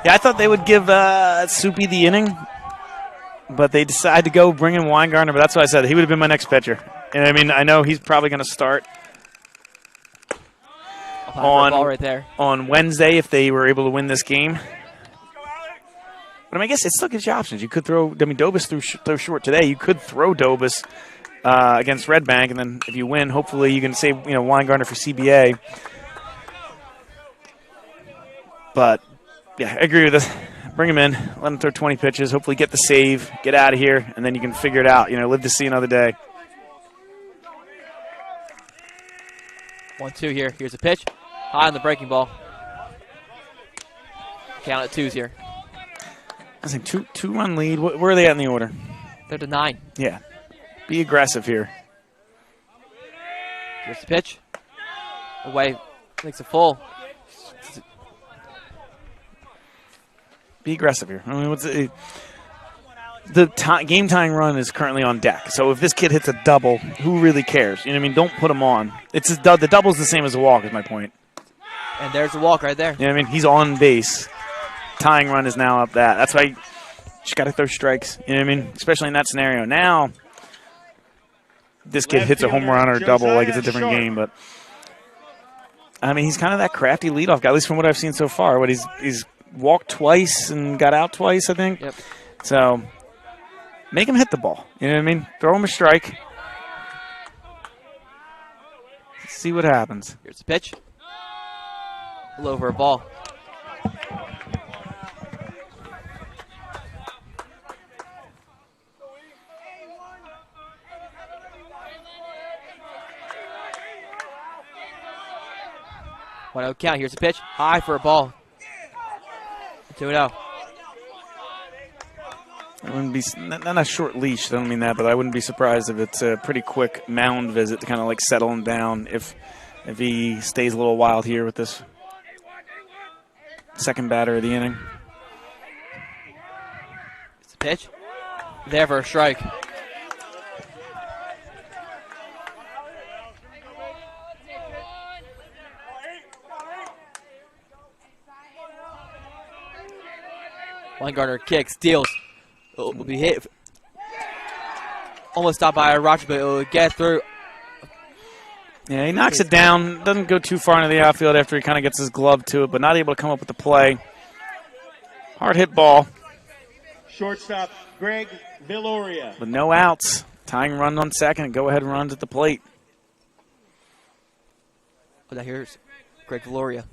Yeah, I thought they would give Soupy the inning, but they decided to go bring in Weingartner. But that's what I said. He would have been my next pitcher. And I mean, I know he's probably going to start Ball right there. on Wednesday if they were able to win this game. But I mean, I guess it still gives you options. You could throw. I mean, Dobus threw short today. You could throw Dobus against Red Bank, and then if you win, hopefully you can save Weingartner for CBA. But yeah, I agree with this. Bring him in, let him throw 20 pitches. Hopefully, get the save, get out of here, and then you can figure it out. Live to see another day. 1-2 here. Here's a pitch, high on the breaking ball. Count at 2s here. I think two-run lead. Where are they at in the order? They're to 9. Yeah. Be aggressive here. Here's the pitch. Away. Makes a full. Be aggressive here. I mean, the game-tying run is currently on deck. So if this kid hits a double, who really cares? You know what I mean? Don't put him on. The double's the same as a walk is my point. And there's the walk right there. You know what I mean? He's on base. Tying run is now up that. That's why you just got to throw strikes. You know what I mean? Especially in that scenario. Now, this kid hits a home run or a double, like it's a different game. But I mean, he's kind of that crafty leadoff guy, at least from what I've seen so far. But he's walked twice and got out twice, I think. Yep. So make him hit the ball. You know what I mean? Throw him a strike. See what happens. Here's the pitch. Low for a ball. 1-0 count. Here's the pitch. High for a ball. 2-0. I wouldn't be not a short leash. I don't mean that, but I wouldn't be surprised if it's a pretty quick mound visit to kind of like settle him down if he stays a little wild here with this second batter of the inning. It's a pitch. There for a strike. Weingartner kicks, deals. It will be hit. Almost stopped by Roger, but it will get through. Yeah, he knocks it down. Doesn't go too far into the outfield after he kind of gets his glove to it, but not able to come up with the play. Hard hit ball. Shortstop Greg Villoria. With no outs. Tying run on second and go-ahead runs at the plate. Oh, now here's Greg Valoria.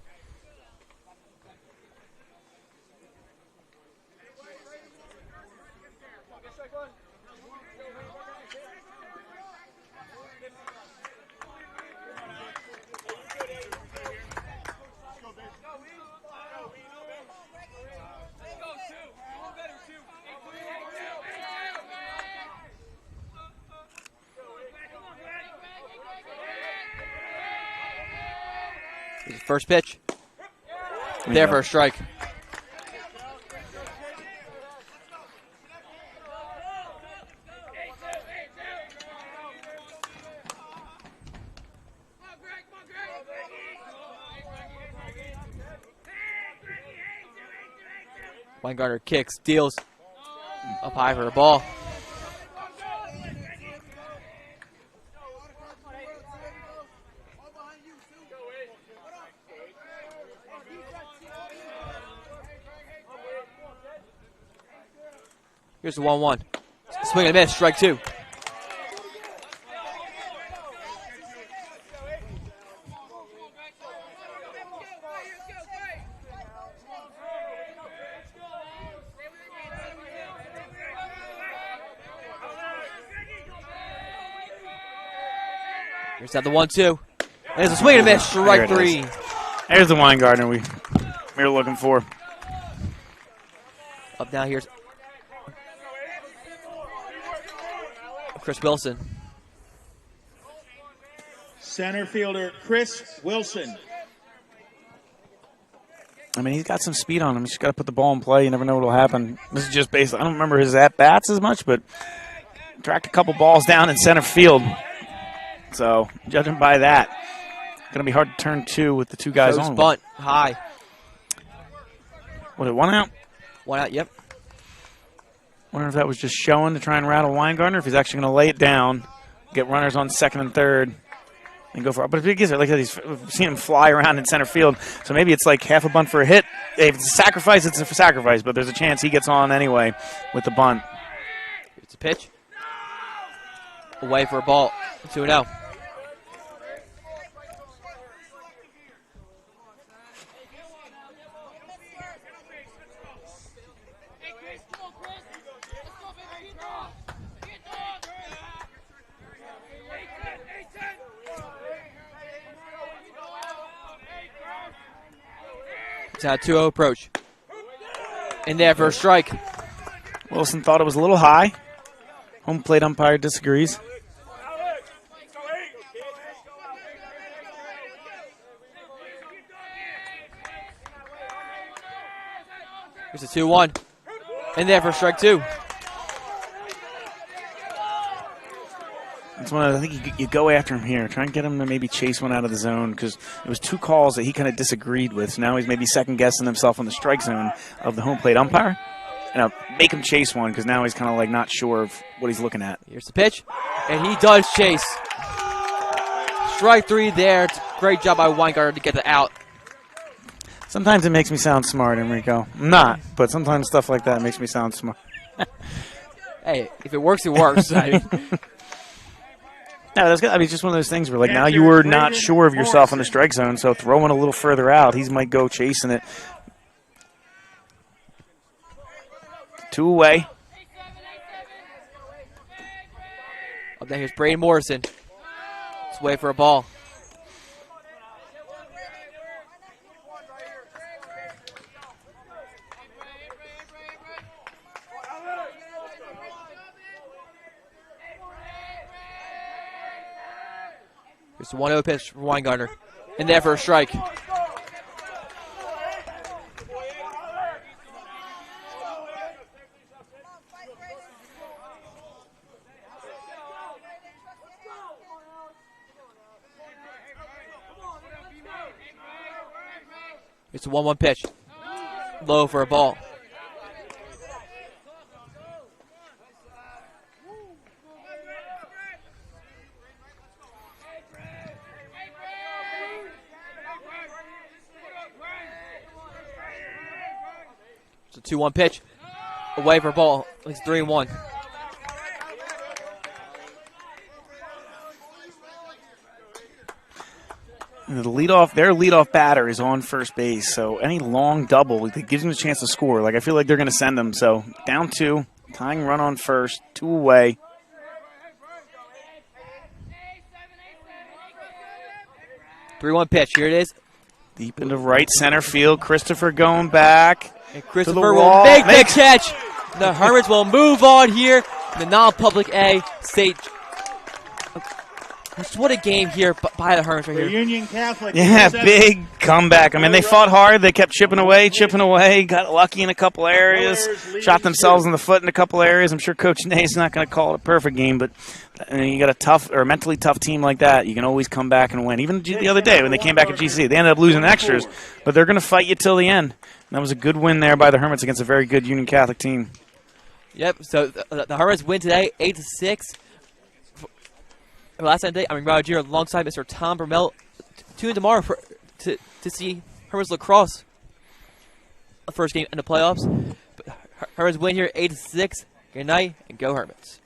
First pitch. There for a strike. Weingartner kicks, deals up high for a ball. Here's the 1-1. Swing and a miss, strike two. Here's that the 1-2. There's a swing and a miss, strike three. There's the Weingartner we were looking for. Up now, here's Chris Wilson. Center fielder Chris Wilson. I mean, he's got some speed on him. He's just got to put the ball in play. You never know what will happen. This is just basically, I don't remember his at-bats as much, but tracked a couple balls down in center field. So, judging by that, going to be hard to turn two with the two guys on. Bunt, high. Was it 1 out? 1 out, yep. Wonder if that was just showing to try and rattle Weingartner, if he's actually going to lay it down, get runners on second and third, and go for it. But if he gets it, like he's seen him fly around in center field, so maybe it's like half a bunt for a hit. If it's a sacrifice, it's a sacrifice, but there's a chance he gets on anyway with the bunt. It's a pitch. Away for a ball. 2-0. It's now a 2-0 approach. In there for a strike. Wilson thought it was a little high. Home plate umpire disagrees. Here's a 2-1. In there for strike two. It's one of, I think you go after him here. Try and get him to maybe chase one out of the zone because it was two calls that he kind of disagreed with. So now he's maybe second-guessing himself on the strike zone of the home plate umpire. And I'll make him chase one because now he's kind of like not sure of what he's looking at. Here's the pitch. And he does chase. Strike three there. It's a great job by Weingartner to get the out. Sometimes it makes me sound smart, Enrico. I'm not, but sometimes stuff like that makes me sound smart. Hey, if it works, it works. I mean, no, that's good. I mean, it's just one of those things where, like, now you were not sure of yourself in the strike zone, so throwing a little further out, he might go chasing it. 2 away. Up there, here's Braden Morrison. It's away for a ball. Here's the 1-0 pitch for Weingartner. In there for a strike. It's a 1-1 pitch. Low for a ball. It's a 2-1 pitch. Away for a ball. It's 3-1. Their leadoff batter is on first base, so any long double that gives them a chance to score. Like, I feel like they're going to send them. So down 2, tying run on first, 2 away. Three-one pitch. Here it is. Deep into right center field. Christopher going back. And Christopher will make the catch. The Hermits will move on here. The non-public A state. What a game here by the Hermits right here. Union Catholic. Yeah, big comeback. I mean, they fought hard. They kept chipping away, got lucky in a couple areas, shot themselves in the foot in a couple areas. I'm sure Coach Nay's not going to call it a perfect game, but you got a tough or a mentally tough team like that, you can always come back and win. Even the other day when they came back at GC, they ended up losing extras, but they're going to fight you till the end. And that was a good win there by the Hermits against a very good Union Catholic team. Yep, so the Hermits win today, 8-6. Last night, I'm Roger alongside Mr. Tom Bermel. Tune in tomorrow to see Hermits lacrosse. The first game in the playoffs. But Hermits win here 8-6. Good night and go Hermits.